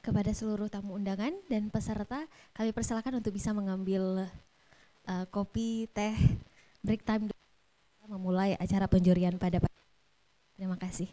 Kepada seluruh tamu undangan dan peserta, kami persilakan untuk bisa mengambil kopi, teh, break time, memulai acara penjurian pada pagi. Terima kasih.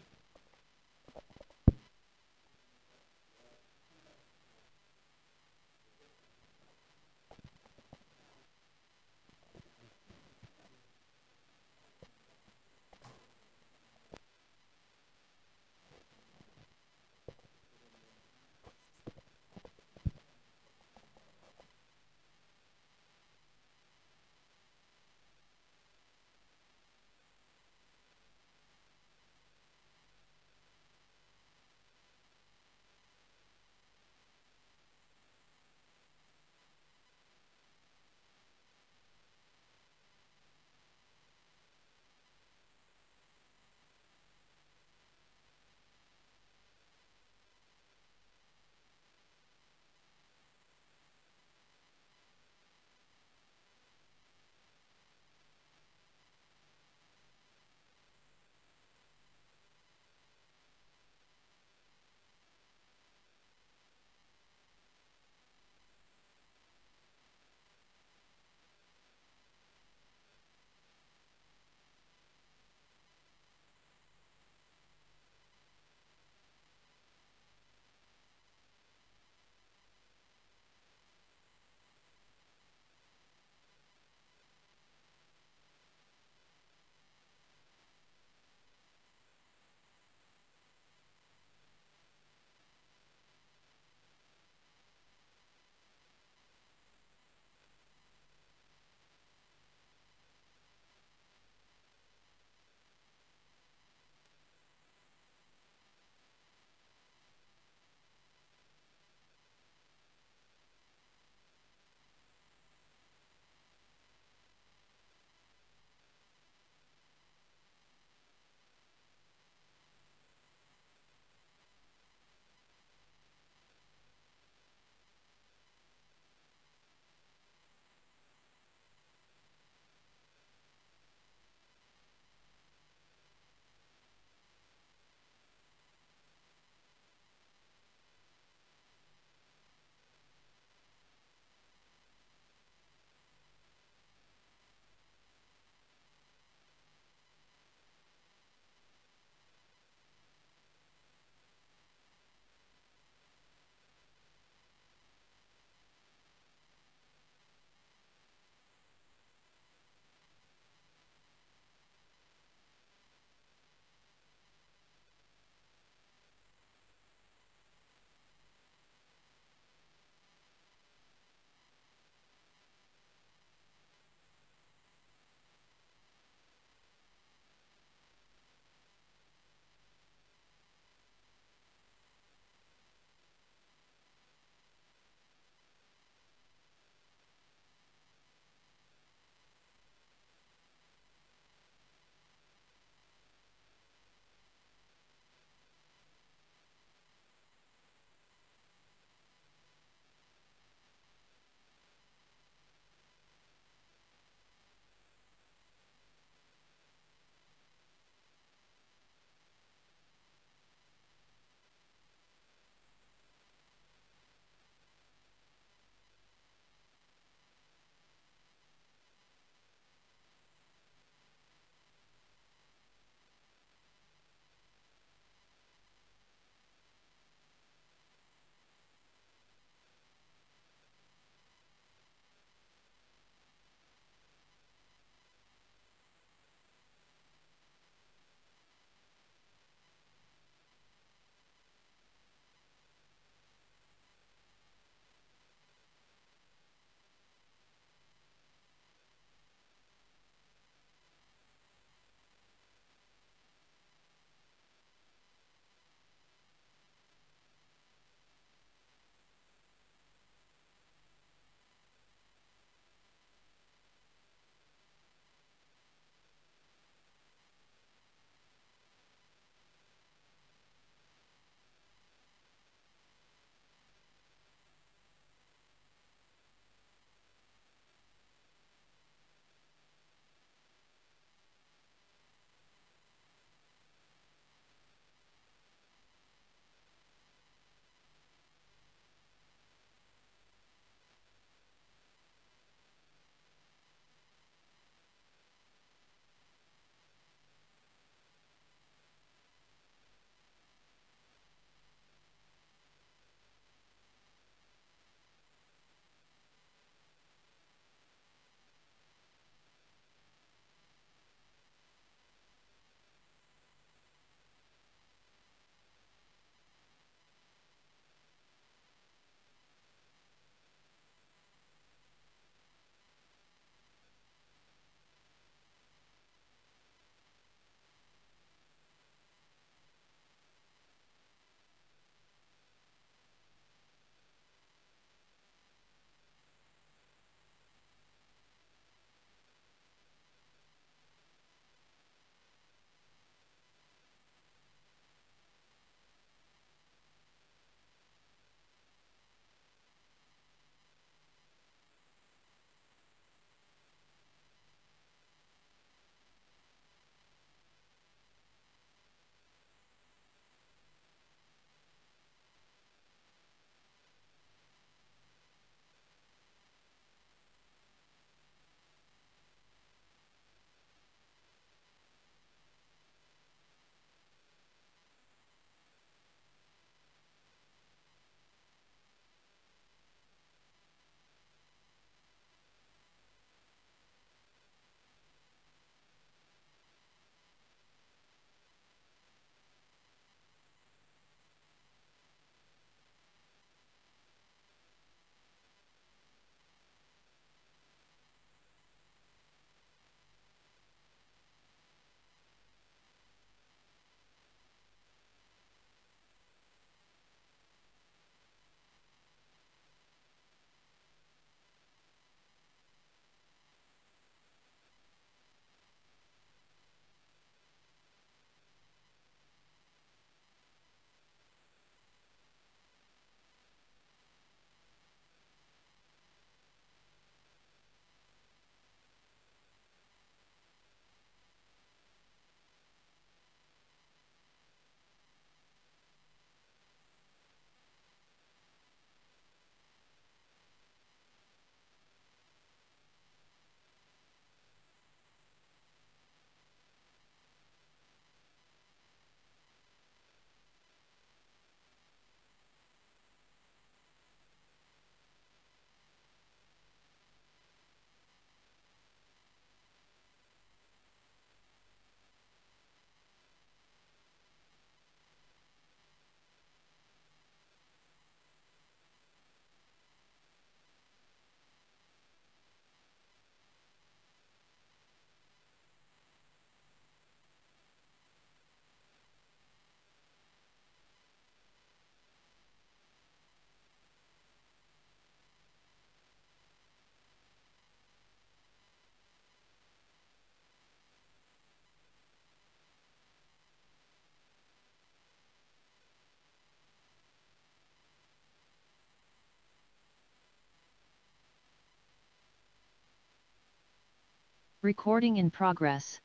Recording in progress.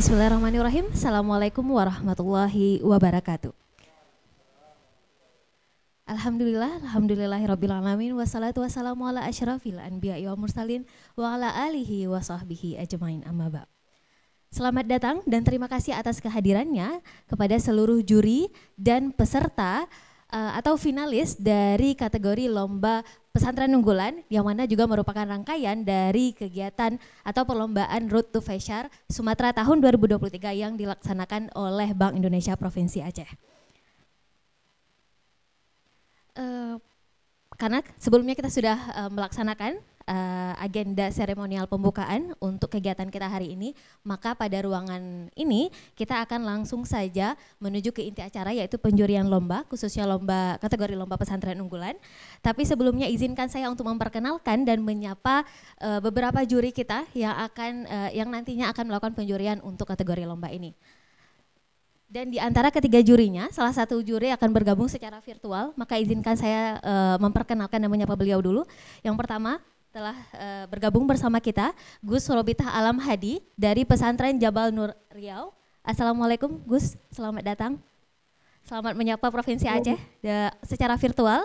Bismillahirrahmanirrahim. Assalamualaikum warahmatullahi wabarakatuh. Alhamdulillahirrabbilalamin. Wassalatu wassalamu ala asyrafil anbiya'i wa mursalin wa ala alihi wa sahbihi ajmain amma ba'd. Selamat datang dan terima kasih atas kehadirannya kepada seluruh juri dan peserta atau finalis dari kategori Lomba Pesantren Unggulan, yang mana juga merupakan rangkaian dari kegiatan atau perlombaan Road to Feshare Sumatera tahun 2023 yang dilaksanakan oleh Bank Indonesia Provinsi Aceh. Karena sebelumnya kita sudah melaksanakan agenda seremonial pembukaan untuk kegiatan kita hari ini, maka pada ruangan ini kita akan langsung saja menuju ke inti acara, yaitu penjurian lomba, khususnya lomba kategori Lomba Pesantren Unggulan. Tapi sebelumnya izinkan saya untuk memperkenalkan dan menyapa beberapa juri kita yang nantinya akan melakukan penjurian untuk kategori lomba ini. Dan di antara ketiga jurinya, salah satu juri akan bergabung secara virtual, maka izinkan saya memperkenalkan dan menyapa beliau dulu. Yang pertama telah bergabung bersama kita Gus Robitah Alam Hadi dari Pesantren Jabal Nur Riau. Assalamualaikum Gus, selamat datang. Selamat menyapa Provinsi Aceh secara virtual.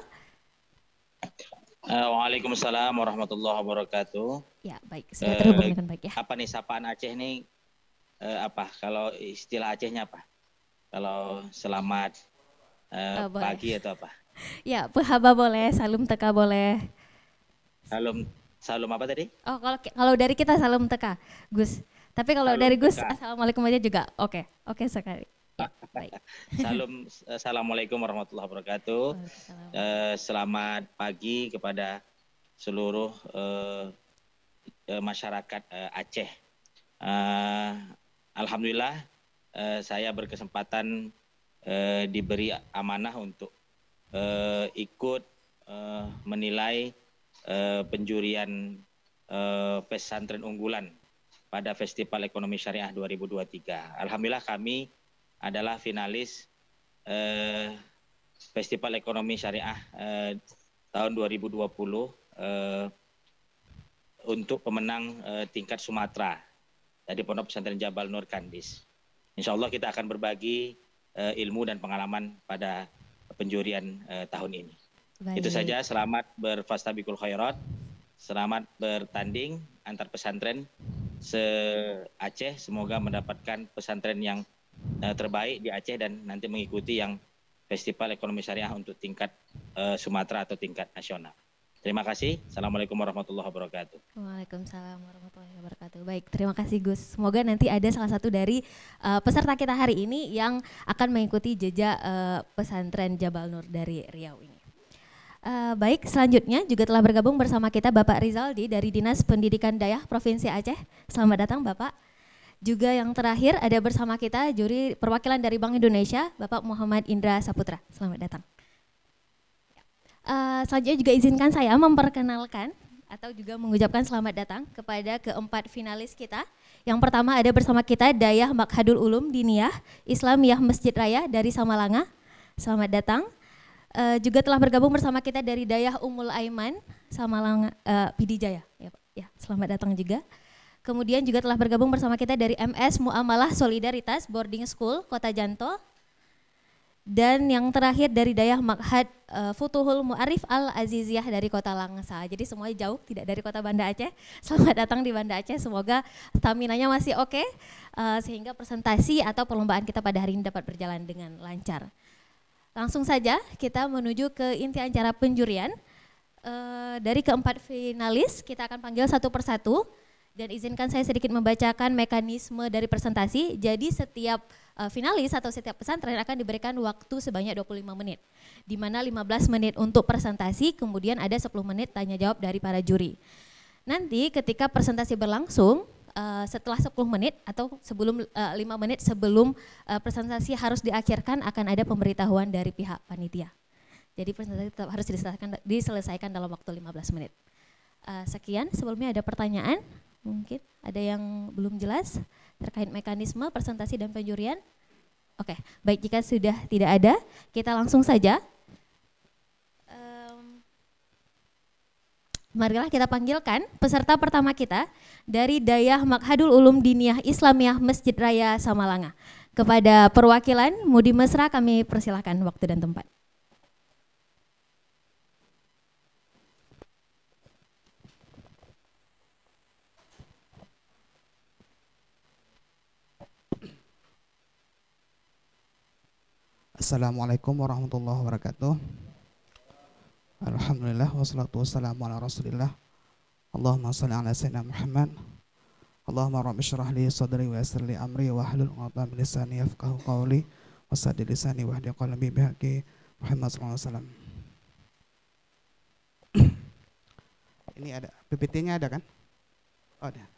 Waalaikumsalam warahmatullahi wabarakatuh. Ya baik, sudah terhubung dengan baik ya. Apa nih sapaan Aceh nih, apa kalau istilah Acehnya apa? Kalau selamat pagi atau apa? Ya, pehaba boleh, salum teka boleh. Salum apa tadi? Oh, kalau dari kita salum teka, Gus. Tapi kalau salum dari Gus, teka. Assalamualaikum aja juga. Oke sekali. Baik. Assalamualaikum warahmatullahi wabarakatuh. Selamat pagi kepada seluruh masyarakat Aceh. Alhamdulillah saya berkesempatan diberi amanah untuk ikut menilai penjurian pesantren unggulan pada Festival Ekonomi Syariah 2023. Alhamdulillah kami adalah finalis Festival Ekonomi Syariah tahun 2020 untuk pemenang tingkat Sumatera dari Pondok Pesantren Jabal Nur Kandis. Insya Allah kita akan berbagi ilmu dan pengalaman pada penjurian tahun ini. Baik. Itu saja, selamat berfastabikul khairat, selamat bertanding antar pesantren se-Aceh, semoga mendapatkan pesantren yang terbaik di Aceh dan nanti mengikuti yang Festival Ekonomi Syariah untuk tingkat Sumatera atau tingkat nasional. Terima kasih. Assalamualaikum warahmatullahi wabarakatuh. Waalaikumsalam warahmatullahi wabarakatuh. Baik, terima kasih Gus. Semoga nanti ada salah satu dari peserta kita hari ini yang akan mengikuti jejak pesantren Jabal Nur dari Riau ini. Baik, selanjutnya juga telah bergabung bersama kita Bapak Rizaldi dari Dinas Pendidikan Dayah Provinsi Aceh. Selamat datang Bapak. Juga yang terakhir ada bersama kita juri perwakilan dari Bank Indonesia, Bapak Muhammad Indra Saputra. Selamat datang. Selanjutnya juga izinkan saya memperkenalkan atau juga mengucapkan selamat datang kepada keempat finalis kita. Yang pertama ada bersama kita Dayah Makhadul Ulum Diniyah Islamiyah Masjid Raya dari Samalanga. Selamat datang. Juga telah bergabung bersama kita dari Dayah Ummul Aiman Samalanga Pidijaya. Ya, selamat datang juga. Kemudian juga telah bergabung bersama kita dari MS Muamalah Solidaritas Boarding School Kota Janto. Dan yang terakhir dari Dayah Makhad Futuhul Mu'arif Al-Aziziyah dari Kota Langsa. Jadi semuanya jauh, tidak dari Kota Banda Aceh. Selamat datang di Banda Aceh, semoga stamina-nya masih oke, sehingga presentasi atau perlombaan kita pada hari ini dapat berjalan dengan lancar. Langsung saja kita menuju ke inti acara penjurian. Dari keempat finalis kita akan panggil satu persatu. Dan izinkan saya sedikit membacakan mekanisme dari presentasi. Jadi setiap finalis atau setiap pesantren akan diberikan waktu sebanyak 25 menit. Di mana 15 menit untuk presentasi, kemudian ada 10 menit tanya jawab dari para juri. Nanti ketika presentasi berlangsung, setelah 10 menit atau 5 menit sebelum presentasi harus diakhirkan, akan ada pemberitahuan dari pihak panitia. Jadi presentasi tetap harus diselesaikan dalam waktu 15 menit. Sekian, sebelumnya ada pertanyaan? Mungkin ada yang belum jelas terkait mekanisme presentasi dan penjurian? Oke, baik, jika sudah tidak ada, kita langsung saja. Marilah kita panggilkan peserta pertama kita dari Dayah Makhadul Ulum Diniyah Islamiyah Masjid Raya Samalanga. Kepada perwakilan Mudi Mesra kami persilahkan waktu dan tempat. Assalamualaikum warahmatullahi wabarakatuh. Alhamdulillah wassalatu wassalamu ala Rasulillah. Allahumma shalli ala sayyidina Muhammad. Allahumma rabbi shrah li sadri wa yassir li amri wa hlul 'uqdatam min lisani yafqahu qawli wasaddid lisani wahdi qalbi bihaqqi Muhammad sallallahu alaihi wasallam. Ini ada PPT-nya ada kan? Oh, ada.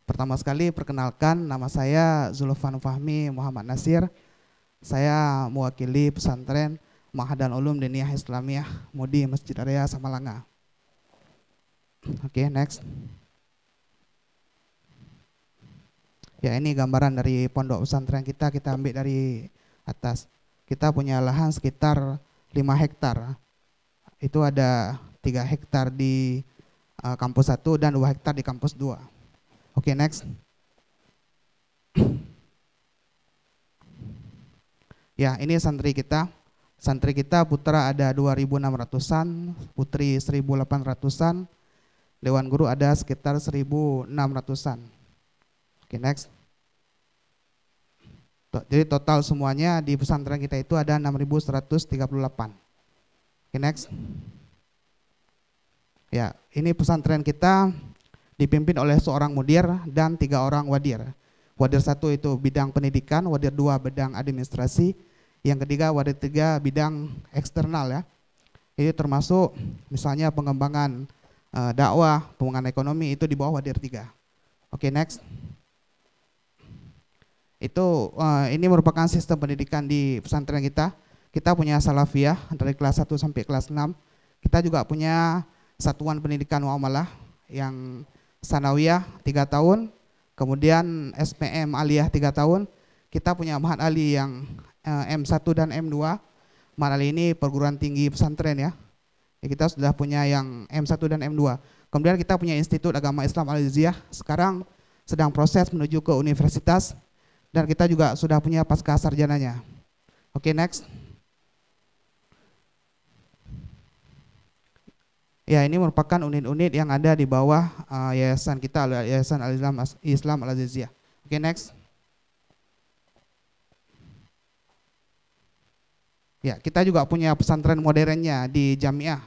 Pertama sekali perkenalkan, nama saya Zulfan Fahmi Muhammad Nasir. Saya mewakili pesantren Ma'hadul Ulum Diniyah Islamiyah Mudi Masjid Raya Samalanga. Oke, next. Ya, ini gambaran dari pondok pesantren kita ambil dari atas. Kita punya lahan sekitar 5 hektar. Itu ada 3 hektar di kampus 1 dan 2 hektar di kampus 2. Oke, next. Ya, ini santri kita. Santri kita putra ada 2.600-an, putri 1.800-an, dewan guru ada sekitar 1.600-an. Oke, next. Jadi total semuanya di pesantren kita itu ada 6.138. Oke, next. Ya, ini pesantren kita dipimpin oleh seorang mudir dan 3 orang wadir. Wadir 1 itu bidang pendidikan, wadir 2 bidang administrasi, yang ketiga wadir 3 bidang eksternal ya. Ini termasuk misalnya pengembangan dakwah, pengembangan ekonomi itu di bawah wadir 3. Oke, next. Ini merupakan sistem pendidikan di pesantren kita. Kita punya salafiyah dari kelas 1 sampai kelas 6. Kita juga punya satuan pendidikan muamalah yang sanawiyah 3 tahun, kemudian SPM aliyah 3 tahun. Kita punya Ma'had Ali yang M1 dan M2. Ma'had Ali ini perguruan tinggi pesantren ya. Kita sudah punya yang M1 dan M2. Kemudian kita punya Institut Agama Islam Al-Aziziyah, sekarang sedang proses menuju ke universitas, dan kita juga sudah punya pasca sarjananya. Oke, next. Ya, ini merupakan unit-unit yang ada di bawah yayasan kita, Yayasan Islam Al-Aziziyah. Oke, next. Ya, kita juga punya pesantren modernnya di Jamiah,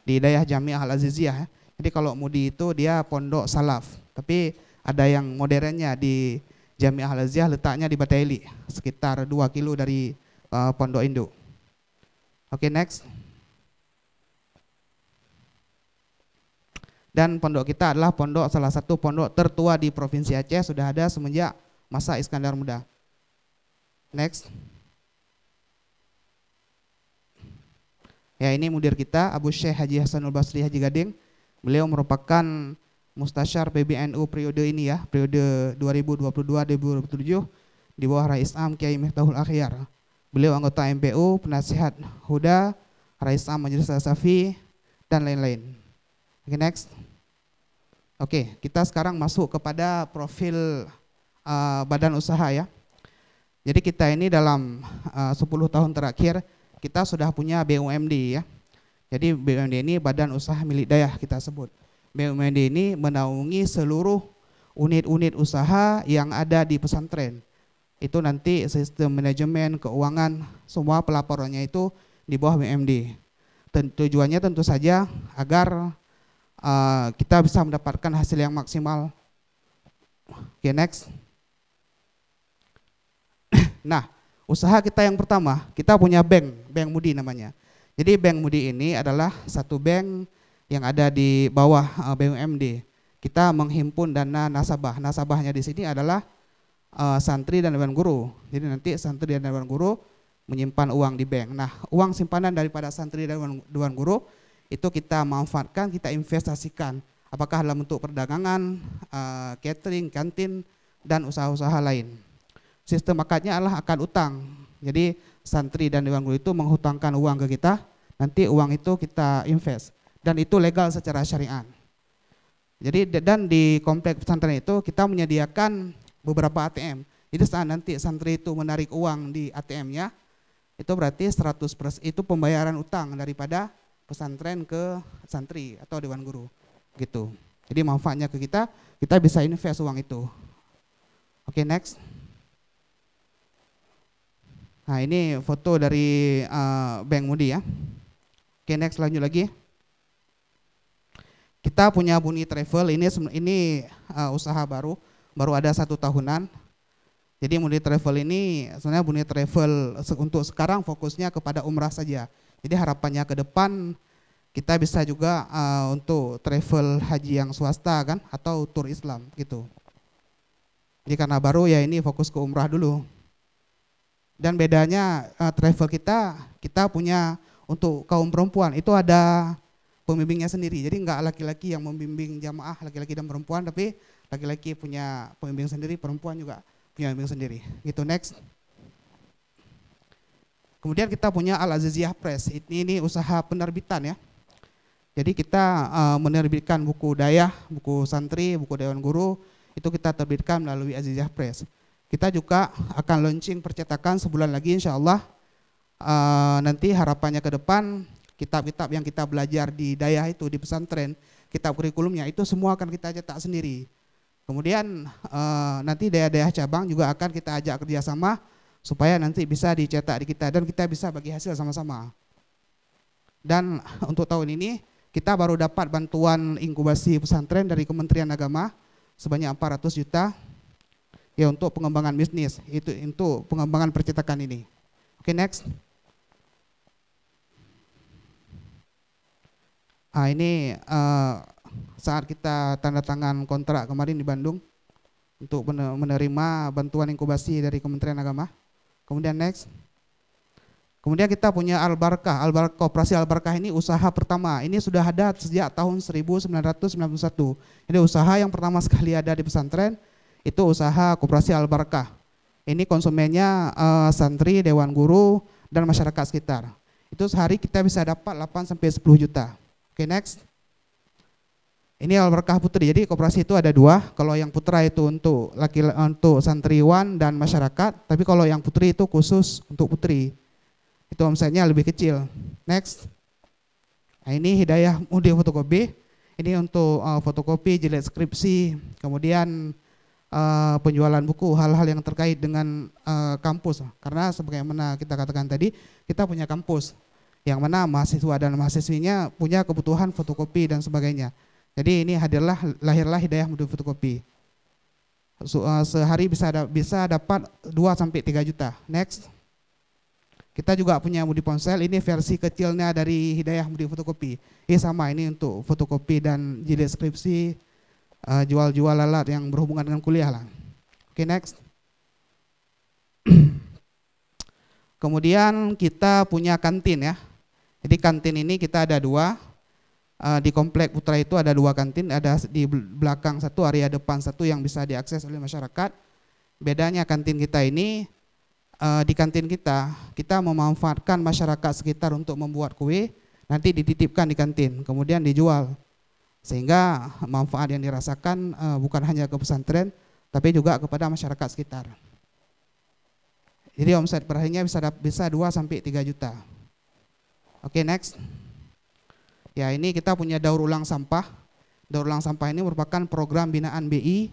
di Dayah Jamiah Al-Aziziyah. Jadi kalau Mudi itu dia pondok salaf, tapi ada yang modernnya di Jamiah Al-Aziziyah, letaknya di Bataili, sekitar 2 kilo dari pondok induk. Oke, next. Dan pondok kita adalah salah satu pondok tertua di Provinsi Aceh, sudah ada semenjak masa Iskandar Muda. Next. Ya, ini mudir kita Abu Syekh Haji Hasanul Basri Haji Gading. Beliau merupakan mustasyar PBNU periode ini ya, periode 2022-2027 di bawah Rais Am Kiai Miftahul Akhyar. Beliau anggota MPU, penasihat Huda, Rais Am Majelis Al-Safi, dan lain-lain. Oke, next. Oke, kita sekarang masuk kepada profil badan usaha ya. Jadi kita ini dalam 10 tahun terakhir kita sudah punya BUMD ya. Jadi BUMD ini badan usaha milik dayah kita sebut. BUMD ini menaungi seluruh unit-unit usaha yang ada di pesantren. Itu nanti sistem manajemen, keuangan, semua pelaporannya itu di bawah BUMD. Tujuannya tentu saja agar kita bisa mendapatkan hasil yang maksimal. Oke, next. Nah, usaha kita yang pertama, kita punya bank Mudi namanya. Jadi bank Mudi ini adalah satu bank yang ada di bawah BUMD. Kita menghimpun dana nasabah. Nasabahnya di sini adalah santri dan dewan guru. Jadi nanti santri dan dewan guru menyimpan uang di bank. Nah, uang simpanan daripada santri dan dewan guru itu kita manfaatkan, kita investasikan. Apakah dalam bentuk perdagangan, catering, kantin, dan usaha-usaha lain. Sistem akadnya adalah akad utang. Jadi santri dan dewan guru itu menghutangkan uang ke kita, nanti uang itu kita invest dan itu legal secara syariat. Jadi dan di komplek pesantren itu kita menyediakan beberapa ATM. Jadi saat nanti santri itu menarik uang di ATM-nya, itu berarti 100% itu pembayaran utang daripada pesantren ke santri atau dewan guru gitu. Jadi manfaatnya ke kita bisa invest uang itu. Oke, next. Nah, ini foto dari Bank Mudi ya. Oke, next, lanjut lagi. Kita punya Buni Travel, ini usaha baru ada 1 tahunan. Jadi Buni Travel ini sebenarnya Buni Travel untuk sekarang fokusnya kepada umrah saja. Jadi harapannya ke depan kita bisa juga untuk travel haji yang swasta kan atau tur Islam gitu. Jadi karena baru ya ini fokus ke umrah dulu. Dan bedanya travel kita punya untuk kaum perempuan itu ada pembimbingnya sendiri. Jadi enggak laki-laki yang membimbing jamaah laki-laki dan perempuan, tapi laki-laki punya pembimbing sendiri, perempuan juga punya pembimbing sendiri. Gitu, next. Kemudian kita punya Al Aziziyah Press. Ini usaha penerbitan ya. Jadi kita menerbitkan buku dayah, buku santri, buku dewan guru, itu kita terbitkan melalui Aziziyah Press. Kita juga akan launching percetakan sebulan lagi insya Allah. Nanti harapannya ke depan kitab-kitab yang kita belajar di dayah itu di pesantren, kitab kurikulumnya itu semua akan kita cetak sendiri. Kemudian nanti dayah-dayah cabang juga akan kita ajak kerjasama supaya nanti bisa dicetak di kita dan kita bisa bagi hasil sama-sama. Dan untuk tahun ini kita baru dapat bantuan inkubasi pesantren dari Kementerian Agama sebanyak 400 juta ya untuk pengembangan bisnis, itu untuk pengembangan percetakan ini. Oke, next. Ini saat kita tanda tangan kontrak kemarin di Bandung untuk menerima bantuan inkubasi dari Kementerian Agama. Kemudian next. Kemudian kita punya Al-Barakah. Koperasi Al-Barakah ini usaha pertama. Ini sudah ada sejak tahun 1991. Ini usaha yang pertama sekali ada di pesantren, itu usaha Koperasi Al-Barakah. Ini konsumennya santri, dewan guru, dan masyarakat sekitar. Itu sehari kita bisa dapat 8-10 juta. Oke, next. Ini Al-Barakah Putri. Jadi koperasi itu ada 2. Kalau yang putra itu untuk santriwan dan masyarakat, tapi kalau yang putri itu khusus untuk putri. Itu omsetnya lebih kecil. Next. Nah, ini Hidayah Mudi Fotokopi. Ini untuk fotokopi, jilid skripsi, kemudian penjualan buku, hal-hal yang terkait dengan kampus. Karena sebagaimana kita katakan tadi, kita punya kampus yang mana mahasiswa dan mahasiswinya punya kebutuhan fotokopi dan sebagainya. Jadi ini lahirlah Hidayah Mudi Fotokopi. Sehari bisa dapat 2-3 juta. Next. Kita juga punya Mudi Ponsel, ini versi kecilnya dari Hidayah Mudi Fotokopi. Ini sama, ini untuk fotokopi dan jilid skripsi, jual-jual alat yang berhubungan dengan kuliah lah. Oke, next. Kemudian kita punya kantin ya. Jadi kantin ini kita ada 2. Di Komplek Putra itu ada 2 kantin, ada di belakang 1, area depan 1 yang bisa diakses oleh masyarakat. Bedanya kantin kita ini, di kantin kita memanfaatkan masyarakat sekitar untuk membuat kue, nanti dititipkan di kantin, kemudian dijual. Sehingga manfaat yang dirasakan bukan hanya ke pesantren, tapi juga kepada masyarakat sekitar. Jadi omset perharinya bisa 2-3 juta. Oke, next. Ya, ini kita punya daur ulang sampah. Daur ulang sampah ini merupakan program binaan BI.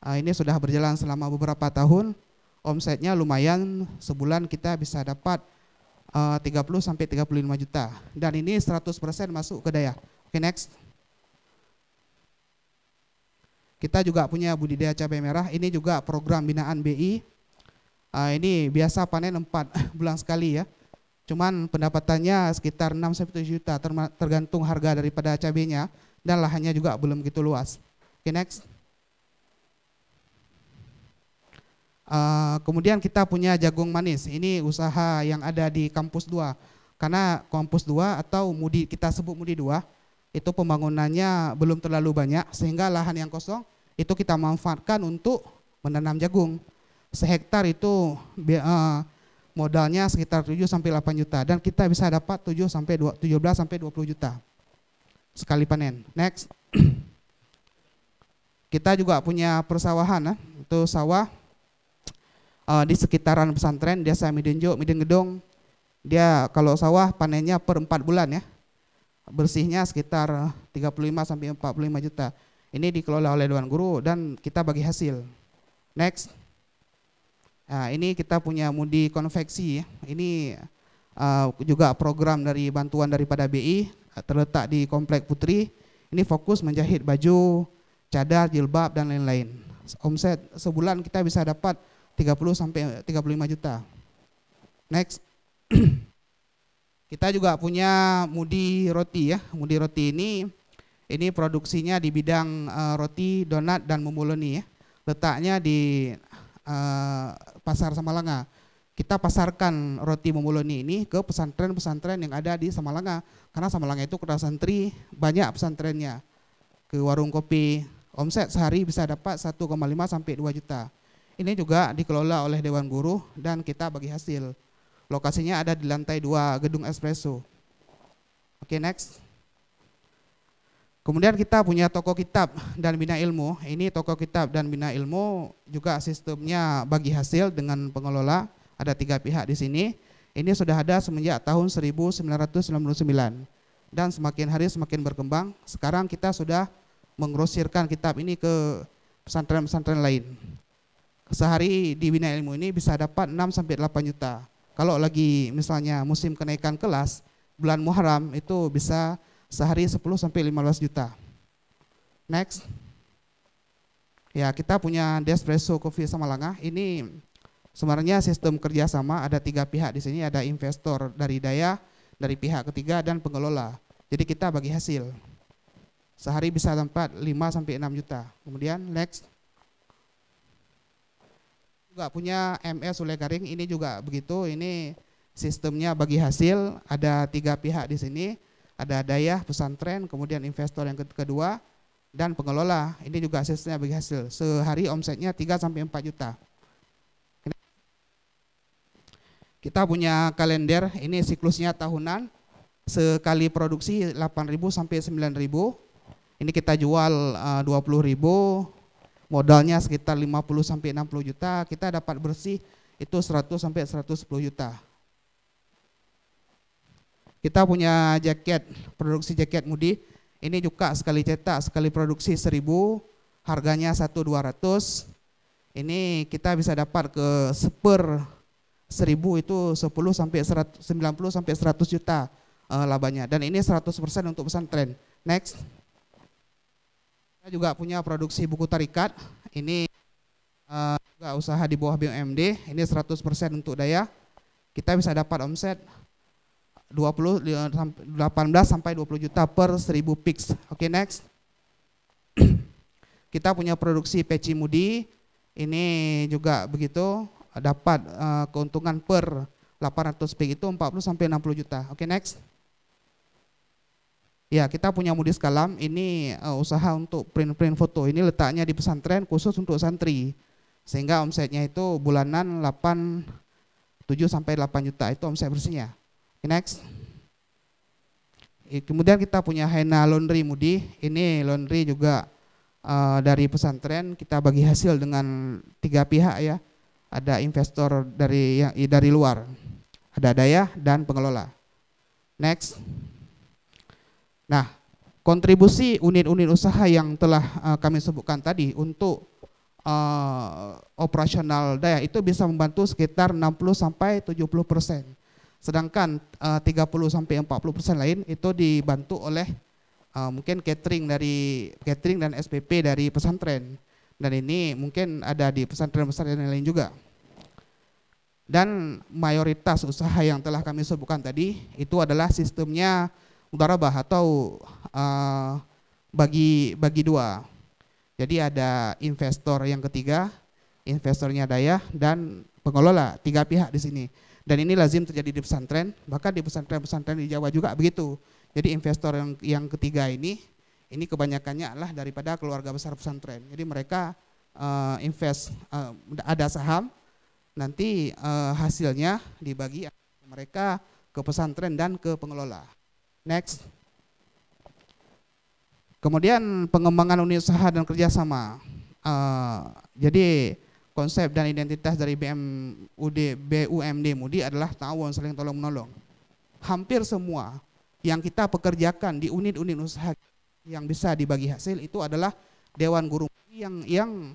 Ini sudah berjalan selama beberapa tahun. Omsetnya lumayan, sebulan kita bisa dapat 30-35 juta. Dan ini 100% masuk ke dayah. Oke, next. Kita juga punya budidaya cabai merah, ini juga program binaan BI. Ini biasa panen 4 bulan sekali ya. Cuman pendapatannya sekitar 6-7 juta tergantung harga daripada cabainya dan lahannya juga belum begitu luas. Oke, next. Kemudian kita punya jagung manis, ini usaha yang ada di kampus 2. Karena kampus 2 atau Mudi, kita sebut Mudi 2, itu pembangunannya belum terlalu banyak sehingga lahan yang kosong itu kita manfaatkan untuk menanam jagung. Sehektar itu modalnya sekitar 7 sampai 8 juta dan kita bisa dapat 17 sampai 20 juta sekali panen. Next. Kita juga punya persawahan, itu sawah di sekitaran pesantren, desa Midenjo, Midengedong. Dia kalau sawah panennya per 4 bulan ya. Bersihnya sekitar 35 sampai 45 juta. Ini dikelola oleh Dewan Guru dan kita bagi hasil. Next. Nah, ini kita punya Mudi Konveksi. Ini juga program dari bantuan daripada BI, terletak di Komplek Putri. Ini fokus menjahit baju, cadar, jilbab dan lain-lain. Omset sebulan kita bisa dapat 30 sampai 35 juta. Next. Kita juga punya Mudi Roti ya. Mudi Roti ini produksinya di bidang roti, donat dan momoloni ya. Letaknya di Pasar Samalanga. Kita pasarkan roti momoloni ini ke pesantren-pesantren yang ada di Samalanga. Karena Samalanga itu kota santri, banyak pesantrennya. Ke warung kopi, omset sehari bisa dapat 1,5 sampai 2 juta. Ini juga dikelola oleh Dewan Guru dan kita bagi hasil. Lokasinya ada di lantai 2 gedung Espresso. Oke, next. Kemudian kita punya toko kitab dan bina ilmu. Ini toko kitab dan bina ilmu juga sistemnya bagi hasil dengan pengelola. Ada 3 pihak di sini. Ini sudah ada semenjak tahun 1999 dan semakin hari semakin berkembang. Sekarang kita sudah menggrosirkan kitab ini ke pesantren-pesantren lain. Sehari di bina ilmu ini bisa dapat 6 sampai 8 juta. Kalau lagi misalnya musim kenaikan kelas, bulan Muharram itu bisa sehari 10 sampai 15 juta. Next. Ya, kita punya Despresso Coffee Samalanga. Ini sebenarnya sistem kerjasama, ada 3 pihak di sini, ada investor dari Daya, dari pihak ketiga dan pengelola. Jadi kita bagi hasil. Sehari bisa dapat 5 sampai 6 juta. Kemudian next. Juga punya MS Sule Garing, ini juga begitu. Ini sistemnya bagi hasil, ada 3 pihak di sini. Ada Daya, pesantren, kemudian investor yang kedua, dan pengelola. Ini juga sistemnya bagi hasil. Sehari omsetnya 3 sampai 4 juta. Kita punya kalender, ini siklusnya tahunan. Sekali produksi 8.000 sampai 9.000. Ini kita jual 20.000. Modalnya sekitar 50 sampai 60 juta. Kita dapat bersih itu 100 sampai 110 juta. Kita punya jaket, produksi jaket Mudi. Ini juga sekali cetak, sekali produksi 1.000, harganya 1.200. Ini kita bisa dapat ke seper 1.000 itu 10 sampai 100, 90 sampai 100 juta labanya. Dan ini 100% untuk pesantren. Next. Kita juga punya produksi buku tarikat. Ini juga usaha di bawah BUMD. Ini 100% untuk Daya. Kita bisa dapat omset 18 sampai 20 juta per 1.000 pix. Oke, next. Kita punya produksi peci Mudi. Ini juga begitu, dapat keuntungan per 800 pix itu 40 sampai 60 juta. Oke, next. Ya, kita punya Mudi Skalam. Ini usaha untuk print foto. Ini letaknya di pesantren khusus untuk santri. Sehingga omsetnya itu bulanan 7 sampai 8 juta itu omset bersihnya. Next. Kemudian kita punya Hena Laundry Mudi. Ini laundry juga dari pesantren, kita bagi hasil dengan 3 pihak ya. Ada investor dari luar, ada Daya dan pengelola. Next. Nah, kontribusi unit-unit usaha yang telah kami sebutkan tadi untuk operasional Daya itu bisa membantu sekitar 60 sampai 70%. Sedangkan 30 sampai 40% lain itu dibantu oleh mungkin catering dan SPP dari pesantren. Dan ini mungkin ada di pesantren-pesantren yang lain juga. Dan mayoritas usaha yang telah kami sebutkan tadi itu adalah sistemnya mudharabah atau bagi 2. Jadi ada investor yang ketiga, investornya Daya dan pengelola, 3 pihak di sini. Dan ini lazim terjadi di pesantren, bahkan di pesantren-pesantren di Jawa juga begitu. Jadi investor yang ketiga ini kebanyakannya adalah daripada keluarga besar pesantren. Jadi mereka invest, ada saham, nanti hasilnya dibagi mereka ke pesantren dan ke pengelola. Next. Kemudian pengembangan unit usaha dan kerjasama. Jadi konsep dan identitas dari BUMD Mudi adalah ta'awun, saling tolong menolong. Hampir semua yang kita pekerjakan di unit-unit usaha yang bisa dibagi hasil itu adalah Dewan Guru yang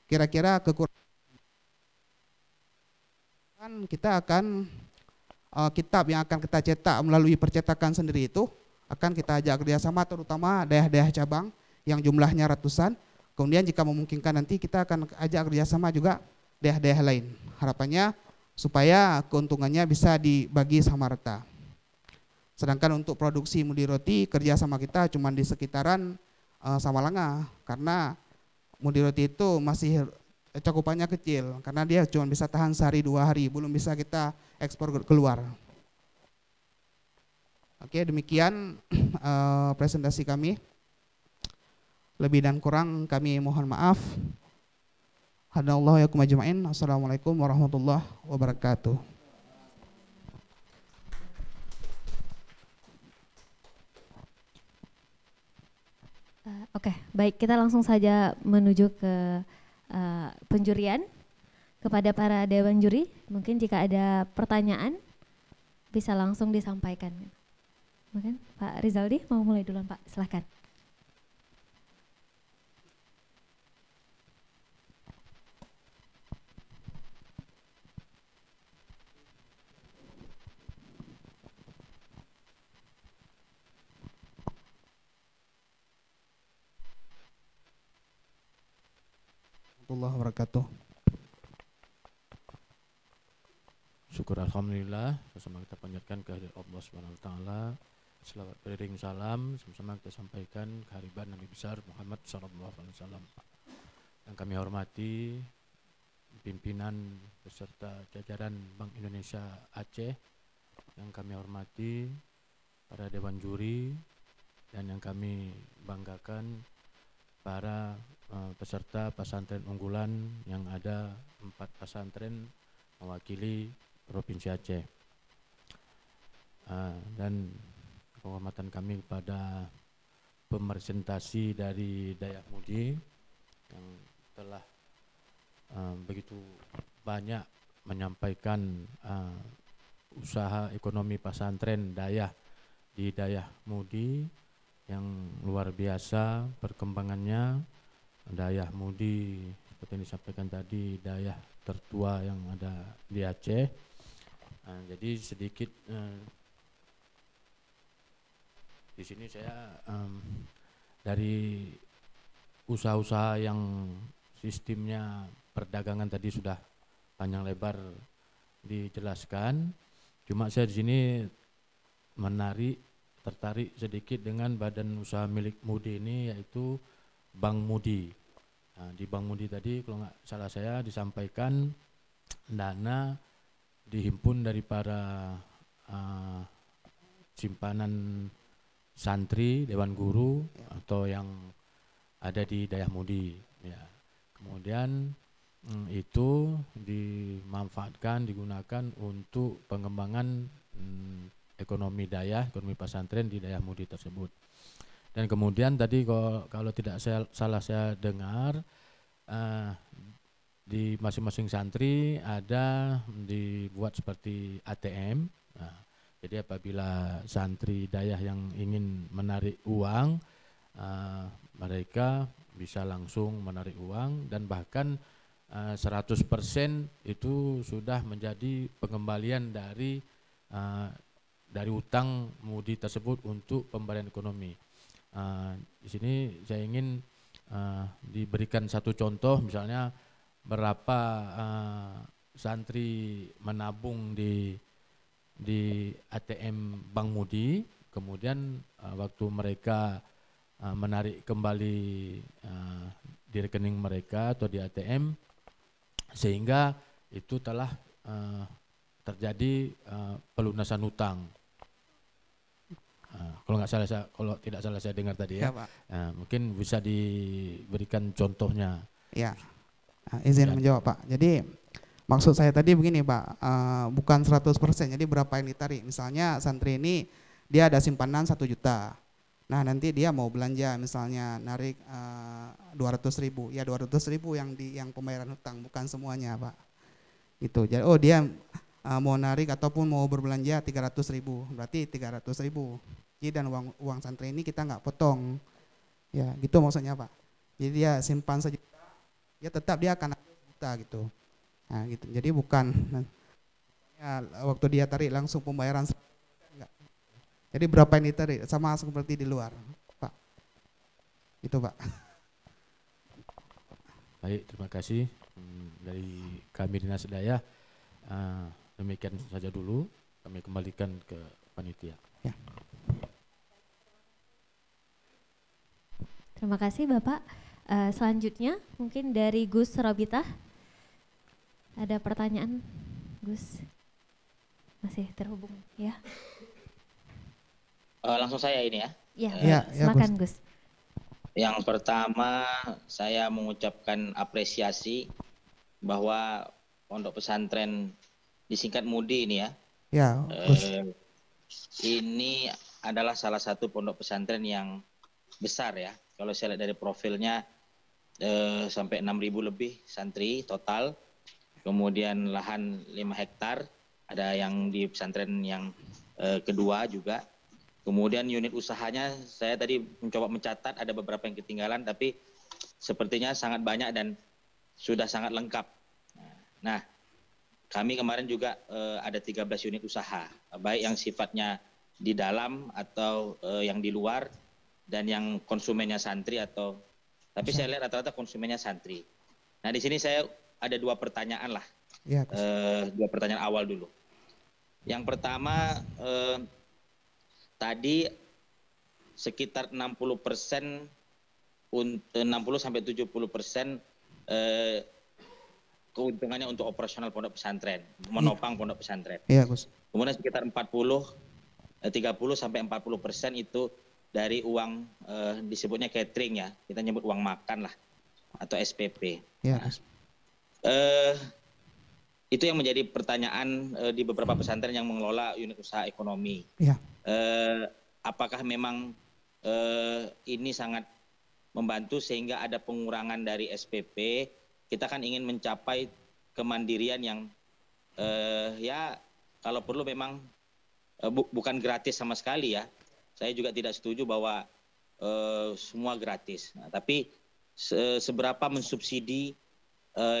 kira-kira kekurangan. Kita akan kitab yang akan kita cetak melalui percetakan sendiri itu akan kita ajak kerjasama, terutama daerah-daerah cabang yang jumlahnya ratusan. Kemudian jika memungkinkan nanti kita akan ajak kerjasama juga daerah-daerah lain. Harapannya supaya keuntungannya bisa dibagi sama rata. Sedangkan untuk produksi Mudi Roti kerjasama kita cuma di sekitaran Samalanga, karena Mudi Roti itu masih cakupannya kecil karena dia cuma bisa tahan sehari 2 hari, belum bisa kita ekspor keluar. Oke, demikian presentasi kami. Lebih dan kurang kami mohon maaf. Hadanallahu wa iyyakum ajma'in. Assalamualaikum warahmatullahi wabarakatuh. Oke, baik, kita langsung saja menuju ke penjurian. Kepada para dewan juri, mungkin jika ada pertanyaan bisa langsung disampaikan. Mungkin Pak Rizaldi mau mulai duluan Pak, silahkan. Warahmatullahi wabarakatuh. Syukur alhamdulillah, sama kita panjatkan kehadirat Allah Subhanahu wa taala. Selawat beriring salam sama-sama kita sampaikan kehadiran Nabi besar Muhammad sallallahu alaihi wasallam. Yang kami hormati pimpinan beserta jajaran Bank Indonesia Aceh, yang kami hormati para dewan juri, dan yang kami banggakan para peserta pesantren unggulan yang ada 4 pesantren mewakili Provinsi Aceh. Dan penghormatan kami kepada pemerpresentasi dari Dayak Mudi yang telah begitu banyak menyampaikan usaha ekonomi pesantren Dayak di Dayak Mudi yang luar biasa perkembangannya. Dayak Mudi seperti yang disampaikan tadi, dayak tertua yang ada di Aceh. Jadi sedikit di sini saya dari usaha-usaha yang sistemnya perdagangan tadi sudah panjang lebar dijelaskan. Cuma saya di sini tertarik sedikit dengan badan usaha milik Mudi ini, yaitu Bank Mudi. Di Bank Mudi tadi kalau nggak salah saya disampaikan dana dihimpun dari para simpanan santri, dewan guru atau yang ada di Dayak Mudi. Ya. Kemudian itu dimanfaatkan, digunakan untuk pengembangan ekonomi Dayak, ekonomi pesantren di Dayak Mudi tersebut. Dan kemudian tadi kalau tidak salah saya dengar, di masing-masing santri ada dibuat seperti ATM. Nah, jadi apabila santri Dayak yang ingin menarik uang, mereka bisa langsung menarik uang, dan bahkan 100% itu sudah menjadi pengembalian dari utang Mudi tersebut untuk pemberian ekonomi. Di sini saya ingin diberikan satu contoh, misalnya berapa santri menabung di ATM Bank Mudi, kemudian waktu mereka menarik kembali di rekening mereka atau di ATM, sehingga itu telah terjadi pelunasan utang. Kalau tidak salah saya dengar tadi ya, mungkin bisa diberikan contohnya. Ya, izin menjawab Pak. Jadi Maksud saya tadi begini Pak, bukan 100%, jadi berapa yang ditarik. Misalnya santri ini dia ada simpanan 1 juta. Nah nanti dia mau belanja misalnya narik 200.000, ya 200.000 yang pembayaran hutang, bukan semuanya Pak. Itu. Jadi dia mau narik ataupun mau berbelanja 300.000, berarti 300.000. Jadi dan uang santri ini kita nggak potong. Ya gitu maksudnya Pak. Jadi dia simpan sejuta, ya tetap dia akan ada sejuta gitu. Nah gitu. Jadi bukan ya, waktu dia tarik langsung pembayaran enggak. Jadi berapa yang ditarik sama seperti di luar, Pak. Itu Pak. Baik, terima kasih dari kami Dinas Daya. Demikian saja dulu, kami kembalikan ke panitia. Ya. Terima kasih Bapak. Selanjutnya mungkin dari Gus Robita. Ada pertanyaan, Gus? Masih terhubung ya? Langsung saya ini ya. Ya, silakan Gus. Yang pertama saya mengucapkan apresiasi bahwa pondok pesantren disingkat MUDI ini ya. Ya, Gus. Ini adalah salah satu pondok pesantren yang besar ya. Kalau saya lihat dari profilnya sampai 6.000 lebih santri total. Kemudian lahan 5 hektar, ada yang di pesantren yang kedua juga. Kemudian unit usahanya saya tadi mencoba mencatat, ada beberapa yang ketinggalan tapi sepertinya sangat banyak dan sudah sangat lengkap. Nah, kami kemarin juga ada 13 unit usaha, baik yang sifatnya di dalam atau yang di luar dan yang konsumennya santri atau tapi saya lihat rata-rata konsumennya santri. Nah, di sini saya ada 2 pertanyaan lah. Ya, 2 pertanyaan awal dulu. Yang pertama tadi sekitar 60% 60-70% keuntungannya untuk operasional pondok pesantren, menopang pondok pesantren. Iya, Gus. Kemudian sekitar 30-40% itu dari uang disebutnya catering ya, kita nyebut uang makan lah atau SPP. Iya, Gus. Itu yang menjadi pertanyaan di beberapa pesantren yang mengelola unit usaha ekonomi. Iya. Apakah memang ini sangat membantu sehingga ada pengurangan dari SPP? Kita kan ingin mencapai kemandirian yang ya kalau perlu memang bukan gratis sama sekali ya. Saya juga tidak setuju bahwa semua gratis. Nah, tapi seberapa mensubsidi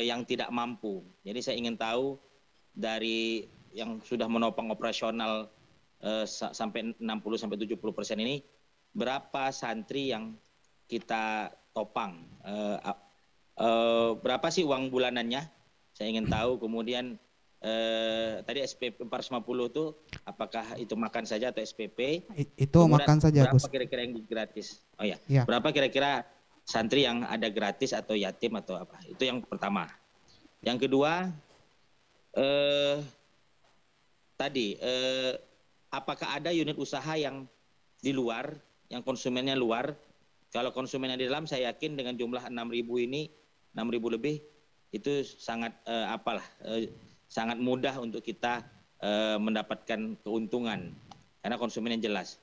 yang tidak mampu. Jadi saya ingin tahu dari yang sudah menopang operasional sampai 60-70% ini, berapa santri yang kita topang? Berapa sih uang bulanannya? Saya ingin tahu. Kemudian tadi SPP 450 itu apakah itu makan saja atau SPP? Itu Kemudian makan saja, Gus. Berapa kira-kira yang gratis? Oh ya. Ya. Berapa kira-kira santri yang ada gratis atau yatim atau apa? Itu yang pertama. Yang kedua, tadi apakah ada unit usaha yang di luar, yang konsumennya luar? Kalau konsumennya di dalam, saya yakin dengan jumlah 6.000 ini, 6.000 lebih, itu sangat sangat mudah untuk kita mendapatkan keuntungan karena konsumennya jelas.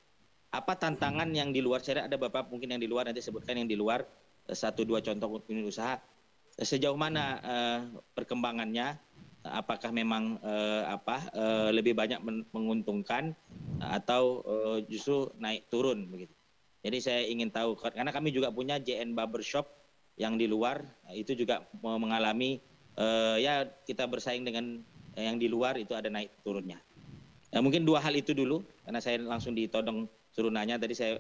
Apa tantangan yang di luar? Saya ada beberapa mungkin yang di luar, nanti sebutkan yang di luar 1-2 contoh unit usaha. Sejauh mana perkembangannya? Apakah memang lebih banyak menguntungkan atau justru naik turun begitu? Jadi saya ingin tahu karena kami juga punya JN Barbershop yang di luar itu juga mengalami ya kita bersaing dengan yang di luar itu ada naik turunnya. Mungkin 2 hal itu dulu karena saya langsung ditodong suruh nanya tadi saya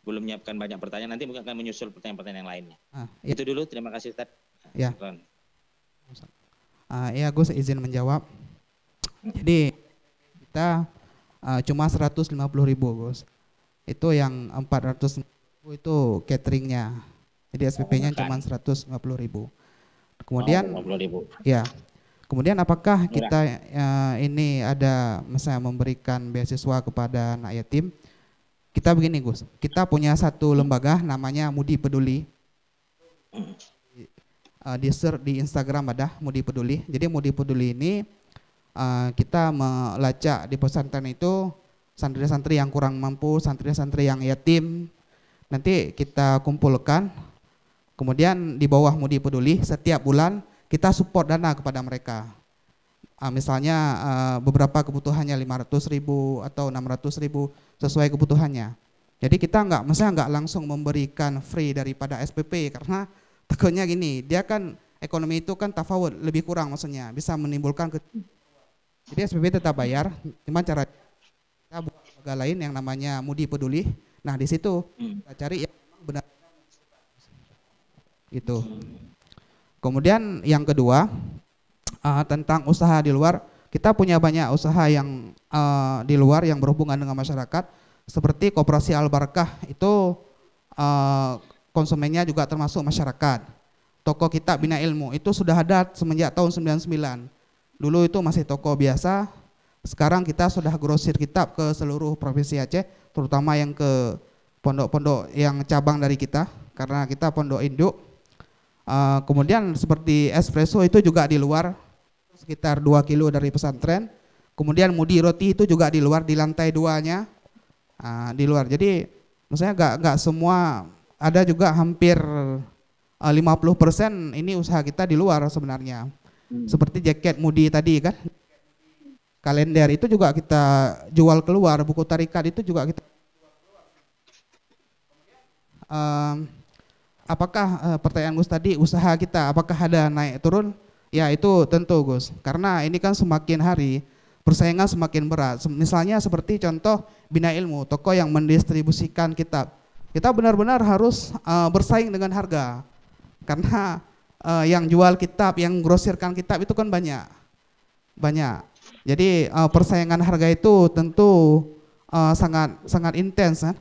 belum menyiapkan banyak pertanyaan, nanti mungkin akan menyusul pertanyaan-pertanyaan yang lainnya. Ya. Itu dulu, terima kasih Ustaz. Ya. Ya, Gus izin menjawab. Jadi kita cuma 150.000, Gus. Itu yang 400.000 itu cateringnya. Jadi SPP-nya cuma 150.000. Kemudian 50.000. ya. Kemudian apakah kita ini ada misalnya memberikan beasiswa kepada anak yatim? Kita begini, Gus. Kita punya satu lembaga namanya MUDI Peduli. di search di Instagram ada Mudi Peduli. Jadi Mudi Peduli ini kita melacak di pesantren itu santri-santri yang kurang mampu, santri-santri yang yatim, nanti kita kumpulkan, kemudian di bawah Mudi Peduli setiap bulan kita support dana kepada mereka. Misalnya beberapa kebutuhannya 500.000 atau 600.000 sesuai kebutuhannya. Jadi kita nggak langsung memberikan free daripada SPP, karena takutnya gini, dia kan ekonomi itu kan tafawud, lebih kurang maksudnya, bisa menimbulkan jadi SPP tetap bayar, cuma cara kita buat lembaga lain yang namanya Mudi Peduli. Nah di situ kita cari yang benar gitu. Kemudian yang kedua tentang usaha di luar, kita punya banyak usaha yang di luar yang berhubungan dengan masyarakat, seperti Koperasi Al-Barakah itu konsumennya juga termasuk masyarakat. Toko Kitab Bina Ilmu itu sudah ada semenjak tahun 99. Dulu itu masih toko biasa, sekarang kita sudah grosir kitab ke seluruh provinsi Aceh, terutama yang ke pondok-pondok yang cabang dari kita, karena kita pondok induk. Kemudian seperti espresso itu juga di luar, sekitar 2 kilo dari pesantren. Kemudian Mudi Roti itu juga di luar, di lantai 2-nya, di luar. Jadi maksudnya nggak semua, ada juga hampir 50% ini usaha kita di luar sebenarnya. Seperti jaket Mudi tadi kan, kalender itu juga kita jual keluar, buku tarikat itu juga kita apakah pertanyaan Gus tadi usaha kita apakah ada naik turun? Ya itu tentu Gus, karena ini kan semakin hari persaingan semakin berat. Misalnya seperti contoh Bina Ilmu, toko yang mendistribusikan kitab, kita benar-benar harus bersaing dengan harga, karena yang jual kitab, yang grosirkan kitab itu kan banyak. Jadi persaingan harga itu tentu sangat intens kan.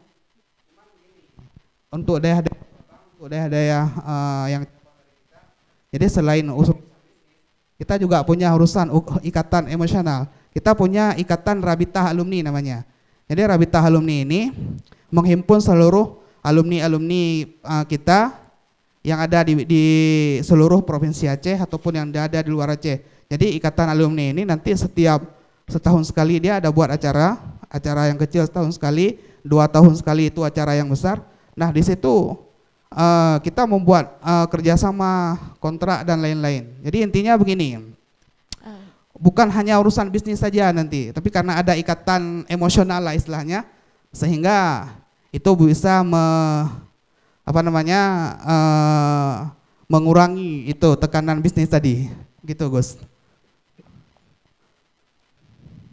Untuk daerah-daerah yang, jadi selain kita juga punya urusan ikatan emosional. Kita punya ikatan Rabitah Alumni namanya. Jadi Rabitah Alumni ini menghimpun seluruh alumni-alumni kita yang ada di seluruh provinsi Aceh ataupun yang ada di luar Aceh. Jadi ikatan alumni ini nanti setiap setahun sekali dia ada buat acara yang kecil setahun sekali, 2 tahun sekali itu acara yang besar. Nah di situ kita membuat kerjasama, kontrak dan lain-lain. Jadi intinya begini, bukan hanya urusan bisnis saja nanti, tapi karena ada ikatan emosional lah istilahnya, sehingga itu bisa mengurangi itu tekanan bisnis tadi, gitu Gus.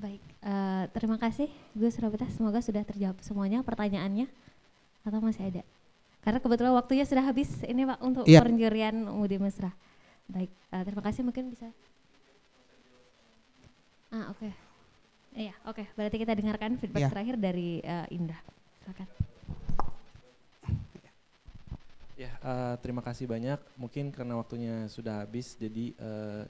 Baik, terima kasih Gus Robita, semoga sudah terjawab semuanya pertanyaannya, atau masih ada? Karena kebetulan waktunya sudah habis ini Pak untuk penjurian Mudi Mesra. Baik, terima kasih, mungkin bisa. Oke. Iya, oke. Berarti kita dengarkan feedback terakhir dari Indra. Silakan. Ya, terima kasih banyak. Mungkin karena waktunya sudah habis, jadi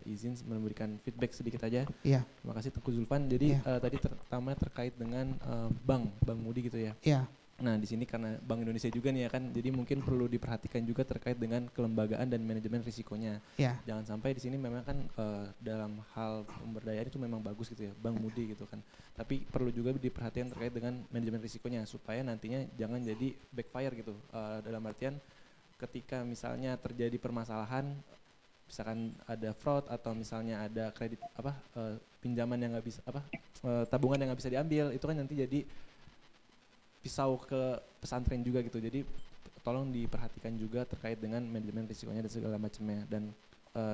izin memberikan feedback sedikit aja. Iya. Terima kasih Tengku Zulfan. Jadi tadi pertama terkait dengan Bank Mudi gitu ya. Iya. Nah di sini karena Bank Indonesia juga nih ya kan, jadi mungkin perlu diperhatikan juga terkait dengan kelembagaan dan manajemen risikonya. Iya. Jangan sampai di sini memang kan dalam hal pemberdayaan itu memang bagus gitu ya, Bank Mudi gitu kan. Tapi perlu juga diperhatikan terkait dengan manajemen risikonya supaya nantinya jangan jadi backfire gitu. Dalam artian ketika misalnya terjadi permasalahan, misalkan ada fraud atau misalnya ada kredit pinjaman yang nggak bisa tabungan yang nggak bisa diambil, itu kan nanti jadi pisau ke pesantren juga gitu. Jadi tolong diperhatikan juga terkait dengan manajemen risikonya dan segala macamnya. Dan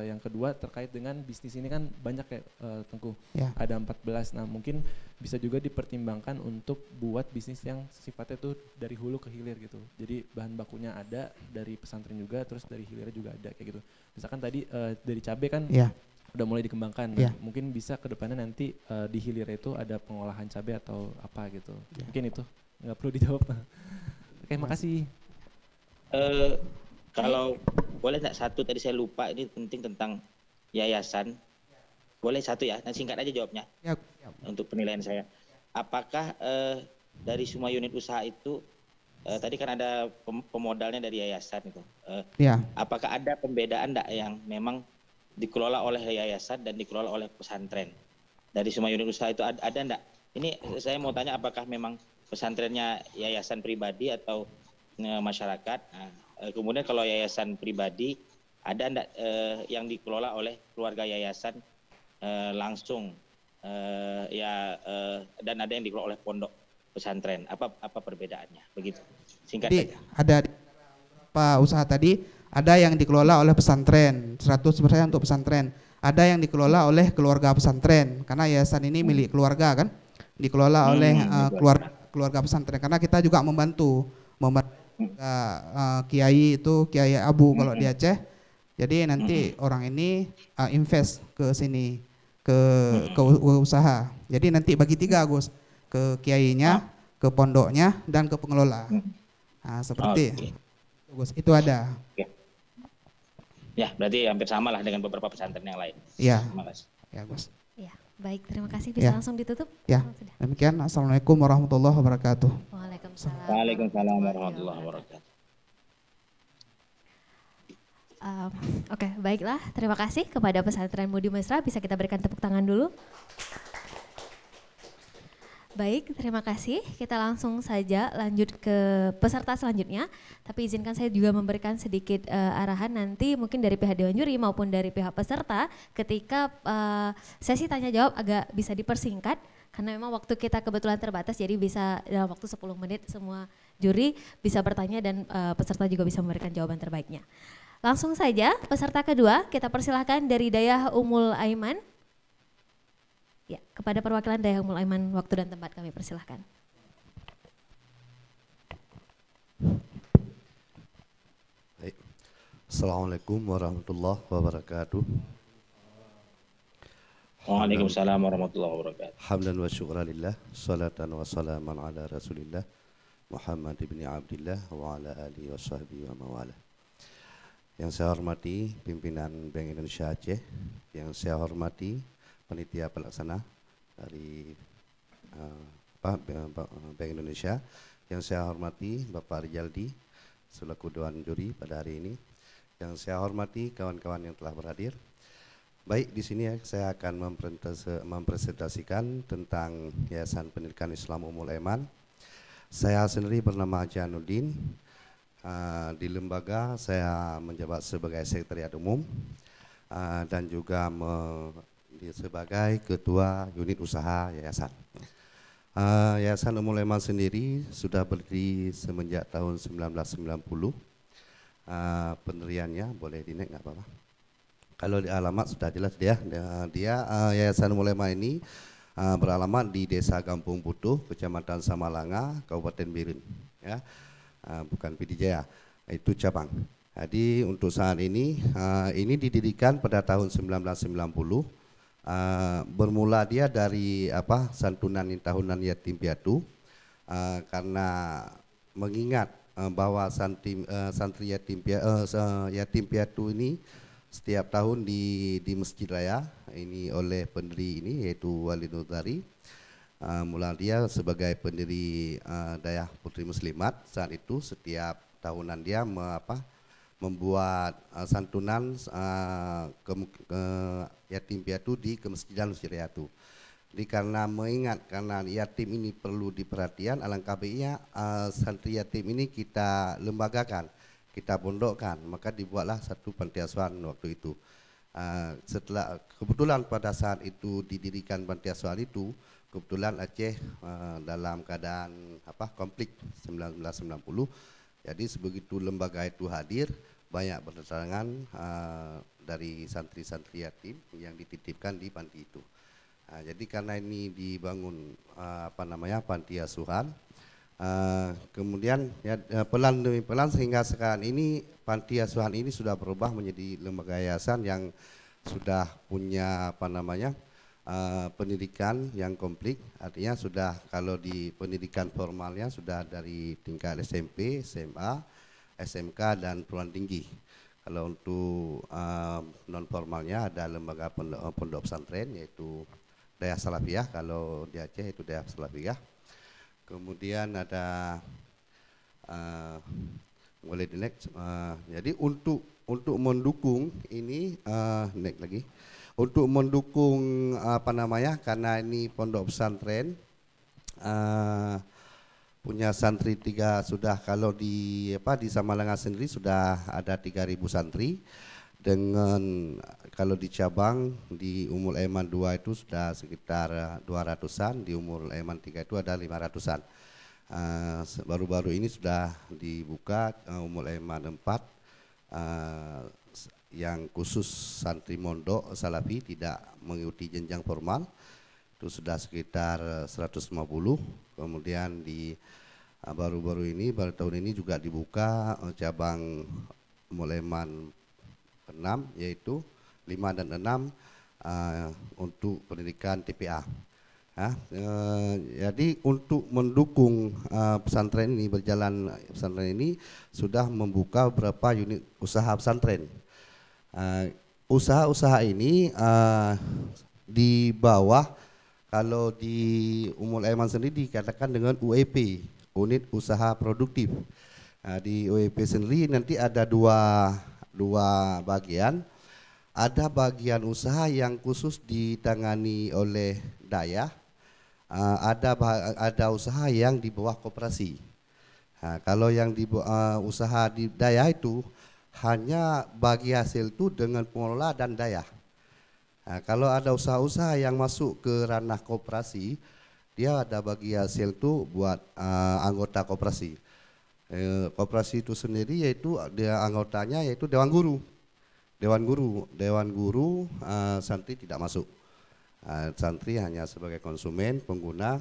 yang kedua terkait dengan bisnis ini kan banyak ya Tengku, ada 14. Nah mungkin bisa juga dipertimbangkan untuk buat bisnis yang sifatnya tuh dari hulu ke hilir gitu. Jadi bahan bakunya ada dari pesantren juga, terus dari hilirnya juga ada kayak gitu. Misalkan tadi dari cabai kan udah mulai dikembangkan. Nah, mungkin bisa ke depannya nanti di hilir itu ada pengolahan cabai atau apa gitu. Mungkin itu nggak perlu dijawab. Oke, makasih. Kalau boleh nggak satu tadi saya lupa, ini penting tentang yayasan. Boleh satu ya, nah singkat aja jawabnya. Untuk penilaian saya. Apakah dari semua unit usaha itu tadi kan ada pemodalnya dari yayasan itu. Ya. Apakah ada pembedaan enggak yang memang dikelola oleh yayasan dan dikelola oleh pesantren? Dari semua unit usaha itu ada enggak? Ini saya mau tanya apakah memang pesantrennya yayasan pribadi atau masyarakat? Nah, kemudian kalau yayasan pribadi ada enggak yang dikelola oleh keluarga yayasan langsung dan ada yang dikelola oleh pondok pesantren? Apa perbedaannya? Begitu. Singkat Jadi saja. ada beberapa usaha tadi, ada yang dikelola oleh pesantren, 100% untuk pesantren. Ada yang dikelola oleh keluarga pesantren, karena yayasan ini milik keluarga kan, dikelola oleh keluarga pesantren. Karena kita juga membantu kiai itu, Kiai Abu kalau di Aceh. Jadi nanti orang ini invest ke sini, ke usaha. Jadi nanti bagi 3 Gus, ke kiainya, ke pondoknya, dan ke pengelola. Nah, seperti Gus, itu ada. Ya, berarti hampir sama lah dengan beberapa pesantren yang lain. Iya. Terima kasih. Ya, Gus. Ya, baik, terima kasih. Bisa langsung ditutup? Ya, demikian. Assalamualaikum warahmatullahi wabarakatuh. Waalaikumsalam. Waalaikumsalam warahmatullahi wabarakatuh. Oke, baiklah. Terima kasih kepada pesantren Budi Mesra. Bisa kita berikan tepuk tangan dulu. Baik, terima kasih. Kita langsung saja lanjut ke peserta selanjutnya. Tapi izinkan saya juga memberikan sedikit arahan nanti mungkin dari pihak Dewan Juri maupun dari pihak peserta ketika sesi tanya jawab agak bisa dipersingkat karena memang waktu kita kebetulan terbatas, jadi bisa dalam waktu 10 menit semua juri bisa bertanya dan peserta juga bisa memberikan jawaban terbaiknya. Langsung saja peserta kedua kita persilahkan dari Dayah Ummul Aiman. Ya, kepada perwakilan Dayah Ummul Aiman, waktu dan tempat kami persilahkan. Baik. Assalamualaikum warahmatullahi wabarakatuh. Waalaikumsalam warahmatullahi wabarakatuh. Hamdan wa syukran lillah, salatan wa salaman ala rasulillah, Muhammad ibn Abdillah wa ala alihi wa sahbihi wa mawala. Yang saya hormati pimpinan Bank Indonesia Aceh, yang saya hormati panitia pelaksana dari Bank Indonesia, yang saya hormati Bapak Rijaldi selaku Dewan Juri pada hari ini, yang saya hormati kawan-kawan yang telah berhadir. Baik, di sini saya akan mempresentasikan tentang Yayasan Pendidikan Islam Ummul Aiman. Saya sendiri bernama Januddin. Di lembaga saya menjabat sebagai sekretariat umum dan juga sebagai ketua unit usaha yayasan. Yayasan Ummul Aiman sendiri sudah berdiri semenjak tahun 1990. Pendiriannya boleh dinaik nggak apa-apa? Kalau di alamat sudah jelas dia Yayasan Ummul Aiman ini beralamat di Desa Kampung Putuh, Kecamatan Samalanga, Kabupaten Biren. Ya, bukan Pidijaya, itu cabang. Jadi untuk saat ini didirikan pada tahun 1990. Bermula dia dari santunan tahunan yatim piatu, karena mengingat bahwa santri yatim piatu ini setiap tahun di Masjid Raya ini oleh pendiri ini yaitu Wali Nurdari. Mula dia sebagai pendiri Dayah Putri Muslimat, saat itu setiap tahunan dia membuat santunan ke yatim piatu di Masjid Raya itu. Jadi karena mengingat karena yatim ini perlu diperhatian, alangkah baiknya santri yatim ini kita lembagakan, kita pondokkan, maka dibuatlah satu panti asuhan waktu itu. Setelah kebetulan pada saat itu didirikan panti asuhan itu, kebetulan Aceh dalam keadaan konflik 1990. Jadi sebegitu lembaga itu hadir, banyak berdatangan dari santri-santri yatim yang dititipkan di panti itu. Jadi karena ini dibangun panti asuhan, kemudian ya, pelan demi pelan sehingga sekarang ini panti asuhan ini sudah berubah menjadi lembaga yayasan yang sudah punya pendidikan yang komplit. Artinya sudah kalau di pendidikan formalnya sudah dari tingkat SMP, SMA, SMK dan perguruan tinggi. Kalau untuk non formalnya ada lembaga pondok pesantren yaitu Dayah Salafiyah, kalau di Aceh itu Dayah Salafiyah. Kemudian ada Boleh di next. Jadi untuk mendukung ini next lagi. Untuk mendukung karena ini pondok pesantren punya santri sudah, kalau di Samalanga sendiri sudah ada 3.000 santri, dengan kalau di cabang di Ummul Aiman 2 itu sudah sekitar 200-an, di Ummul Aiman 3 itu ada 500-an. Baru-baru ini sudah dibuka Ummul Aiman 4 yang khusus santri mondok salafi tidak mengikuti jenjang formal, itu sudah sekitar 150. Kemudian di baru tahun ini juga dibuka cabang Mulaiman 6, yaitu 5 dan 6 untuk pendidikan TPA. Jadi untuk mendukung pesantren ini sudah membuka beberapa unit usaha pesantren. Usaha-usaha ini di bawah, kalau di Ummul Aiman sendiri dikatakan dengan UEP, unit usaha produktif. Di UEP sendiri nanti ada dua bagian. Ada bagian usaha yang khusus ditangani oleh Dayah, ada usaha yang di bawah koperasi. Kalau yang di usaha di Dayah itu hanya bagi hasil itu dengan pengelola dan Dayah. Kalau ada usaha-usaha yang masuk ke ranah koperasi, dia ada bagi hasil itu buat anggota koperasi. Koperasi itu sendiri yaitu dia anggotanya yaitu Dewan Guru. Santri tidak masuk. Santri hanya sebagai konsumen, pengguna.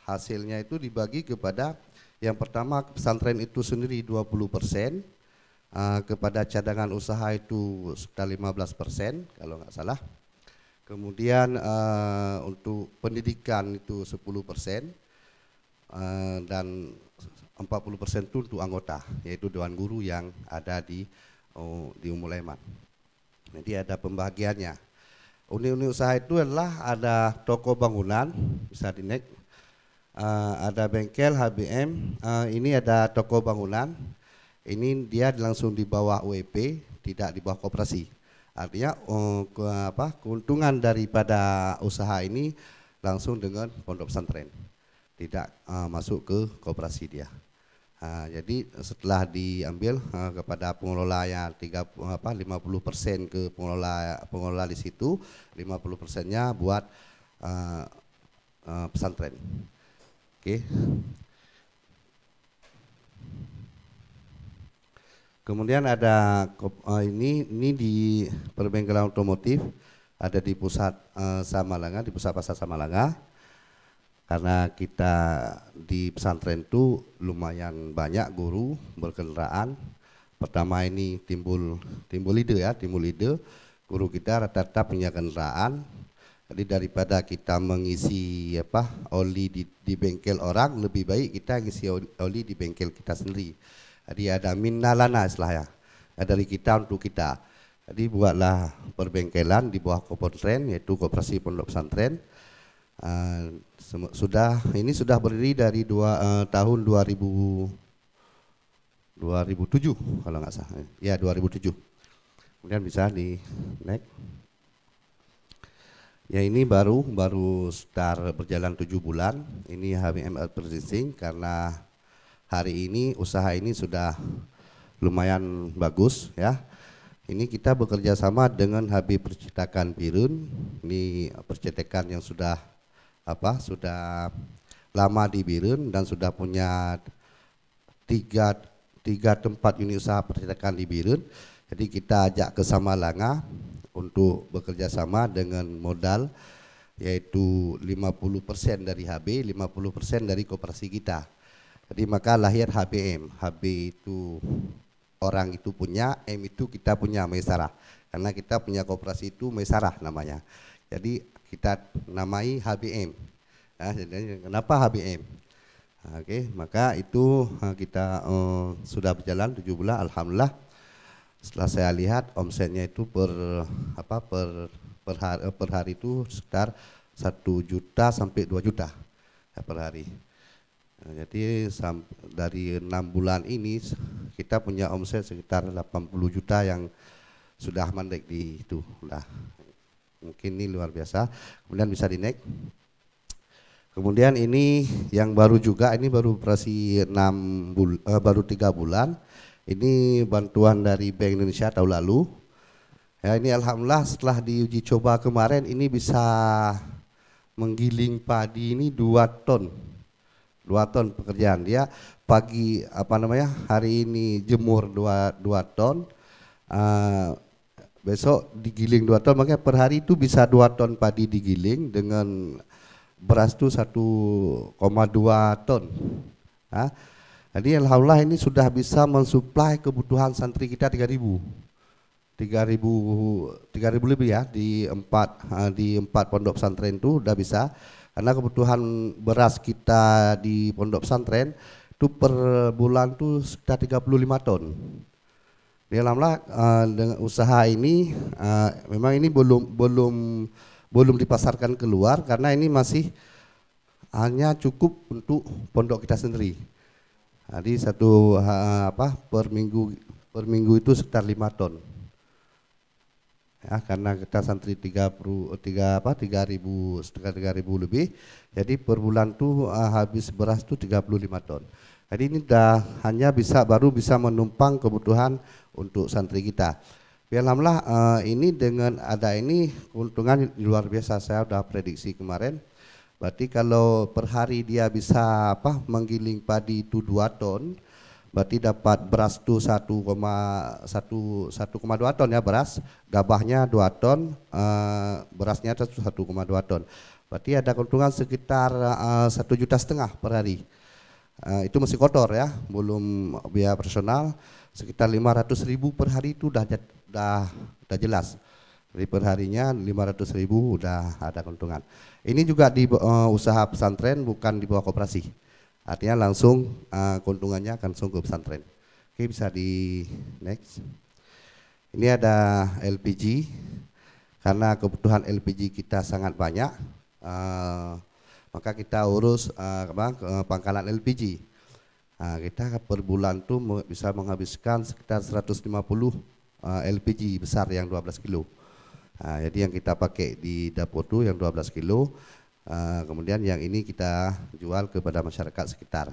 Hasilnya itu dibagi kepada, yang pertama pesantren itu sendiri 20%, kepada cadangan usaha itu sekitar 15% kalau nggak salah. Kemudian untuk pendidikan itu 10%, dan 40% itu untuk anggota, yaitu Dewan Guru yang ada di Ummul Aiman. Jadi ada pembagiannya. Unit-unit usaha itu adalah ada toko bangunan, bisa di next, ada bengkel HBM, ini ada toko bangunan. Ini dia langsung di bawah UEP, tidak di bawah koperasi. Artinya keuntungan daripada usaha ini langsung dengan pondok pesantren, tidak masuk ke koperasi dia. Jadi setelah diambil kepada pengelola yang 50% ke pengelola di situ, 50%-nya buat pesantren. Oke. Kemudian ada ini di perbengkelan otomotif, ada di pusat Samalanga, di pusat pasar Samalanga. Karena kita di pesantren itu lumayan banyak guru berkendaraan. Pertama ini timbul ide, guru kita rata-rata punya kendaraan. Jadi daripada kita mengisi oli di bengkel orang, lebih baik kita ngisi oli di bengkel kita sendiri. Jadi ada minnalana istilahnya, dari kita untuk kita. Jadi buatlah perbengkelan di bawah Kopotren, yaitu Koperasi Pondok Pesantren. Ini sudah berdiri dari tahun 2007 kalau nggak salah. Ya 2007. Kemudian bisa di next. Ya ini baru start berjalan 7 bulan. Ini HMM Advertising, karena hari ini usaha ini sudah lumayan bagus ya. Ini kita bekerja sama dengan HB Percetakan Birun. Ini percetakan yang sudah lama di Birun dan sudah punya tiga tempat unit usaha percetakan di Birun. Jadi kita ajak ke Samalanga untuk bekerja sama dengan modal yaitu 50% dari HB, 50% dari koperasi kita. Jadi maka lahir HBM. HB itu orang itu punya, M itu kita punya, Maisarah. Karena kita punya koperasi itu Maisarah namanya. Jadi kita namai HBM. Nah, kenapa HBM? Oke, maka itu kita sudah berjalan 7 bulan, alhamdulillah. Setelah saya lihat omsetnya itu per hari itu sekitar 1 juta sampai 2 juta per hari. Jadi dari 6 bulan ini kita punya omset sekitar 80 juta yang sudah mandek di itu. Nah, mungkin ini luar biasa. Kemudian bisa di next. Kemudian ini yang baru juga, ini baru operasi baru 3 bulan. Ini bantuan dari Bank Indonesia tahun lalu. Ya, ini alhamdulillah setelah diuji coba kemarin ini bisa menggiling padi ini 2 ton. 2 ton pekerjaan. Dia pagi hari ini jemur 2 ton. Besok digiling 2 ton, makanya per hari itu bisa 2 ton padi digiling dengan beras itu 1,2 ton. Nah, jadi alhamdulillah ini sudah bisa mensuplai kebutuhan santri kita 3.000 lebih ya di 4 pondok pesantren itu udah bisa, karena kebutuhan beras kita di pondok pesantren itu per bulan tuh sekitar 35 ton. Di alhamdulillah dengan usaha ini memang ini belum dipasarkan keluar karena ini masih hanya cukup untuk pondok kita sendiri. Jadi per minggu itu sekitar 5 ton. Ya, karena kita santri 3.000 lebih, jadi per bulan tuh habis beras tuh 35 ton. Jadi ini baru bisa menumpang kebutuhan untuk santri kita. Alhamdulillah ini dengan ada ini keuntungan luar biasa. Saya udah prediksi kemarin. Berarti kalau per hari dia bisa menggiling padi itu 2 ton, berarti dapat beras itu 1,2 ton ya beras, gabahnya 2 ton, berasnya 1,2 ton. Berarti ada keuntungan sekitar 1,5 juta per hari. Itu masih kotor ya, belum biaya personal, sekitar 500.000 per hari itu udah jelas. Jadi per harinya 500.000 udah ada keuntungan. Ini juga di usaha pesantren, bukan di bawah koperasi. Artinya langsung keuntungannya akan langsung ke pesantren. Oke, bisa di next. Ini ada LPG, karena kebutuhan LPG kita sangat banyak, maka kita urus pangkalan LPG. Kita per bulan tuh bisa menghabiskan sekitar 150 LPG besar yang 12 kilo. Jadi yang kita pakai di dapur tuh yang 12 kilo. Kemudian yang ini kita jual kepada masyarakat sekitar.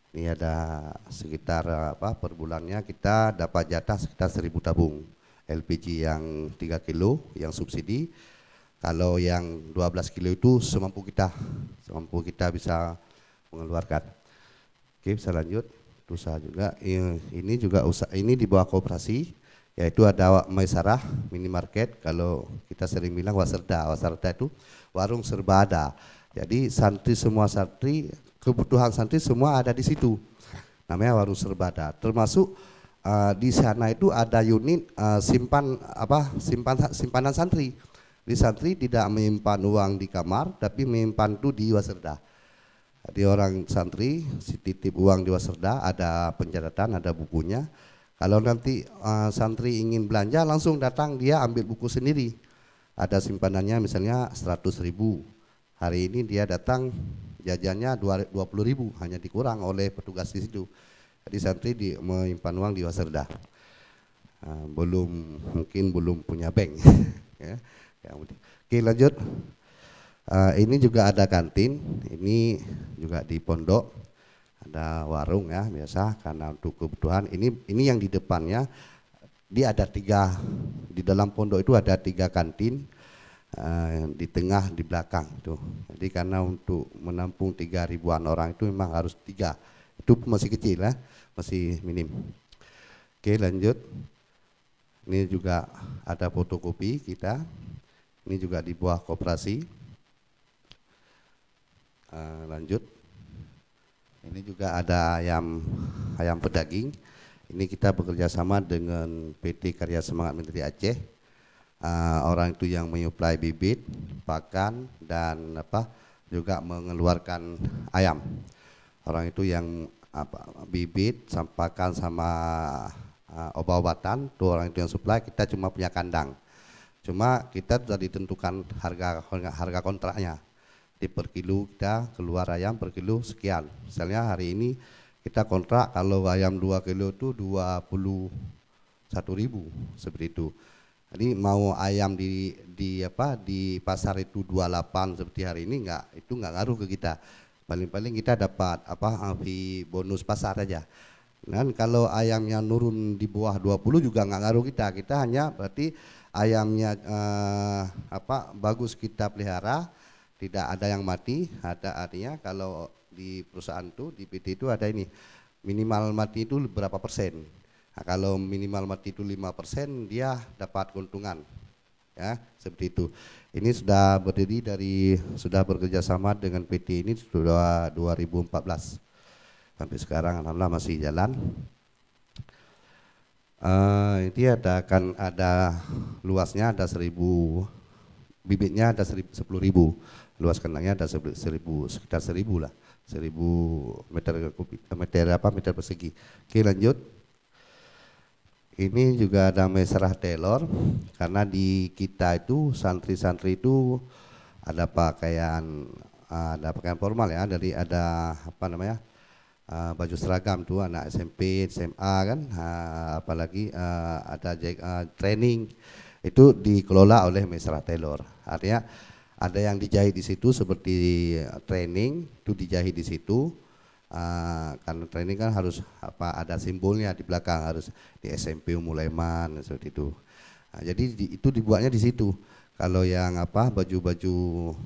Ini ada sekitar per bulannya kita dapat jatah sekitar 1.000 tabung LPG yang 3 kilo yang subsidi. Kalau yang 12 kilo itu semampu kita bisa mengeluarkan. Oke, bisa lanjut. Usaha juga ini juga ini di bawah koperasi, yaitu ada Maisarah minimarket. Kalau kita sering bilang Wasarda itu warung serba ada. Jadi semua santri, kebutuhan santri semua ada di situ. Namanya warung serba ada. Termasuk di sana itu ada unit simpanan santri. Di santri tidak menyimpan uang di kamar, tapi menyimpan itu di Wasarda. Jadi orang santri titip uang di Wasarda, ada pencatatan, ada bukunya. Kalau nanti santri ingin belanja langsung datang, dia ambil buku sendiri. Ada simpanannya misalnya 100.000. Hari ini dia datang jajannya 20.000, hanya dikurang oleh petugas di situ. Jadi santri menyimpan uang di Wasarda. Mungkin belum punya bank. Ya. Oke, lanjut. Ini juga ada kantin. Ini juga di pondok. Ada warung ya biasa karena untuk kebutuhan. Ini yang di depannya. Dia ada 3 di dalam pondok itu ada 3 kantin, di tengah, di belakang itu. Jadi karena untuk menampung 3.000-an orang itu memang harus 3. Itu masih kecil ya, masih minim. Oke, lanjut. Ini juga ada fotokopi kita. Ini juga di bawah koperasi. Lanjut. Ini juga ada ayam pedaging. Ini kita bekerja sama dengan PT Karya Semangat Menteri Aceh. Orang itu yang menyuplai bibit, pakan, dan juga mengeluarkan ayam. Orang itu yang bibit, pakan sama obat-obatan, tuh orang itu yang suplai. Kita cuma punya kandang. Cuma kita sudah ditentukan harga kontraknya. Di per kilo kita keluar ayam per kilo sekian. Misalnya hari ini kita kontrak kalau ayam 2 kilo itu 21.000 seperti itu. Jadi mau ayam di pasar itu 28 seperti hari ini itu nggak ngaruh ke kita. Paling-paling kita dapat fee bonus pasar aja. Dan kalau ayamnya nurun di bawah 20 juga nggak ngaruh kita. Kita hanya berarti ayamnya bagus kita pelihara, tidak ada yang mati. Ada artinya kalau di perusahaan itu di PT itu ada ini minimal mati itu berapa persen. Nah, kalau minimal mati itu 5% dia dapat keuntungan, ya seperti itu. Ini sudah sudah bekerja sama dengan PT ini sudah 2014 sampai sekarang, alhamdulillah masih jalan. Ini ada luasnya ada 1.000, bibitnya ada 10.000, luas kandangnya ada 1.000, sekitar 1.000 lah, 1.000 meter persegi. Oke, lanjut. Ini juga ada Mesrah Tailor, karena di kita itu santri-santri itu ada pakaian formal ya, dari ada baju seragam tuh anak SMP, SMA kan, apalagi ada training itu dikelola oleh Mesrah Tailor. Artinya ada yang dijahit di situ seperti training itu dijahit di situ. Karena training kan harus ada simbolnya di belakang, harus di SMP Mulaiman seperti itu. Jadi itu dibuatnya di situ. Kalau yang baju-baju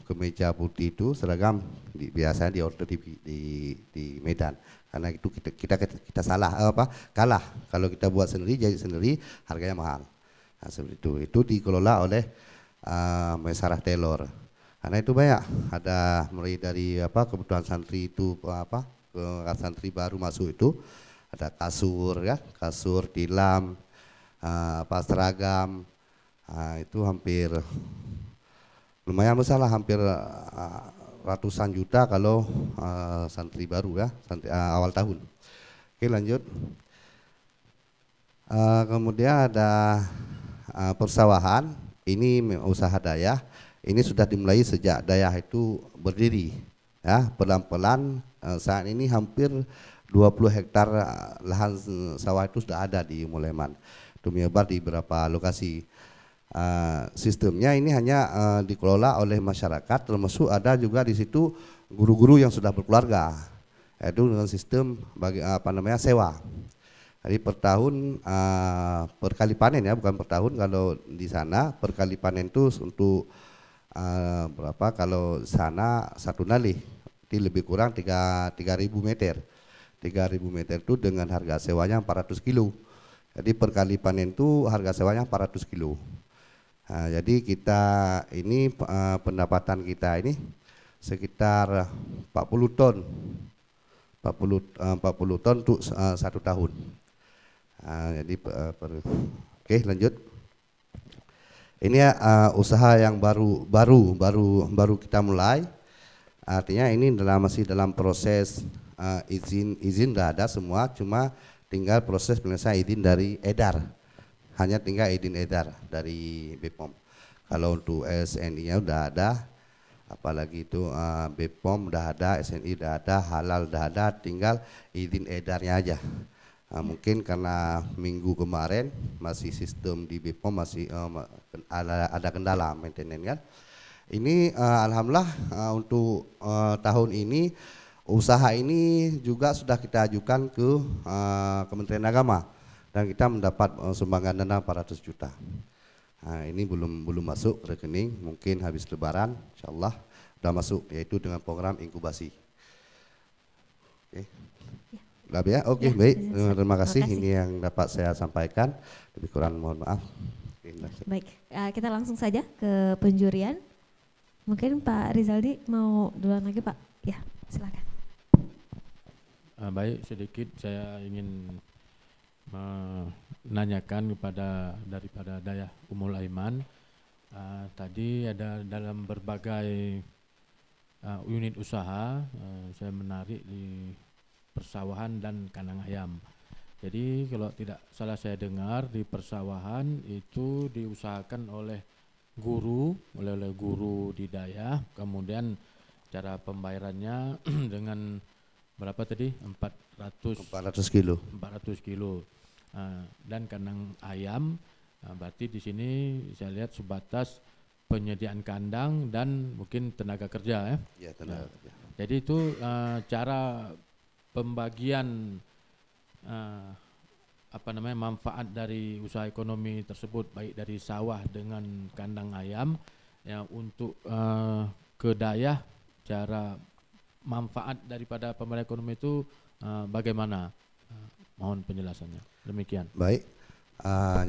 kemeja putih itu seragam biasanya di order di Medan. Karena itu kita kalah. Kalau kita buat sendiri, jahit sendiri, harganya mahal. Nah, seperti itu. Itu dikelola oleh Mesrah Tailor. Karena itu banyak, ada mulai dari kebutuhan santri itu santri baru masuk itu ada kasur ya, kasur, tilam, seragam, itu hampir lumayan besar lah, hampir ratusan juta kalau santri baru ya, santri awal tahun. Oke, lanjut. Kemudian ada persawahan, ini usaha dayah, ini sudah dimulai sejak dayah itu berdiri ya, pelan-pelan. Saat ini hampir 20 hektar lahan sawah itu sudah ada di Mulaiman. Itu menyebar di beberapa lokasi. Sistemnya ini hanya dikelola oleh masyarakat, termasuk ada juga di situ guru-guru yang sudah berkeluarga. Itu dengan sistem sewa. Jadi per tahun per kali panen ya, bukan per tahun. Kalau di sana per kali panen itu untuk berapa? Kalau sana satu nalih. Lebih kurang 3.000 meter. 3.000 meter itu dengan harga sewanya 400 kilo. Jadi per kali panen itu harga sewanya 400 kilo. Nah, jadi kita ini pendapatan kita ini sekitar 40 ton. 40 ton untuk satu tahun. Nah, jadi oke, lanjut. Ini usaha yang baru kita mulai. Artinya ini masih dalam proses izin udah ada semua, cuma tinggal proses penyelesaian izin dari edar. Hanya tinggal izin edar dari BPOM. Kalau untuk SNI-nya udah ada, apalagi itu BPOM udah ada, SNI udah ada, halal udah ada, tinggal izin edarnya aja. Mungkin karena minggu kemarin masih sistem di BPOM masih ada kendala maintenance kan. Ini alhamdulillah untuk tahun ini usaha ini juga sudah kita ajukan ke Kementerian Agama dan kita mendapat sumbangan dana 400 juta. Nah, ini belum masuk rekening, mungkin habis Lebaran insyaallah sudah masuk, yaitu dengan program inkubasi. Oke. Ya, oke, baik. Terima kasih. Ini yang dapat saya sampaikan. Lebih kurang mohon maaf. Baik, kita langsung saja ke penjurian. Mungkin Pak Rizaldi mau duluan lagi Pak? Ya, silakan. Baik, sedikit saya ingin menanyakan daripada Dayah Ummul Aiman. Tadi ada dalam berbagai unit usaha, saya menarik di persawahan dan kandang ayam. Jadi kalau tidak salah saya dengar di persawahan itu diusahakan oleh guru di Dayah, kemudian cara pembayarannya dengan berapa tadi? 400 kilo. 400 kilo. Dan kandang ayam, berarti di sini saya lihat sebatas penyediaan kandang dan mungkin tenaga kerja ya. Ya, tenaga kerja. Jadi itu cara pembagian manfaat dari usaha ekonomi tersebut, baik dari sawah dengan kandang ayam ya, untuk ke dayah, cara manfaat daripada pembagian ekonomi itu bagaimana? Mohon penjelasannya. Demikian. Baik.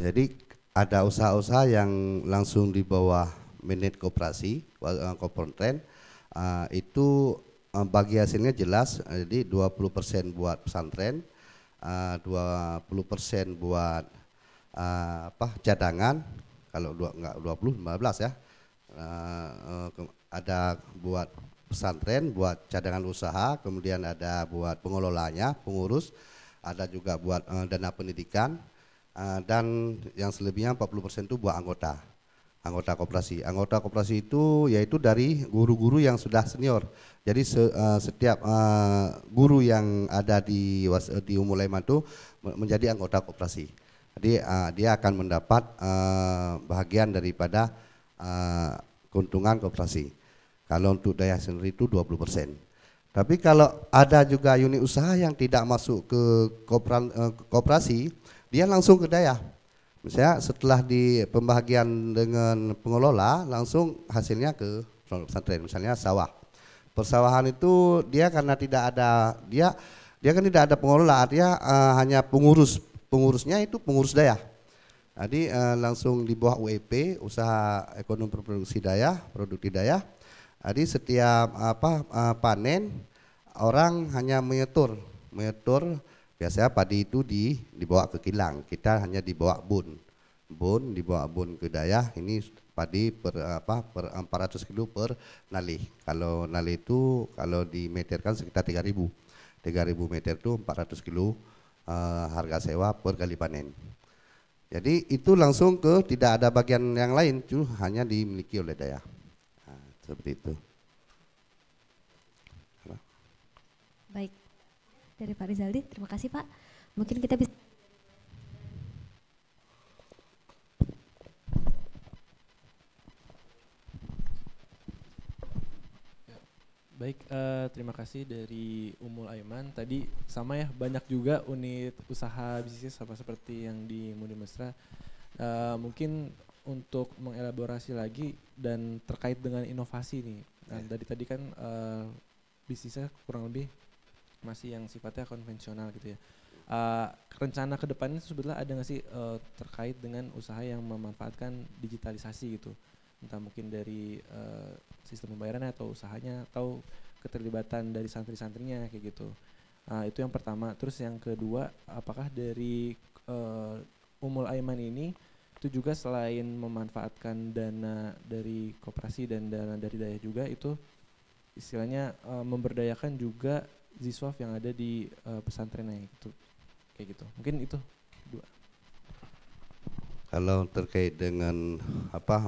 Jadi ada usaha-usaha yang langsung di bawah manit koperasi, Kopronten, itu bagi hasilnya jelas. Jadi 20% buat pesantren, 20% buat cadangan, kalau enggak 20, 15 ya. Ada buat pesantren, buat cadangan usaha, kemudian ada buat pengelolanya, pengurus, ada juga buat dana pendidikan, dan yang selebihnya 40% itu buat anggota koperasi. Anggota koperasi itu yaitu dari guru-guru yang sudah senior. Jadi setiap guru yang ada di Ummul Aiman itu menjadi anggota koperasi. Jadi dia akan mendapat bahagian daripada keuntungan koperasi. Kalau untuk daya sendiri itu 20%. Tapi kalau ada juga unit usaha yang tidak masuk ke koperasi, dia langsung ke daya. Misalnya setelah di pembagian dengan pengelola, langsung hasilnya ke pesantren, misalnya sawah. Persawahan itu dia karena tidak ada, dia kan tidak ada pengelola, artinya hanya pengurusnya itu pengurus daya. Jadi langsung di bawah UEP, usaha ekonomi produksi daya, produkti daya. Jadi setiap panen orang hanya menyetor. Biasanya padi itu dibawa ke kilang, kita hanya dibawa dibawa bun ke daya. Ini padi per 400 kilo per nalih. Kalau nalih itu kalau dimeterkan sekitar 3.000 meter itu 400 kilo harga sewa per kali panen. Jadi itu langsung ke, tidak ada bagian yang lain, hanya dimiliki oleh daya. Seperti itu. Baik, dari Pak Rizaldi, terima kasih Pak. Mungkin kita bisa. Baik, terima kasih dari Ummul Aiman. Tadi sama ya, banyak juga unit usaha bisnis seperti yang di Mudi Mesra. Mungkin untuk mengelaborasi lagi dan terkait dengan inovasi nih. Nah, tadi kan bisnisnya kurang lebih masih yang sifatnya konvensional gitu ya. Rencana ke depannya sebetulnya ada nggak sih terkait dengan usaha yang memanfaatkan digitalisasi gitu? Entah mungkin dari sistem pembayarannya atau usahanya atau keterlibatan dari santri-santrinya kayak gitu. Itu yang pertama. Terus yang kedua, apakah dari Ummul Aiman ini itu juga selain memanfaatkan dana dari koperasi dan dana dari daya juga, itu istilahnya memberdayakan juga Ziswaf yang ada di pesantrennya gitu, kayak gitu. Mungkin itu dua. Kalau terkait dengan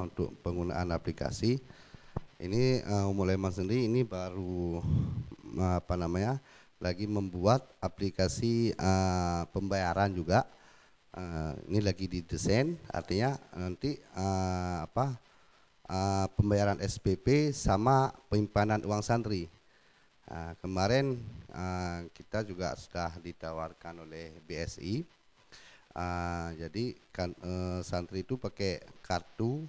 untuk penggunaan aplikasi, ini Ummul Aiman sendiri ini baru lagi membuat aplikasi pembayaran juga. Ini lagi didesain, artinya nanti pembayaran SPP sama penyimpanan uang santri. Kemarin kita juga sudah ditawarkan oleh BSI. Jadi kan santri itu pakai kartu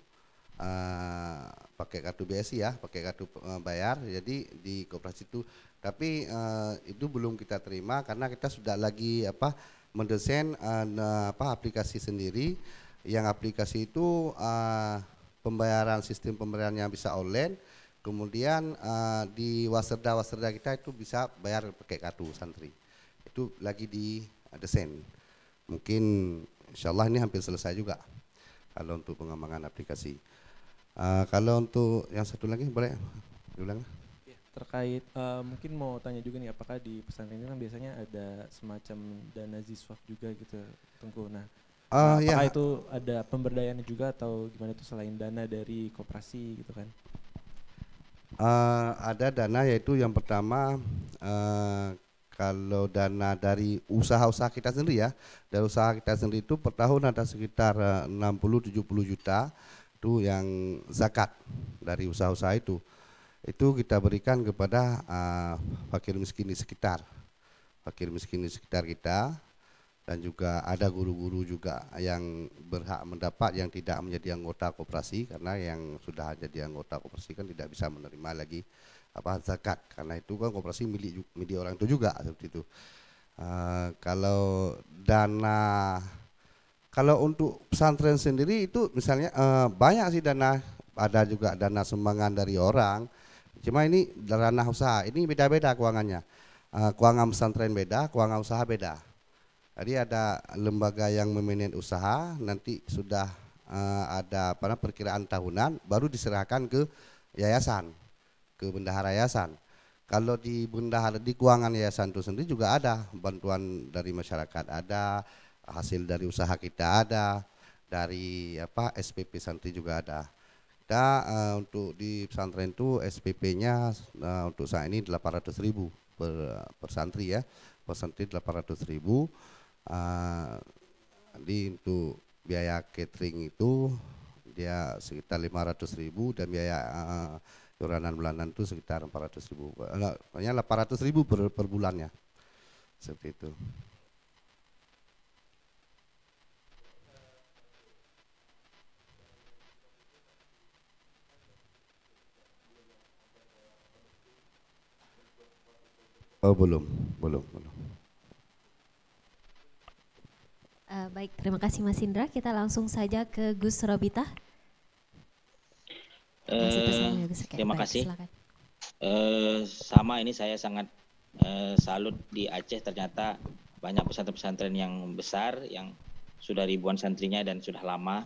BSI ya, pakai kartu bayar. Jadi di koperasi itu, tapi itu belum kita terima karena kita sudah lagi mendesain aplikasi sendiri. Yang aplikasi itu sistem pembayarannya bisa online. Kemudian di waserda kita itu bisa bayar pakai kartu santri. Itu lagi di desain. Mungkin insya Allah ini hampir selesai juga kalau untuk pengembangan aplikasi. Kalau untuk yang satu lagi boleh diulang? Terkait mungkin mau tanya juga nih, apakah di pesantren ini kan biasanya ada semacam dana Ziswaf juga gitu, Tengku. Nah, apakah itu ada pemberdayaannya juga atau gimana itu selain dana dari koperasi gitu kan? Ada dana, yaitu yang pertama kalau dana dari usaha-usaha kita sendiri ya, dari usaha kita sendiri itu per tahun ada sekitar 60-70 juta itu yang zakat dari usaha-usaha itu kita berikan kepada fakir miskin di sekitar kita, dan juga ada guru-guru juga yang berhak mendapat yang tidak menjadi anggota koperasi, karena yang sudah jadi anggota koperasi kan tidak bisa menerima lagi zakat, karena itu kan koperasi milik orang itu juga seperti itu. Kalau untuk pesantren sendiri itu misalnya banyak sih dana, ada juga dana sumbangan dari orang, cuma ini dana usaha, ini beda-beda keuangannya. Keuangan pesantren beda, keuangan usaha beda. Jadi ada lembaga yang memanage usaha, nanti sudah ada perkiraan tahunan, baru diserahkan ke yayasan, ke bendahara yayasan. Kalau di keuangan yayasan itu sendiri juga ada bantuan dari masyarakat, ada hasil dari usaha kita, ada dari SPP santri juga ada. Kita untuk di pesantren itu SPP-nya untuk saat ini 800.000 per santri ya, per santri 800.000. Jadi untuk biaya catering itu dia sekitar 500.000, dan biaya iuran bulanan itu sekitar 400.000. Pokoknya 800.000 per bulannya, seperti itu. Oh belum. Baik, terima kasih Mas Indra. Kita langsung saja ke Gus Robita. Terima Baik, kasih. silakan. Sama, ini saya sangat salut di Aceh, ternyata banyak pesantren-pesantren yang besar yang sudah ribuan santrinya dan sudah lama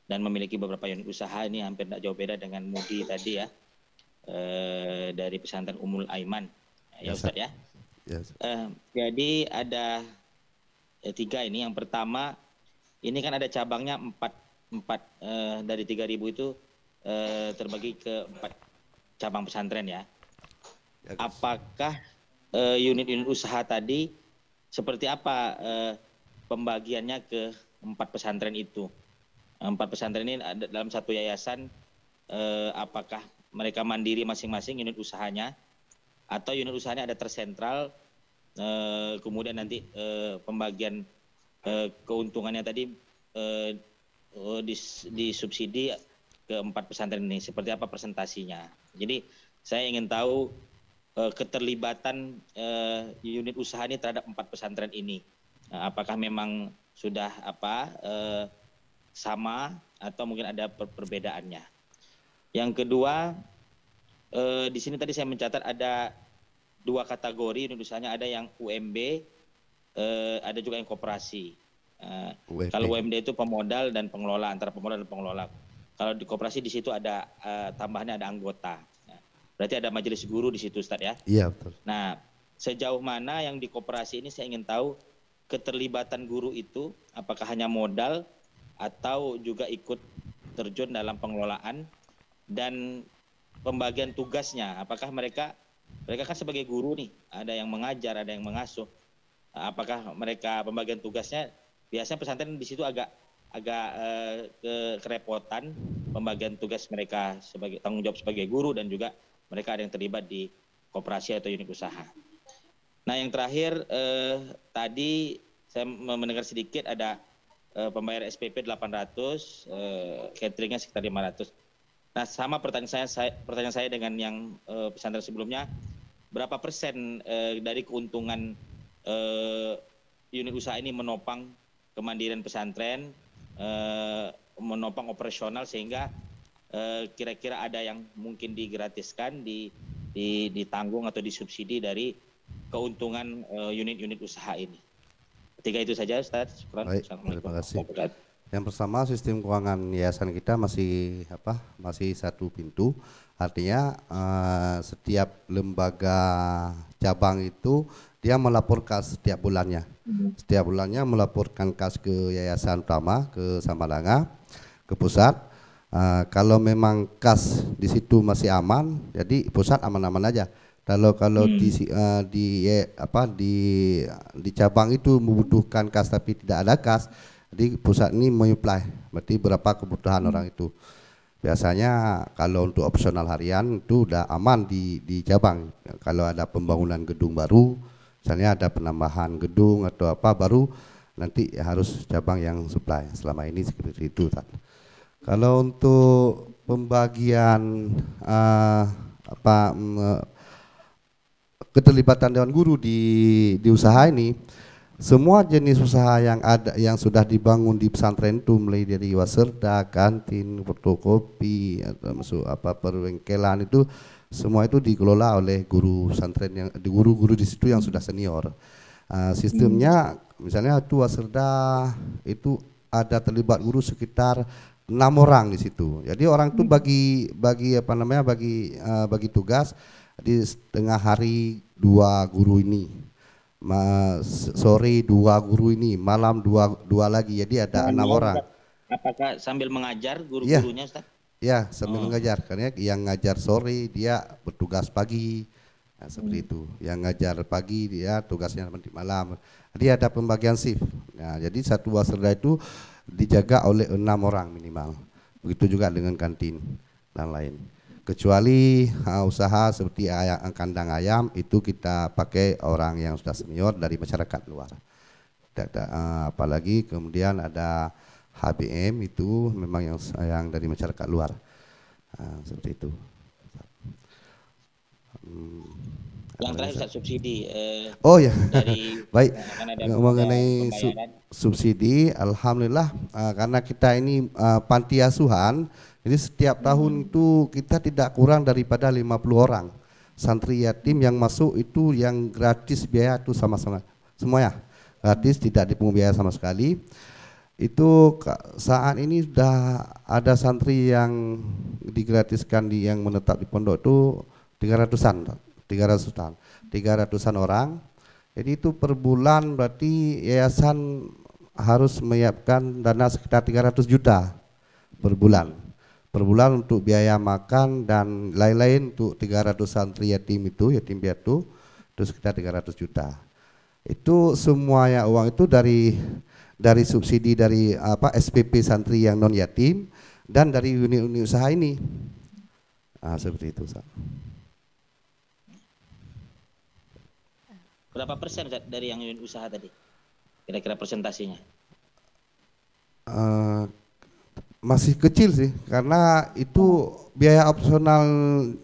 dan memiliki beberapa unit usaha. Ini hampir tidak jauh beda dengan Mudi tadi ya, dari pesantren Ummul Aiman ya Ustadz ya. Yes. Jadi ada 3 ini. Yang pertama, ini kan ada cabangnya 4 dari 3.000 itu terbagi ke 4 cabang pesantren ya. Apakah unit-unit usaha tadi seperti apa pembagiannya ke 4 pesantren itu? 4 pesantren ini ada dalam satu yayasan, apakah mereka mandiri masing-masing unit usahanya, atau unit usahanya ada tersentral, kemudian nanti pembagian keuntungannya tadi disubsidi ke 4 pesantren ini, seperti apa presentasinya? Jadi saya ingin tahu keterlibatan unit usaha ini terhadap 4 pesantren ini, apakah memang sudah sama atau mungkin ada perbedaannya. Yang kedua, di sini tadi saya mencatat ada 2 kategori unit usahanya, ada yang UMB, ada juga yang koperasi. Kalau UMD itu pemodal dan pengelola, antara pemodal dan pengelola. Kalau di koperasi di situ ada tambahannya ada anggota. Berarti ada majelis guru di situ, Ustadz ya? Iya, betul. Nah, sejauh mana yang di koperasi ini saya ingin tahu keterlibatan guru itu, apakah hanya modal atau juga ikut terjun dalam pengelolaan, dan pembagian tugasnya, apakah mereka kan sebagai guru nih, ada yang mengajar, ada yang mengasuh. Apakah mereka pembagian tugasnya, biasanya pesantren di situ agak kerepotan pembagian tugas mereka sebagai tanggung jawab sebagai guru, dan juga mereka ada yang terlibat di koperasi atau unit usaha. Nah, yang terakhir tadi saya mendengar sedikit ada pembayar SPP 800, cateringnya sekitar 500. Nah, sama pertanyaan saya dengan yang pesantren sebelumnya, berapa persen dari keuntungan unit usaha ini menopang kemandirian pesantren, menopang operasional, sehingga kira-kira ada yang mungkin digratiskan, ditanggung atau disubsidi dari keuntungan unit-unit usaha ini. 3 itu saja, Ustaz. Baik, terima kasih. Yang pertama, sistem keuangan yayasan kita masih 1 pintu. Artinya setiap lembaga cabang itu dia melaporkan setiap bulannya. Setiap bulannya melaporkan kas ke yayasan utama, ke Samalanga, ke pusat. Kalau memang kas di situ masih aman, jadi pusat aman-aman aja. Kalau di cabang itu membutuhkan kas tapi tidak ada kas, jadi pusat ini menyuplai, berarti berapa kebutuhan orang itu. Biasanya kalau untuk opsional harian itu udah aman di cabang. Kalau ada pembangunan gedung baru, misalnya ada penambahan gedung atau apa baru, nanti harus cabang yang supply. Selama ini seperti itu. Kalau untuk pembagian keterlibatan Dewan Guru di usaha ini, semua jenis usaha yang ada yang sudah dibangun di pesantren itu, mulai dari waserda, kantin, fotokopi, atau masuk perwengkelan, itu semua itu dikelola oleh guru pesantren yang guru-guru di situ yang sudah senior. Sistemnya misalnya itu waserda itu ada terlibat guru sekitar 6 orang di situ. Jadi orang itu bagi tugas di setengah hari 2 guru ini, sore 2 guru ini, malam dua lagi. Jadi ada 6 orang. Apakah sambil mengajar guru-gurunya, Ustaz? Ya, sambil mengajar. Karena yang ngajar sore dia bertugas pagi, seperti itu. Yang ngajar pagi dia tugasnya nanti malam. Jadi ada pembagian shift. Nah, jadi satu waserda itu dijaga oleh 6 orang minimal. Begitu juga dengan kantin dan lain. Kecuali usaha seperti kandang ayam itu kita pakai orang yang sudah senior dari masyarakat luar. Apalagi kemudian ada HBM itu memang yang dari masyarakat luar. Seperti itu. Yang terakhir Ustaz, subsidi. Oh ya, dari baik. Mengenai subsidi, alhamdulillah karena kita ini panti asuhan. Jadi setiap tahun itu kita tidak kurang daripada 50 orang santri yatim yang masuk itu, yang gratis biaya itu sama-sama semuanya gratis, tidak dipungut biaya sama sekali. Itu saat ini sudah ada santri yang digratiskan yang menetap di pondok itu 300-an orang. Jadi itu per bulan berarti yayasan harus menyiapkan dana sekitar 300 juta per bulan untuk biaya makan dan lain-lain. Untuk 300 santri yatim piatu itu sekitar 300 juta. Itu semuanya uang itu dari subsidi dari SPP santri yang non yatim dan dari unit-unit usaha ini. Seperti itu, Ustaz. Berapa persen dari yang unit usaha tadi? Kira-kira persentasinya? Masih kecil sih, karena itu biaya opsional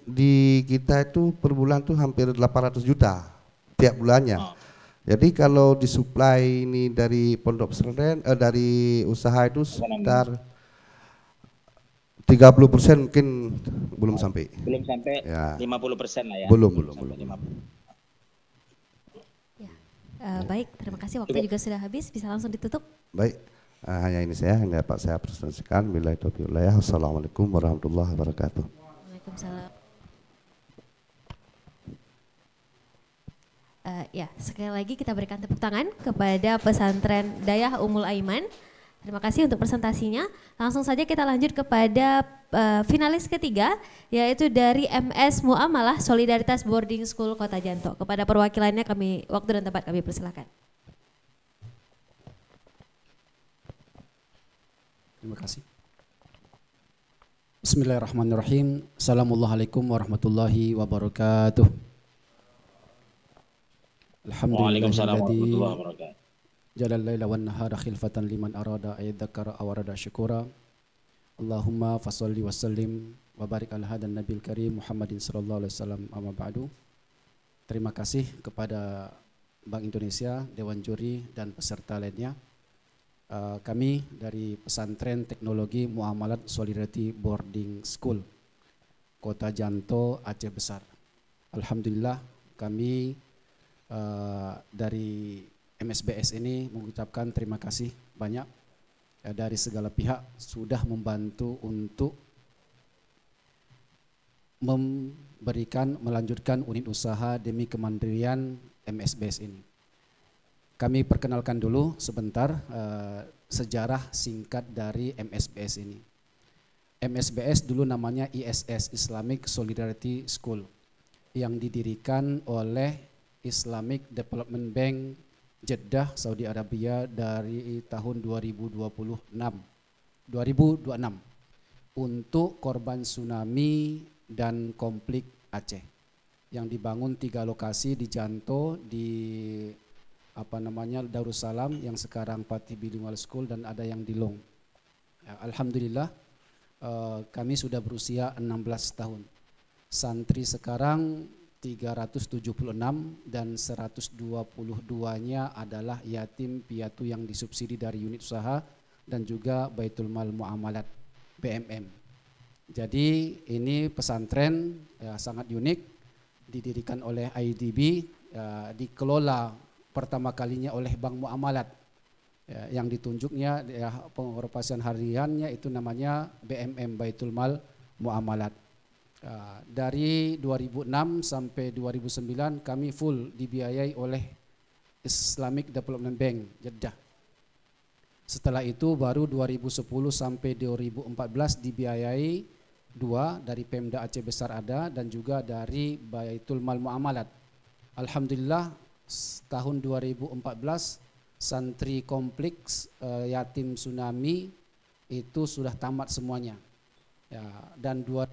di kita itu per bulan tuh hampir 800 juta tiap bulannya. Jadi kalau disuplai ini dari pondok pesantren, dari usaha itu sekitar 30% mungkin belum sampai. Belum sampai ya. 50% lah ya. Belum. Baik, terima kasih. Waktu juga sudah habis, bisa langsung ditutup. Baik. Hanya ini yang dapat saya presentasikan. Billahi taufiq wal hidayah. Wassalamualaikum warahmatullahi wabarakatuh. Waalaikumsalam. Ya, sekali lagi kita berikan tepuk tangan kepada pesantren Dayah Ummul Aiman. Terima kasih untuk presentasinya. Langsung saja kita lanjut kepada finalis ketiga, yaitu dari MS Muamalah Solidaritas Boarding School Kota Janto. Kepada perwakilannya waktu dan tempat kami persilakan. Terima kasih. Bismillahirrahmanirrahim. Assalamualaikum warahmatullahi wabarakatuh. Alhamdulillahilladzi jalal laila wan nahara khilfatan liman arada ayyadzakara aw arada syukura. Allahumma fasholli wa sallim wa barik ala hadan nabil karim Muhammadin sallallahu alaihi wasallam, amma ba'du. Terima kasih kepada Bank Indonesia, Dewan Juri dan peserta lainnya. Kami dari Pesantren Teknologi Muamalat Solidarity Boarding School Kota Janto, Aceh Besar. Alhamdulillah kami dari MSBS ini mengucapkan terima kasih banyak dari segala pihak sudah membantu untuk melanjutkan unit usaha demi kemandirian MSBS ini. Kami perkenalkan dulu sebentar sejarah singkat dari MSBS ini. MSBS dulu namanya ISS, Islamic Solidarity School, yang didirikan oleh Islamic Development Bank Jeddah, Saudi Arabia dari tahun 2026 untuk korban tsunami dan konflik Aceh, yang dibangun 3 lokasi di Janto, di Darussalam yang sekarang Fatih Bilingual School, dan ada yang di Long. Ya, alhamdulillah kami sudah berusia 16 tahun. Santri sekarang 376 dan 122-nya adalah yatim piatu yang disubsidi dari unit usaha dan juga Baitul Mal Muamalat BMM. Jadi ini pesantren ya, sangat unik, didirikan oleh IDB, ya, dikelola pertama kalinya oleh Bank Muamalat, ya, yang ditunjuknya ya, pengoperasian hariannya itu namanya BMM, Baitul Mal Muamalat. Dari 2006 sampai 2009 kami full dibiayai oleh Islamic Development Bank Jeddah. Setelah itu baru 2010 sampai 2014 dibiayai 2 dari Pemda Aceh Besar ada, dan juga dari Baitul Mal Muamalat. Alhamdulillah tahun 2014 santri kompleks yatim tsunami itu sudah tamat semuanya. Ya, dan 2011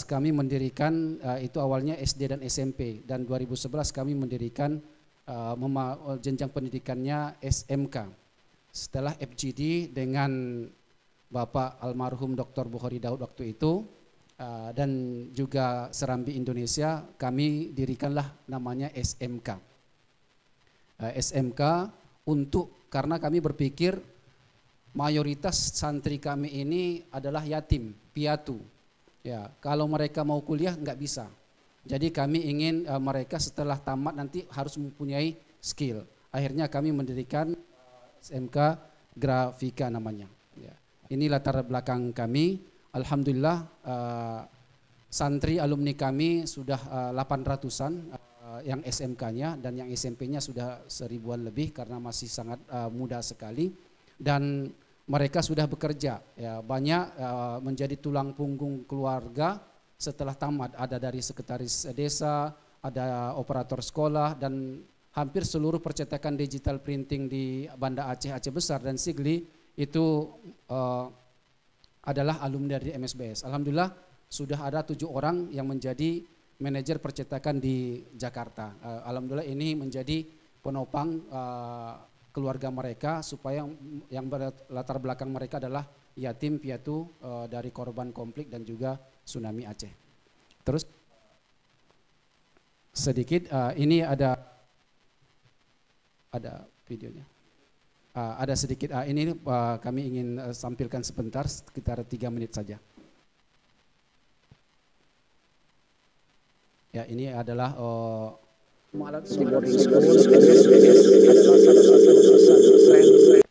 kami mendirikan itu awalnya SD dan SMP, dan 2011 kami mendirikan jenjang pendidikannya SMK. Setelah FGD dengan Bapak almarhum Dr. Bukhari Daud waktu itu dan juga Serambi Indonesia, kami dirikanlah namanya SMK. SMK karena kami berpikir mayoritas santri kami ini adalah yatim piatu. Ya, kalau mereka mau kuliah nggak bisa. Jadi kami ingin mereka setelah tamat nanti harus mempunyai skill. Akhirnya kami mendirikan SMK Grafika namanya. Ya. Ini latar belakang kami. Alhamdulillah santri alumni kami sudah 800-an yang SMK-nya, dan yang SMP-nya sudah 1000-an lebih karena masih sangat muda sekali. Dan mereka sudah bekerja, ya, banyak menjadi tulang punggung keluarga setelah tamat. Ada dari sekretaris desa, ada operator sekolah, dan hampir seluruh percetakan digital printing di Banda Aceh, Aceh Besar, dan Sigli itu adalah alumni dari MSBS. Alhamdulillah sudah ada 7 orang yang menjadi manajer percetakan di Jakarta. Alhamdulillah ini menjadi penopang keluarga mereka, supaya yang latar belakang mereka adalah yatim piatu dari korban konflik dan juga tsunami Aceh. Terus sedikit ini ada videonya. Ada sedikit ini kami ingin sampilkan sebentar, sekitar 3 menit saja. Ya, ini adalah di boarding school. MSBS adalah salah satu pesantren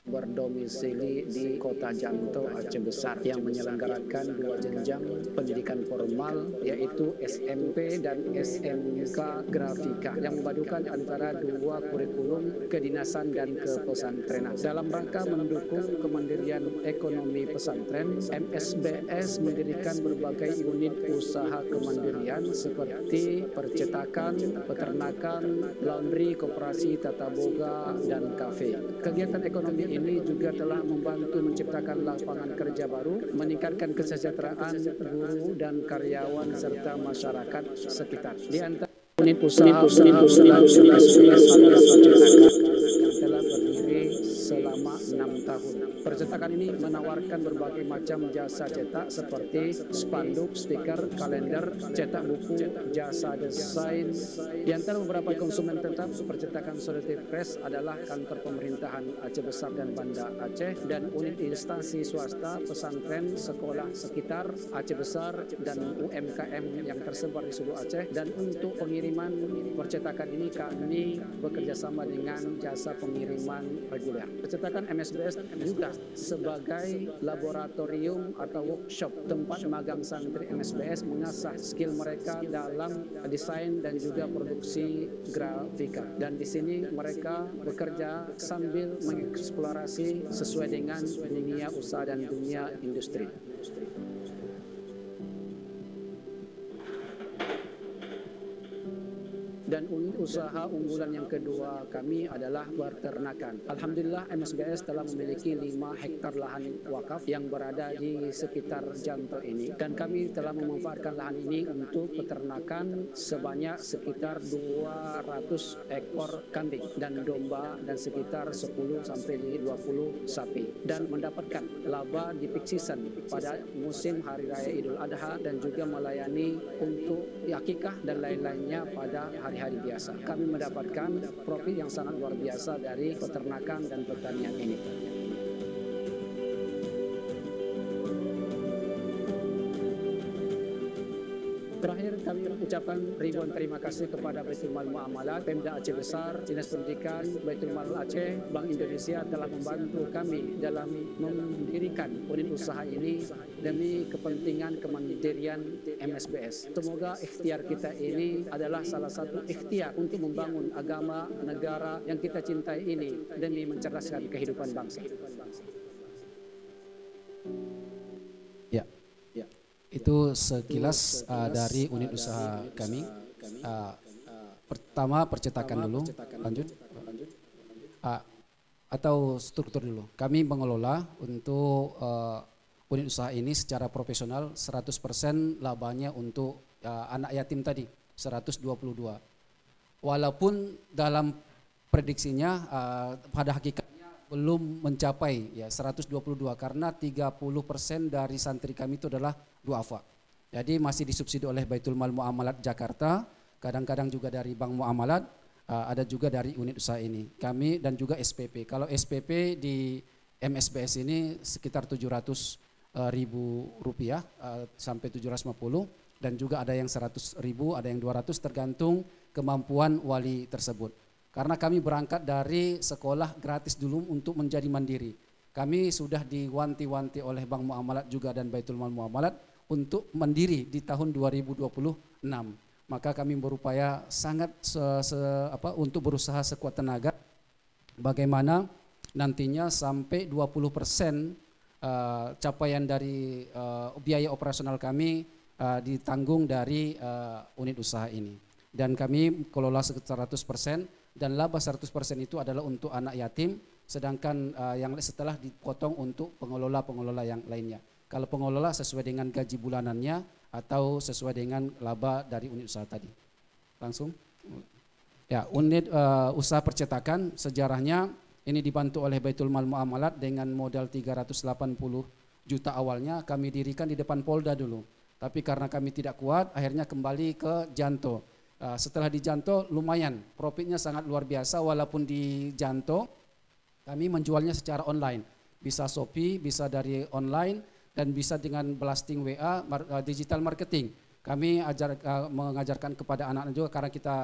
berdomisili di Kota Janto, Aceh Besar, yang menyelenggarakan 2 jenjang pendidikan formal, yaitu SMP dan SMK Grafika, yang memadukan antara 2 kurikulum kedinasan dan kepesantrenan. Dalam rangka mendukung kemandirian ekonomi pesantren, MSBS mendirikan berbagai unit usaha kemandirian seperti percetakan, peternakan, laundry, koperasi, tata boga, dan kafe. Kegiatan ekonomi ini juga telah membantu menciptakan lapangan kerja baru, meningkatkan kesejahteraan guru dan karyawan serta masyarakat sekitar. Di antara unit usaha MSBS adalah percetakan yang telah berdiri selama 6 tahun. Percetakan ini menawarkan berbagai macam jasa cetak seperti spanduk, stiker, kalender, cetak buku, jasa desain. Di antara beberapa konsumen tetap percetakan Solidarity Press adalah kantor pemerintahan Aceh Besar dan Banda Aceh, dan unit instansi swasta, pesantren, sekolah sekitar Aceh Besar, dan UMKM yang tersebar di seluruh Aceh. Dan untuk pengiriman percetakan ini kami bekerjasama dengan jasa pengiriman reguler. Percetakan MSBS juga sebagai laboratorium atau workshop tempat magang santri MSBS mengasah skill mereka dalam desain dan juga produksi grafika. Dan di sini mereka bekerja sambil mengeksplorasi sesuai dengan dunia usaha dan dunia industri. Dan unit usaha unggulan yang kedua kami adalah peternakan. Alhamdulillah MSBS telah memiliki 5 hektar lahan wakaf yang berada di sekitar Janto ini. Dan kami telah memanfaatkan lahan ini untuk peternakan sebanyak sekitar 200 ekor kambing dan domba dan sekitar 10 sampai 20 sapi. Dan mendapatkan laba di peak season pada musim Hari Raya Idul Adha dan juga melayani untuk akikah dan lain-lainnya pada hari-hari biasa. Kami mendapatkan profit yang sangat luar biasa dari peternakan dan pertanian ini. Terakhir kami ucapkan ribuan terima kasih kepada Baitul Mal Muamalat, Pemda Aceh Besar, Dinas Pendidikan, Baitul Mal Aceh, Bank Indonesia telah membantu kami dalam mendirikan unit usaha ini demi kepentingan kemandirian MSBS. Semoga ikhtiar kita ini adalah salah satu ikhtiar untuk membangun agama negara yang kita cintai ini demi mencerdaskan kehidupan bangsa. Itu sekilas dari unit usaha kami. Pertama percetakan dulu, lanjut. Atau struktur dulu. Kami mengelola untuk unit usaha ini secara profesional 100% labanya untuk anak yatim tadi, 122. Walaupun dalam prediksinya pada hakikatnya belum mencapai ya 122 karena 30% dari santri kami itu adalah duafa. Jadi masih disubsidi oleh Baitul Mal Muamalat Jakarta, kadang-kadang juga dari Bank Muamalat, ada juga dari unit usaha ini. Kami dan juga SPP. Kalau SPP di MSBS ini sekitar 700.000 rupiah sampai 750 dan juga ada yang 100.000, ada yang 200 tergantung kemampuan wali tersebut. Karena kami berangkat dari sekolah gratis dulu untuk menjadi mandiri. Kami sudah diwanti-wanti oleh Bank Muamalat juga dan Baitul Mal Muamalat untuk mandiri di tahun 2026. Maka kami berupaya sangat untuk berusaha sekuat tenaga bagaimana nantinya sampai 20% capaian dari biaya operasional kami ditanggung dari unit usaha ini. Dan kami kelola 100%. Dan laba 100% itu adalah untuk anak yatim, sedangkan yang setelah dipotong untuk pengelola-pengelola yang lainnya. Kalau pengelola sesuai dengan gaji bulanannya atau sesuai dengan laba dari unit usaha tadi. Langsung. Ya, unit usaha percetakan sejarahnya ini dibantu oleh Baitul Mal Muamalat dengan modal 380 juta awalnya kami dirikan di depan Polda dulu. Tapi karena kami tidak kuat, akhirnya kembali ke Janto. Setelah di Janto lumayan, profitnya sangat luar biasa walaupun di Janto kami menjualnya secara online. Bisa Shopee, bisa dari online dan bisa dengan blasting WA, digital marketing. Kami mengajarkan kepada anak-anak juga karena kita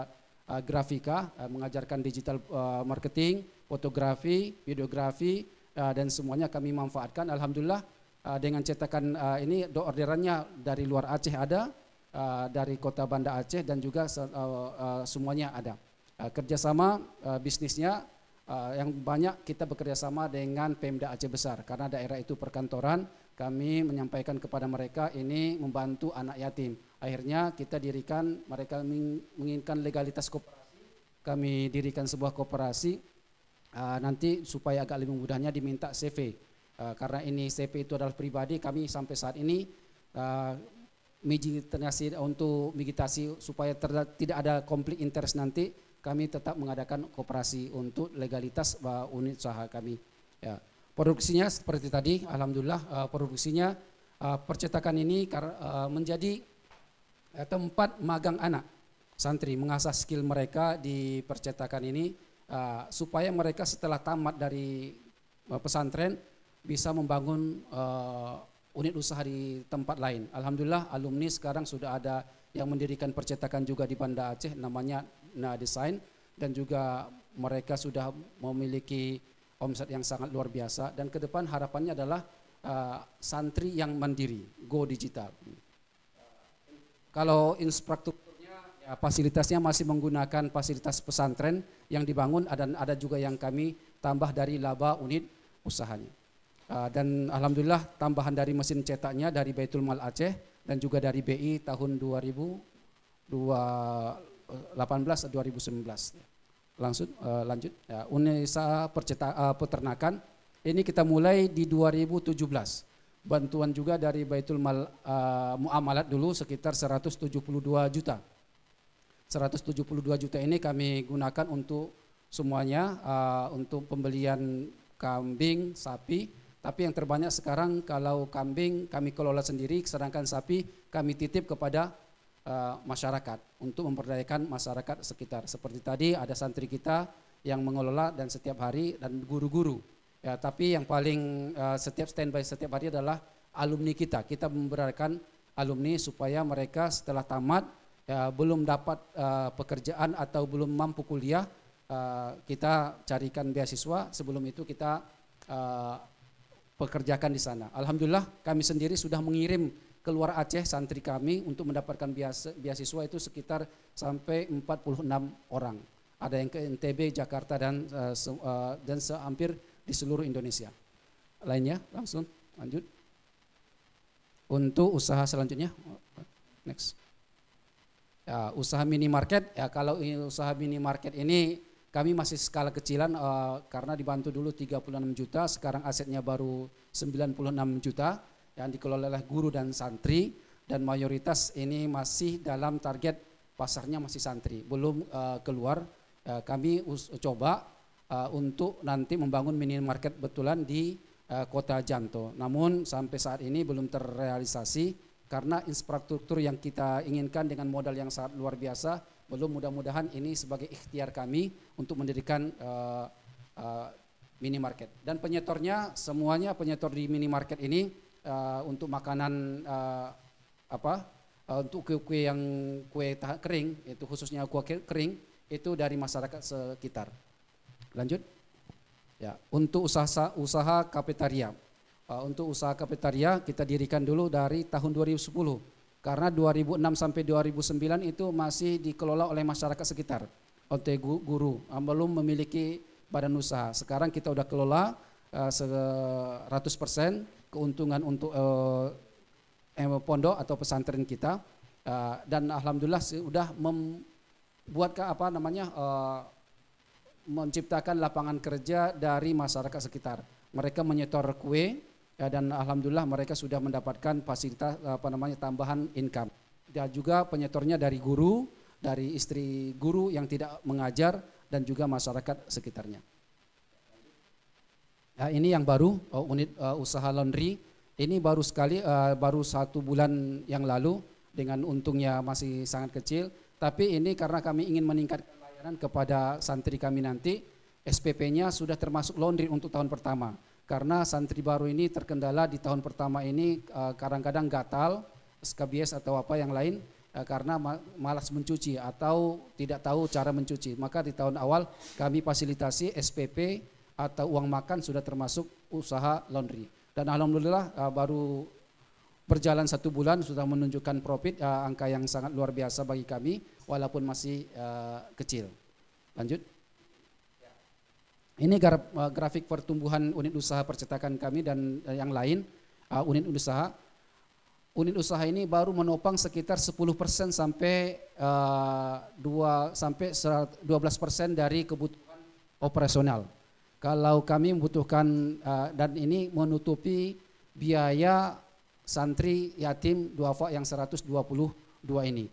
grafika, mengajarkan digital marketing, fotografi, videografi dan semuanya kami manfaatkan. Alhamdulillah dengan cetakan ini orderannya dari luar Aceh ada. Dari kota Banda Aceh dan juga semuanya ada. Kerjasama bisnisnya yang banyak kita bekerjasama dengan Pemda Aceh Besar karena daerah itu perkantoran. Kami menyampaikan kepada mereka ini membantu anak yatim. Akhirnya kita dirikan, mereka menginginkan legalitas koperasi. Kami dirikan sebuah koperasi nanti supaya agak lebih mudahnya diminta CV. Karena ini CV itu adalah pribadi, kami sampai saat ini untuk migrasi supaya tidak ada konflik interest nanti, kami tetap mengadakan koperasi untuk legalitas unit usaha kami. Ya. Produksinya seperti tadi, alhamdulillah produksinya percetakan ini menjadi tempat magang anak santri mengasah skill mereka di percetakan ini supaya mereka setelah tamat dari pesantren bisa membangun unit usaha di tempat lain. Alhamdulillah alumni sekarang sudah ada yang mendirikan percetakan juga di Banda Aceh namanya Design dan juga mereka sudah memiliki omset yang sangat luar biasa, dan ke depan harapannya adalah santri yang mandiri, go digital. Kalau infrastrukturnya, ya, fasilitasnya masih menggunakan fasilitas pesantren yang dibangun, dan ada juga yang kami tambah dari laba unit usahanya. Dan alhamdulillah tambahan dari mesin cetaknya dari Baitul Mal Aceh dan juga dari BI tahun 2018-2019. Langsung lanjut. Ya, unit usaha peternakan ini kita mulai di 2017. Bantuan juga dari Baitul Mal Muamalat dulu sekitar 172 juta. 172 juta ini kami gunakan untuk semuanya, untuk pembelian kambing, sapi. Tapi yang terbanyak sekarang kalau kambing kami kelola sendiri, sedangkan sapi kami titip kepada masyarakat untuk memberdayakan masyarakat sekitar. Seperti tadi ada santri kita yang mengelola dan setiap hari, dan guru-guru. Ya, tapi yang paling setiap standby setiap hari adalah alumni kita. Kita memberdayakan alumni supaya mereka setelah tamat belum dapat pekerjaan atau belum mampu kuliah, kita carikan beasiswa. Sebelum itu kita pekerjakan di sana. Alhamdulillah kami sendiri sudah mengirim keluar Aceh santri kami untuk mendapatkan beasiswa itu sekitar sampai 46 orang. Ada yang ke NTB, Jakarta, dan hampir di seluruh Indonesia. Lainnya langsung lanjut. Untuk usaha selanjutnya, next. Ya, usaha minimarket, ya kalau usaha minimarket ini kami masih skala kecilan karena dibantu dulu 36 juta, sekarang asetnya baru 96 juta yang dikelola oleh guru dan santri, dan mayoritas ini masih dalam target pasarnya masih santri, belum keluar. Kami coba untuk nanti membangun minimarket betulan di Kota Janto, namun sampai saat ini belum terrealisasi karena infrastruktur yang kita inginkan dengan modal yang sangat luar biasa belum. Mudah-mudahan ini sebagai ikhtiar kami untuk mendirikan minimarket. Dan penyetornya semuanya penyetor di minimarket ini untuk makanan untuk kue yang kue kering, itu khususnya kue kering itu dari masyarakat sekitar. Lanjut. Ya, untuk usaha kafetaria. Untuk usaha kafetaria kita dirikan dulu dari tahun 2010. Karena 2006 sampai 2009 itu masih dikelola oleh masyarakat sekitar. Oleh guru, belum memiliki badan usaha. Sekarang kita udah kelola 100% keuntungan untuk pondok atau pesantren kita. Dan alhamdulillah sudah membuat menciptakan lapangan kerja dari masyarakat sekitar. Mereka menyetor kue dan alhamdulillah mereka sudah mendapatkan fasilitas tambahan income. Dan juga penyetornya dari guru, dari istri guru yang tidak mengajar dan juga masyarakat sekitarnya. Ini yang baru unit usaha laundry. Ini baru sekali baru 1 bulan yang lalu dengan untungnya masih sangat kecil. Tapi ini karena kami ingin meningkatkan kepada santri kami nanti, SPP-nya sudah termasuk laundry untuk tahun pertama. Karena santri baru ini terkendala di tahun pertama ini kadang-kadang gatal, SKBS atau apa yang lain karena malas mencuci atau tidak tahu cara mencuci. Maka di tahun awal kami fasilitasi SPP atau uang makan sudah termasuk usaha laundry. Dan alhamdulillah baru berjalan 1 bulan sudah menunjukkan profit angka yang sangat luar biasa bagi kami walaupun masih kecil. Lanjut. Ini grafik pertumbuhan unit usaha percetakan kami dan yang lain unit usaha. Unit usaha ini baru menopang sekitar 10% sampai 12% dari kebutuhan operasional. Kalau kami membutuhkan dan ini menutupi biaya santri yatim duafa yang 122 ini.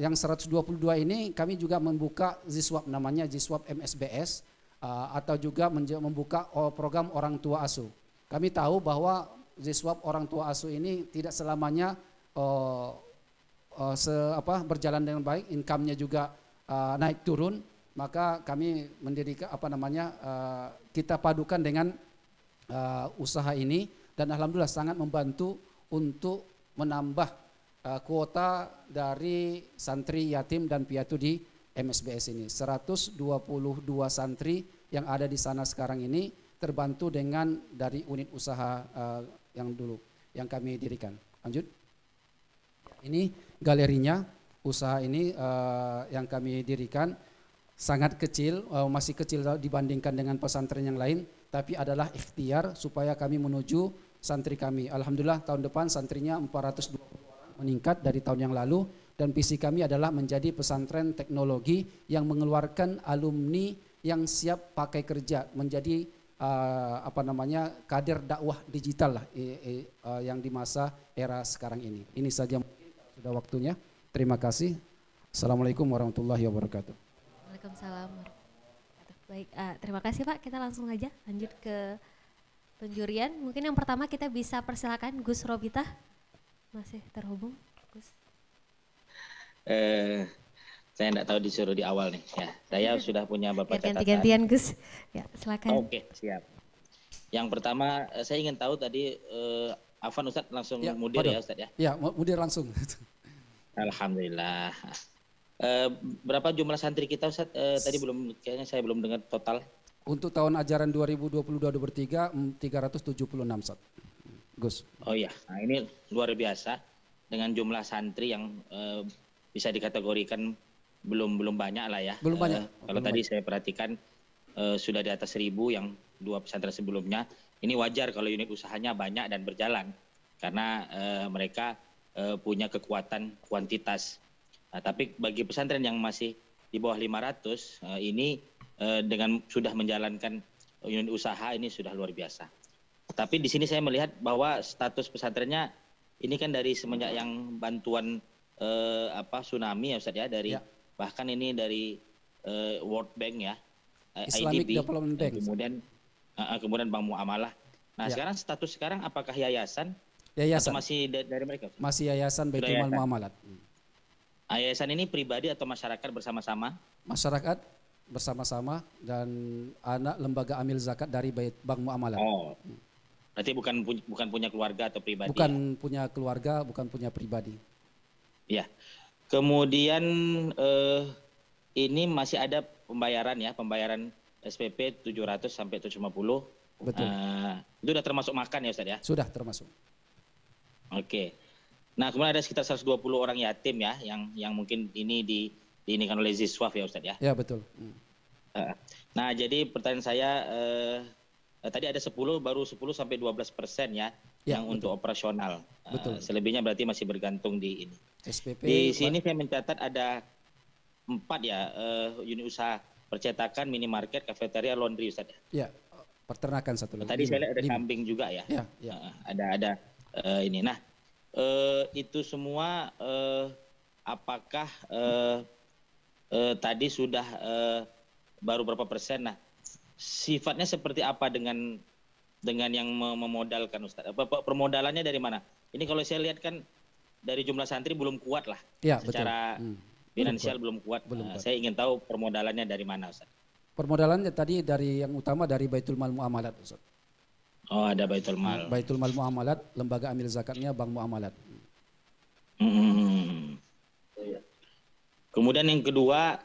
Yang 122 ini kami juga membuka Ziswap, namanya Ziswap MSBS atau juga membuka program orang tua asuh. Kami tahu bahwa Ziswap orang tua asuh ini tidak selamanya berjalan dengan baik, income-nya juga naik turun, maka kami mendirikan kita padukan dengan usaha ini. Dan alhamdulillah sangat membantu untuk menambah kuota dari santri yatim dan piatu di MSBS ini. 122 santri yang ada di sana sekarang ini terbantu dengan dari unit usaha yang dulu yang kami dirikan. Lanjut. Ini galerinya, usaha ini yang kami dirikan sangat kecil, masih kecil dibandingkan dengan pesantren yang lain, tapi adalah ikhtiar supaya kami menuju santri kami. Alhamdulillah tahun depan santrinya 420 orang, meningkat dari tahun yang lalu, dan visi kami adalah menjadi pesantren teknologi yang mengeluarkan alumni yang siap pakai kerja, menjadi kader dakwah digital lah yang di masa era sekarang ini. Ini saja mungkin sudah waktunya. Terima kasih. Assalamualaikum warahmatullahi wabarakatuh. Waalaikumsalam. Baik, terima kasih Pak. Kita langsung aja lanjut ke penjurian. Mungkin yang pertama kita bisa persilakan Gus Robita. Masih terhubung, Gus? Saya tidak tahu disuruh di awal nih. Ya, saya sudah punya Bapak catatan. Ganti-gantian Gus. Ya, silakan. Oke, siap. Yang pertama saya ingin tahu tadi Afan Ustadz langsung ya, mudir ya Ustadz ya? Ya, mudir langsung. Alhamdulillah. Berapa jumlah santri kita Ustadz? Tadi kayaknya saya belum dengar total. Untuk tahun ajaran 2022-2023 376 Ustadz. Gus. Oh iya, nah ini luar biasa dengan jumlah santri yang bisa dikategorikan belum banyak lah ya. Belum banyak. Kalau tadi saya perhatikan sudah di atas 1000 yang 2 pesantren sebelumnya. Ini wajar kalau unit usahanya banyak dan berjalan karena mereka punya kekuatan kuantitas. Nah, tapi bagi pesantren yang masih di bawah 500 ini dengan sudah menjalankan unit usaha ini sudah luar biasa. Tapi di sini saya melihat bahwa status pesantrennya ini kan dari semenjak yang bantuan tsunami ya Ustaz ya, dari bahkan ini dari World Bank ya, Islamic IDB, Development Bank. Kemudian Bank Muamalah. Nah sekarang apakah yayasan atau masih dari mereka? Masih yayasan Baitul Mal Muamalat. Yayasan ini pribadi atau masyarakat bersama-sama? Masyarakat bersama-sama dan anak lembaga amil zakat dari Bank Muamalat. Oh, berarti bukan punya keluarga atau pribadi? Bukan punya keluarga, bukan punya pribadi. Ya. Kemudian ini masih ada pembayaran SPP 700 sampai 750. Betul. Itu sudah termasuk makan ya Ustaz ya? Sudah termasuk. Oke. Nah kemudian ada sekitar 120 orang yatim ya yang mungkin ini diinikan oleh Ziswaf ya Ustaz ya? Ya betul. Nah jadi pertanyaan saya tadi ada 10 sampai 12% ya yang betul. Untuk operasional. Betul. Selebihnya berarti masih bergantung di ini. SPP. Di sini saya mencatat ada 4 ya unit usaha percetakan, minimarket, kafeteria, laundry Ustaz ya. Ya. Peternakan satu lagi. Tadi saya lihat ada kambing juga ya. Ya. Ada ini. Nah itu semua apakah tadi sudah baru berapa persen? Nah sifatnya seperti apa dengan yang memodalkan Ustaz? Permodalannya dari mana? Ini kalau saya lihat kan dari jumlah santri belum kuat lah. Ya, secara finansial belum kuat. Saya ingin tahu permodalannya dari mana Ustaz? Permodalannya tadi dari yang utama dari Baitul Mal Muamalat Ustaz. Oh ada Baitul Mal. Baitul Mal Muamalat, lembaga amil zakatnya Bank Muamalat. Kemudian yang kedua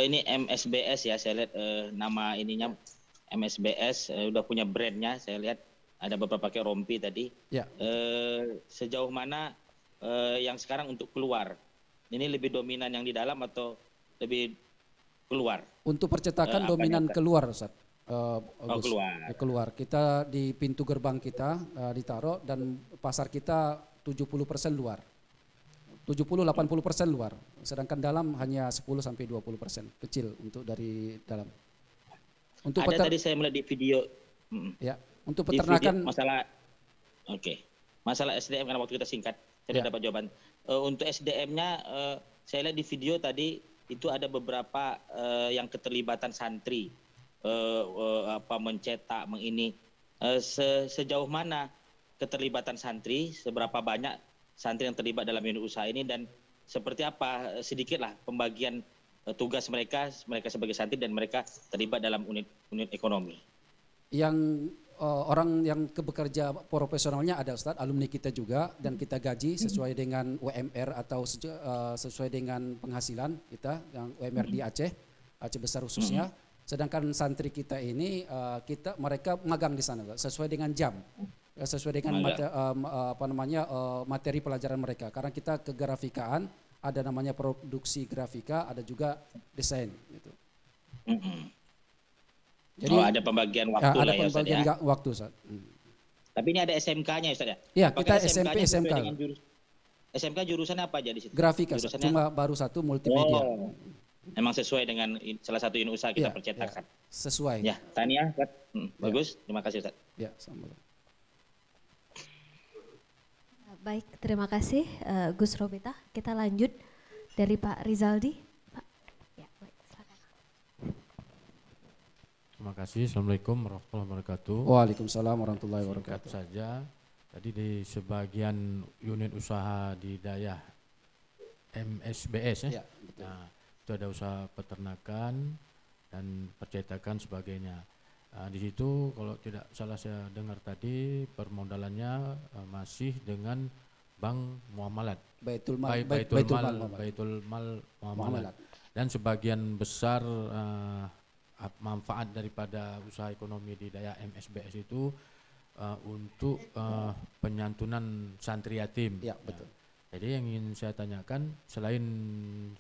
ini MSBS ya, saya lihat nama ininya MSBS udah punya brandnya, saya lihat ada beberapa pakai rompi tadi. Ya. Sejauh mana yang sekarang untuk keluar, ini lebih dominan yang di dalam atau lebih keluar? Untuk percetakan dominan keluar Ustaz. Keluar. Kita di pintu gerbang kita ditaruh dan pasar kita 70% luar. 70-80% luar. Sedangkan dalam hanya 10-20% kecil untuk dari dalam. Untuk tadi saya melihat di video. Ya, untuk peternakan masalah SDM karena waktu kita singkat, saya dapat jawaban. Untuk SDM-nya saya lihat di video tadi itu ada beberapa yang keterlibatan santri mencetak sejauh mana keterlibatan santri, seberapa banyak santri yang terlibat dalam unit usaha ini dan seperti apa sedikitlah pembagian tugas mereka sebagai santri dan mereka terlibat dalam unit ekonomi. Yang orang yang bekerja profesionalnya ada Ustadz, alumni kita juga dan kita gaji sesuai dengan UMR atau sesuai dengan penghasilan kita yang UMR di Aceh besar khususnya. Sedangkan santri kita ini mereka magang di sana sesuai dengan jam, sesuai dengan materi pelajaran mereka. Karena kita kegrafikaan, ada namanya produksi grafika, ada juga desain gitu. Jadi ada pembagian waktu ada lah ya Ustaz pembagian ya. waktu Ustaz. Tapi ini ada SMK-nya Ustaz ya? Iya, Apakah kita SMP, SMK-nya sesuai SMK. dengan SMK jurusannya apa aja di situ? Grafika, Jurusannya? cuma baru satu multimedia. Oh, memang sesuai dengan salah satu unit usaha kita Iya, percetakan. Sesuai. Ya, Tania, bagus. Terima kasih Ustaz. Ya, sama. Baik, terima kasih Gus Robita. Kita lanjut dari Pak Rizaldi. Pak. Ya, baik, silakan. Terima kasih. Assalamualaikum warahmatullahi wabarakatuh. Waalaikumsalam warahmatullahi Singkat wabarakatuh. saja, tadi di sebagian unit usaha di daerah MSBS Ya, betul. Nah, itu ada usaha peternakan dan percetakan sebagainya. Di situ kalau tidak salah saya dengar tadi permodalannya masih dengan Bank Muamalat. Baitul Mal, Baitul Mal Muamalat. Dan sebagian besar manfaat daripada usaha ekonomi di daerah MSBS itu untuk penyantunan santri yatim. Ya, betul. Jadi yang ingin saya tanyakan, selain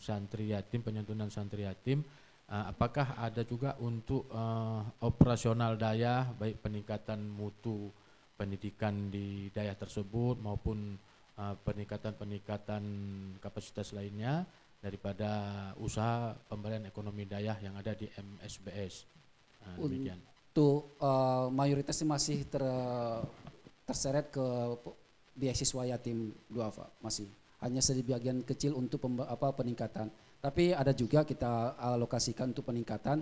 santri yatim, penyantunan santri yatim, apakah ada juga untuk operasional daerah, baik peningkatan mutu pendidikan di daerah tersebut maupun peningkatan kapasitas lainnya daripada usaha pemberdayaan ekonomi daerah yang ada di MSBS. Demikian. Untuk mayoritasnya masih terseret ke beasiswa yatim duafa, masih hanya sebagian kecil untuk peningkatan. Tapi ada juga kita alokasikan untuk peningkatan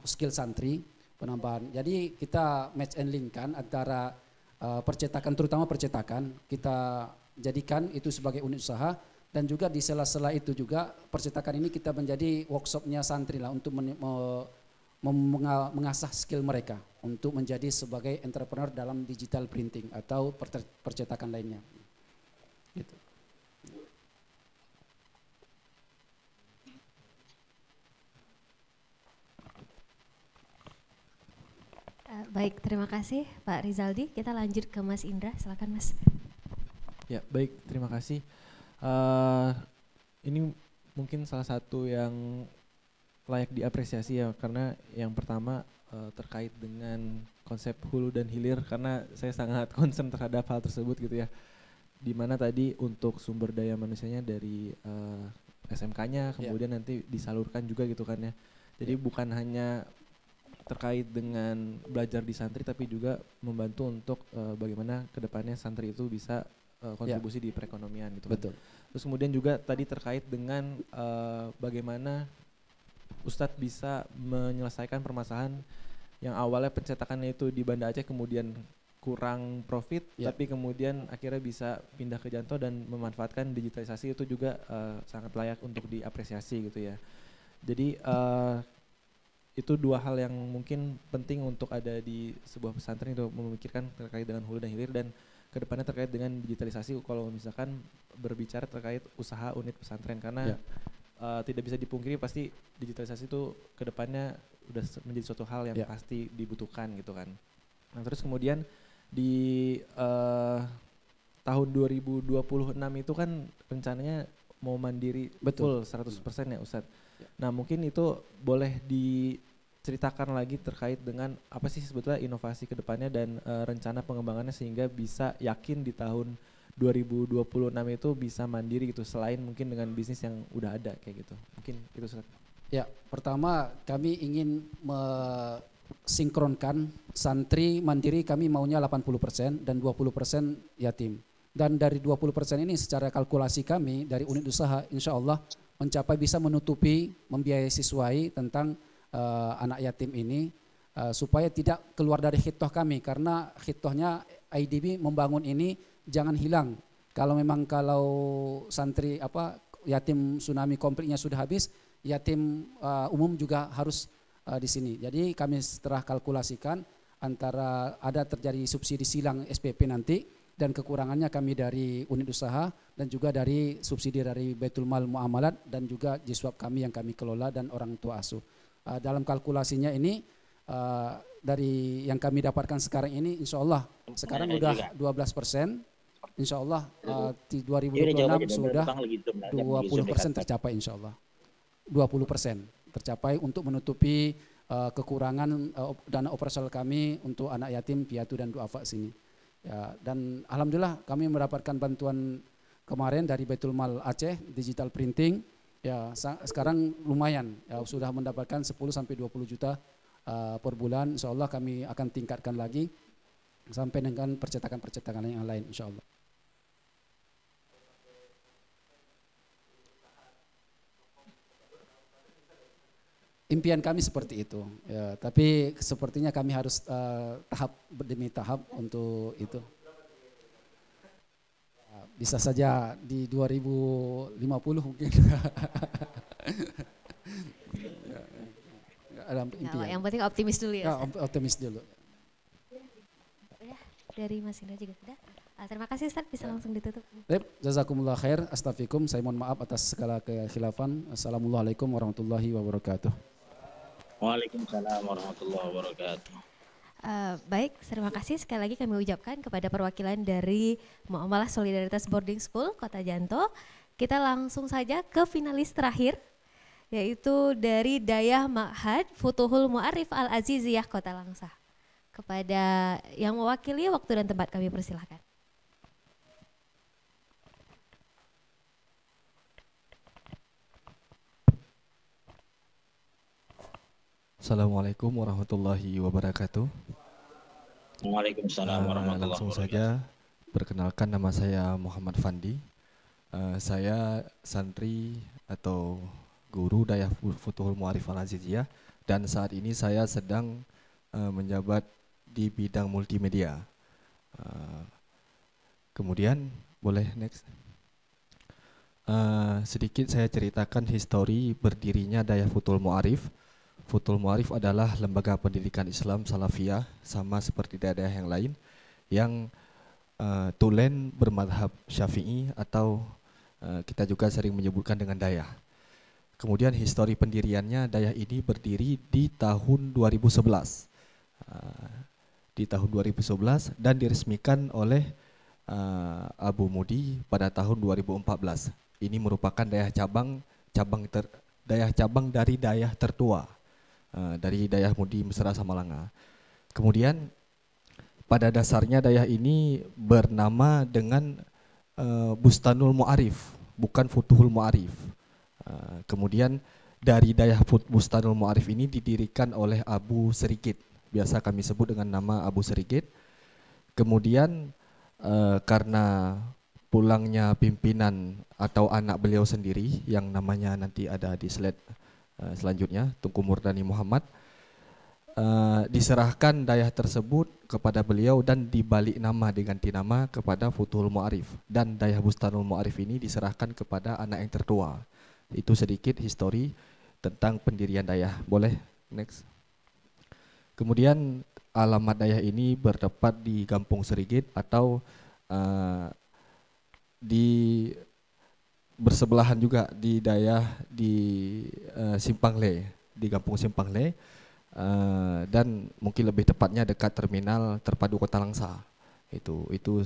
skill santri, penambahan. Jadi kita match and link kan antara percetakan, terutama percetakan kita jadikan itu sebagai unit usaha, dan juga di sela-sela itu juga percetakan ini kita menjadi workshopnya santri lah untuk mengasah skill mereka untuk menjadi sebagai entrepreneur dalam digital printing atau percetakan lainnya. Gitu. Baik, terima kasih Pak Rizaldi. Kita lanjut ke Mas Indra, silakan Mas. Ya, baik, terima kasih. Ini mungkin salah satu yang layak diapresiasi ya, karena yang pertama terkait dengan konsep hulu dan hilir, karena saya sangat concern terhadap hal tersebut gitu ya. Dimana tadi untuk sumber daya manusianya dari SMK-nya, kemudian nanti disalurkan juga gitu kan ya. Jadi bukan hanya terkait dengan belajar di santri, tapi juga membantu untuk bagaimana kedepannya santri itu bisa kontribusi di perekonomian gitu. Betul. Terus kemudian juga tadi terkait dengan bagaimana Ustadz bisa menyelesaikan permasalahan yang awalnya pencetakannya itu di Banda Aceh kemudian kurang profit, tapi kemudian akhirnya bisa pindah ke Janto dan memanfaatkan digitalisasi, itu juga sangat layak untuk diapresiasi gitu ya. Jadi itu dua hal yang mungkin penting untuk ada di sebuah pesantren, itu memikirkan terkait dengan hulu dan hilir, dan kedepannya terkait dengan digitalisasi kalau misalkan berbicara terkait usaha unit pesantren, karena tidak bisa dipungkiri pasti digitalisasi itu kedepannya udah menjadi suatu hal yang pasti dibutuhkan gitu kan. Nah terus kemudian di tahun 2026 itu kan rencananya mau mandiri full 100% ya Ustadz. Nah mungkin itu boleh diceritakan lagi terkait dengan apa sih sebetulnya inovasi kedepannya dan rencana pengembangannya sehingga bisa yakin di tahun 2026 itu bisa mandiri gitu, selain mungkin dengan bisnis yang udah ada kayak gitu. Mungkin itu Ustadz. Ya, pertama kami ingin sinkronkan santri mandiri, kami maunya 80% dan 20% yatim. Dan dari 20% ini secara kalkulasi kami dari unit usaha insya Allah mencapai bisa menutupi, membiayai siswai tentang anak yatim ini supaya tidak keluar dari khitoh kami, karena khitohnya IDB membangun ini jangan hilang. Kalau santri yatim tsunami konfliknya sudah habis, yatim umum juga harus di sini. Jadi kami setelah kalkulasikan antara ada terjadi subsidi silang SPP nanti dan kekurangannya kami dari unit usaha dan juga dari subsidi dari Baitul Mal Muamalat dan juga jiswab kami yang kami kelola dan orang tua asuh. dalam kalkulasinya ini dari yang kami dapatkan sekarang ini, insya Allah sekarang udah 12%, insya Allah di 2026 sudah 20% tercapai, insya Allah 20% tercapai untuk menutupi kekurangan dana operasional kami untuk anak yatim, piatu dan duafa sini. Ya, dan alhamdulillah kami mendapatkan bantuan kemarin dari Baitul Mal Aceh digital printing. Ya, sekarang lumayan ya, sudah mendapatkan 10 sampai 20 juta per bulan. Insyaallah kami akan tingkatkan lagi sampai dengan percetakan-percetakan yang lain, insyaallah. Impian kami seperti itu, ya, tapi sepertinya kami harus tahap demi tahap untuk itu. Bisa saja di 2050 mungkin. Yang penting optimis dulu ya. Optimis dulu. Ya, dari Mas Indra juga sudah. Terima kasih Ustaz, bisa langsung ditutup. Jazakumullah khair, astaghfirukum, saya mohon maaf atas segala kekhilafan. Assalamualaikum warahmatullahi wabarakatuh. Waalaikumsalam warahmatullahi wabarakatuh. Baik, terima kasih sekali lagi kami ucapkan kepada perwakilan dari Muamalah Solidaritas Boarding School Kota Janto. Kita langsung saja ke finalis terakhir, yaitu dari Dayah Ma'had Futuhul Mu'arif Al-Aziziyah Kota Langsa. Kepada yang mewakili waktu dan tempat kami persilahkan. Assalamualaikum warahmatullahi wabarakatuh. Waalaikumsalam warahmatullahi wabarakatuh. Langsung saja, perkenalkan, nama saya Muhammad Fandi. Saya santri atau guru Dayah Futuhul Mu'arif Al-Aziziyah, dan saat ini saya sedang menjabat di bidang multimedia. Kemudian boleh next. Sedikit saya ceritakan histori berdirinya Dayah Futuhul Mu'arif. Futuhul Mu'arif adalah lembaga pendidikan Islam Salafiyah, sama seperti daerah yang lain, yang tulen bermadhab Syafi'i atau kita juga sering menyebutkan dengan Dayah. Kemudian histori pendiriannya, Dayah ini berdiri di tahun 2011. Di tahun 2011 dan diresmikan oleh Abu Mudi pada tahun 2014. Ini merupakan Dayah cabang dari Dayah tertua. Dari Dayah Mudi Mesra Samalanga. Kemudian pada dasarnya Dayah ini bernama dengan Bustanul Mu'arif, bukan Futuhul Mu'arif. Kemudian dari Dayah Bustanul Mu'arif ini didirikan oleh Abu Serikit, biasa kami sebut dengan nama Abu Serikit. Kemudian karena pulangnya pimpinan atau anak beliau sendiri yang namanya nanti ada di slide selanjutnya, Tunku Murdani Muhammad, diserahkan Dayah tersebut kepada beliau dan dibalik nama, diganti nama kepada Futuhul Mu'arif, dan Dayah Bustanul Mu'arif ini diserahkan kepada anak yang tertua. Itu sedikit histori tentang pendirian Dayah. Boleh next. Kemudian alamat Dayah ini bertempat di Kampung Serigit atau di bersebelahan juga di Dayah di Simpangle, di Kampung Simpangle, dan mungkin lebih tepatnya dekat terminal terpadu Kota Langsa. Itu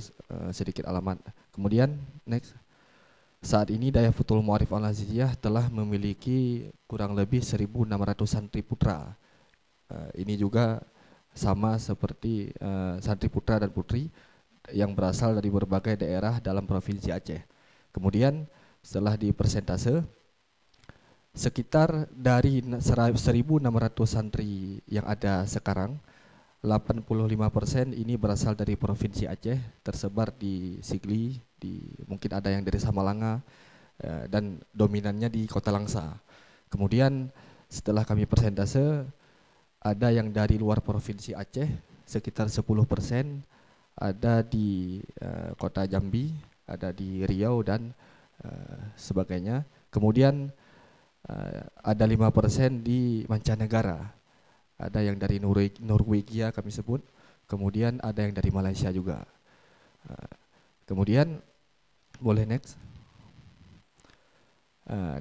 sedikit alamat. Kemudian next. Saat ini Dayah Futuhul Mu'arif Al-Aziziyah telah memiliki kurang lebih 1.600 santri putra. Ini juga sama seperti santri putra dan putri yang berasal dari berbagai daerah dalam Provinsi Aceh. Kemudian setelah dipersentase, sekitar dari 1.600 santri yang ada sekarang, 85% ini berasal dari Provinsi Aceh, tersebar di Sigli, mungkin ada yang dari Samalanga, dan dominannya di Kota Langsa. Kemudian setelah kami persentase, ada yang dari luar Provinsi Aceh, sekitar 10%, ada di Kota Jambi, ada di Riau dan sebagainya. Kemudian ada 5% di mancanegara, ada yang dari Norwegia kami sebut, kemudian ada yang dari Malaysia juga. Kemudian boleh next.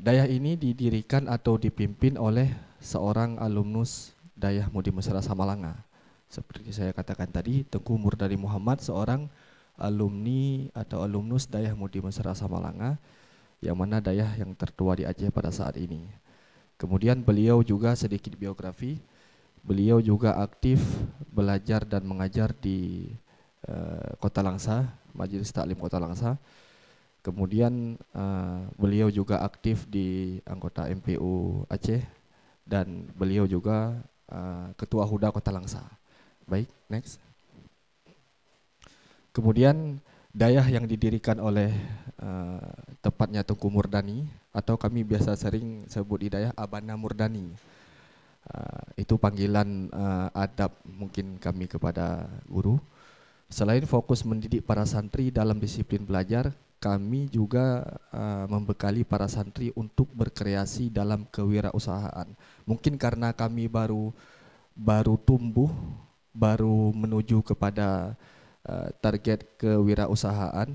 Dayah ini didirikan atau dipimpin oleh seorang alumnus Dayah Mudi Mesra Samalanga. Seperti saya katakan tadi, Tengku Murdani Muhammad seorang alumni atau alumnus Dayah Mudi Mesra Samalanga, yang mana Dayah yang tertua di Aceh pada saat ini. Kemudian beliau juga sedikit biografi, beliau juga aktif belajar dan mengajar di Kota Langsa, Majelis Taklim Kota Langsa. Kemudian beliau juga aktif di anggota MPU Aceh dan beliau juga Ketua Huda Kota Langsa. Baik, next. Kemudian Dayah yang didirikan oleh tepatnya Tengku Murdani, atau kami biasa sering sebut di Dayah Abana Murdani. Itu panggilan adab mungkin kami kepada guru. Selain fokus mendidik para santri dalam disiplin belajar, kami juga membekali para santri untuk berkreasi dalam kewirausahaan. Mungkin karena kami baru tumbuh, baru menuju kepada target kewirausahaan,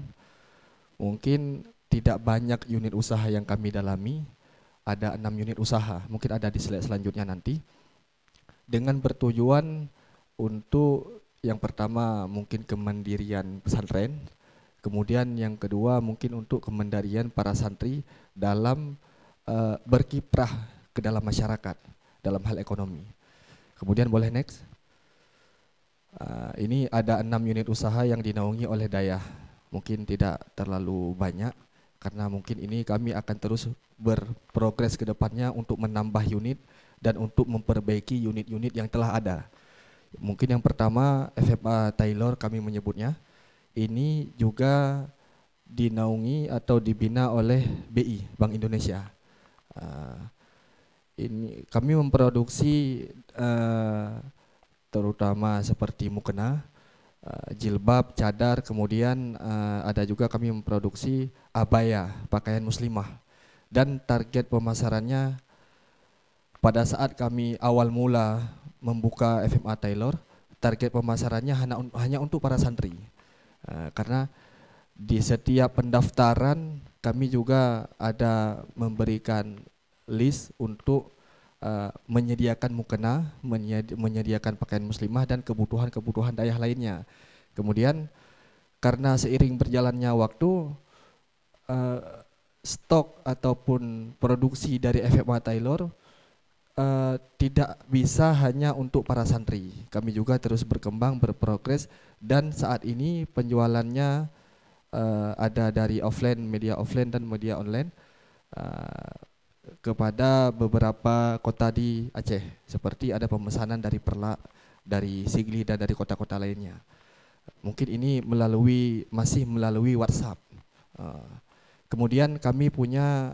mungkin tidak banyak unit usaha yang kami dalami. Ada 6 unit usaha, mungkin ada di slide selanjutnya nanti, dengan bertujuan untuk yang pertama mungkin kemandirian pesantren, kemudian yang kedua mungkin untuk kemandirian para santri dalam berkiprah ke dalam masyarakat dalam hal ekonomi. Kemudian boleh next. Ini ada 6 unit usaha yang dinaungi oleh Dayah, mungkin tidak terlalu banyak karena mungkin ini kami akan terus berprogres ke depannya untuk menambah unit dan untuk memperbaiki unit-unit yang telah ada. Mungkin yang pertama FMA Taylor kami menyebutnya, ini juga dinaungi atau dibina oleh BI, Bank Indonesia. Ini kami memproduksi terutama seperti mukena, jilbab, cadar, kemudian ada juga kami memproduksi abaya, pakaian muslimah. Dan target pemasarannya pada saat kami awal mula membuka FMA Taylor, target pemasarannya hanya untuk para santri. Karena di setiap pendaftaran kami juga ada memberikan list untuk menyediakan mukena, menyediakan pakaian muslimah dan kebutuhan-kebutuhan Dayah lainnya. Kemudian karena seiring berjalannya waktu, stok ataupun produksi dari FMA Taylor tidak bisa hanya untuk para santri. Kami juga terus berkembang, berprogres, dan saat ini penjualannya ada dari offline, media offline dan media online kepada beberapa kota di Aceh. Seperti ada pemesanan dari Perlak, dari Sigli dan dari kota-kota lainnya. Mungkin ini masih melalui WhatsApp. Kemudian kami punya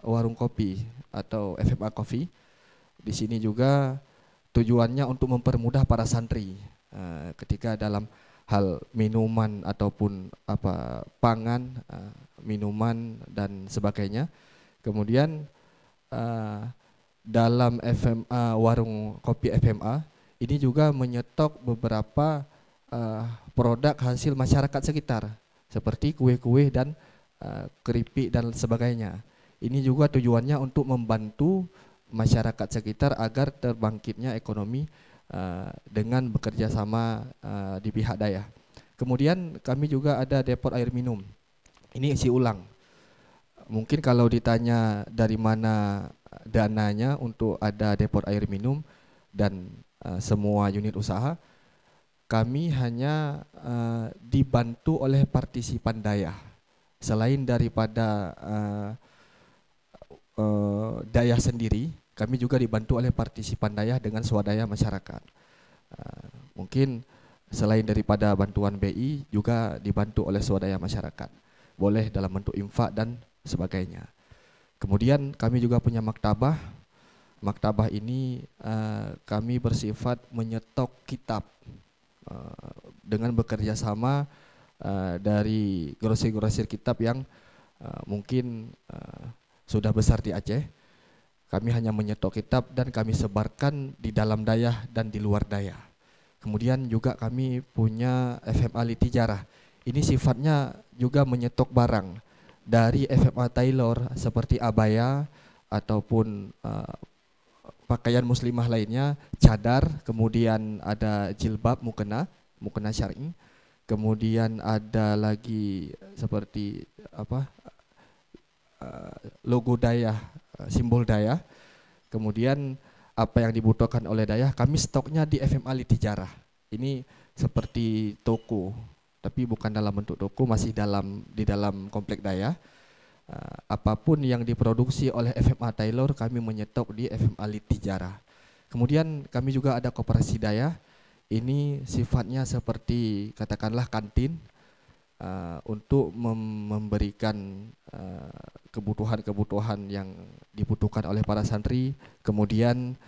warung kopi atau FMA Coffee. Di sini juga tujuannya untuk mempermudah para santri ketika dalam hal minuman ataupun pangan, minuman dan sebagainya. Kemudian dalam FMA warung kopi FMA ini juga menyetok beberapa produk hasil masyarakat sekitar seperti kue-kue dan keripik dan sebagainya. Ini juga tujuannya untuk membantu masyarakat sekitar agar terbangkitnya ekonomi dengan bekerja sama di pihak Dayah. Kemudian kami juga ada depot air minum. Ini isi ulang. Mungkin kalau ditanya dari mana dananya untuk ada depot air minum dan semua unit usaha, kami hanya dibantu oleh partisipan Dayah. Selain daripada Dayah sendiri, kami juga dibantu oleh partisipan Dayah dengan swadaya masyarakat. Mungkin selain daripada bantuan BI juga dibantu oleh swadaya masyarakat. Boleh dalam bentuk infak dan sebagainya. Kemudian kami juga punya maktabah. Maktabah ini kami bersifat menyetok kitab dengan bekerja sama dari grosir-grosir kitab yang mungkin sudah besar di Aceh. Kami hanya menyetok kitab dan kami sebarkan di dalam Dayah dan di luar Dayah. Kemudian juga kami punya FMA Litijarah. Ini sifatnya juga menyetok barang dari FMA Taylor seperti abaya ataupun pakaian muslimah lainnya, cadar, kemudian ada jilbab mukena syar'i, kemudian ada lagi seperti apa logo Dayah, simbol Dayah. Kemudian apa yang dibutuhkan oleh Dayah, kami stoknya di FMA Litijarah. Ini seperti toko, tapi bukan dalam bentuk toko, masih di dalam komplek Dayah. Apapun yang diproduksi oleh FMA Taylor kami menyetok di FMA Litijarah. Kemudian kami juga ada koperasi Dayah. Ini sifatnya seperti katakanlah kantin untuk memberikan kebutuhan-kebutuhan yang dibutuhkan oleh para santri. Kemudian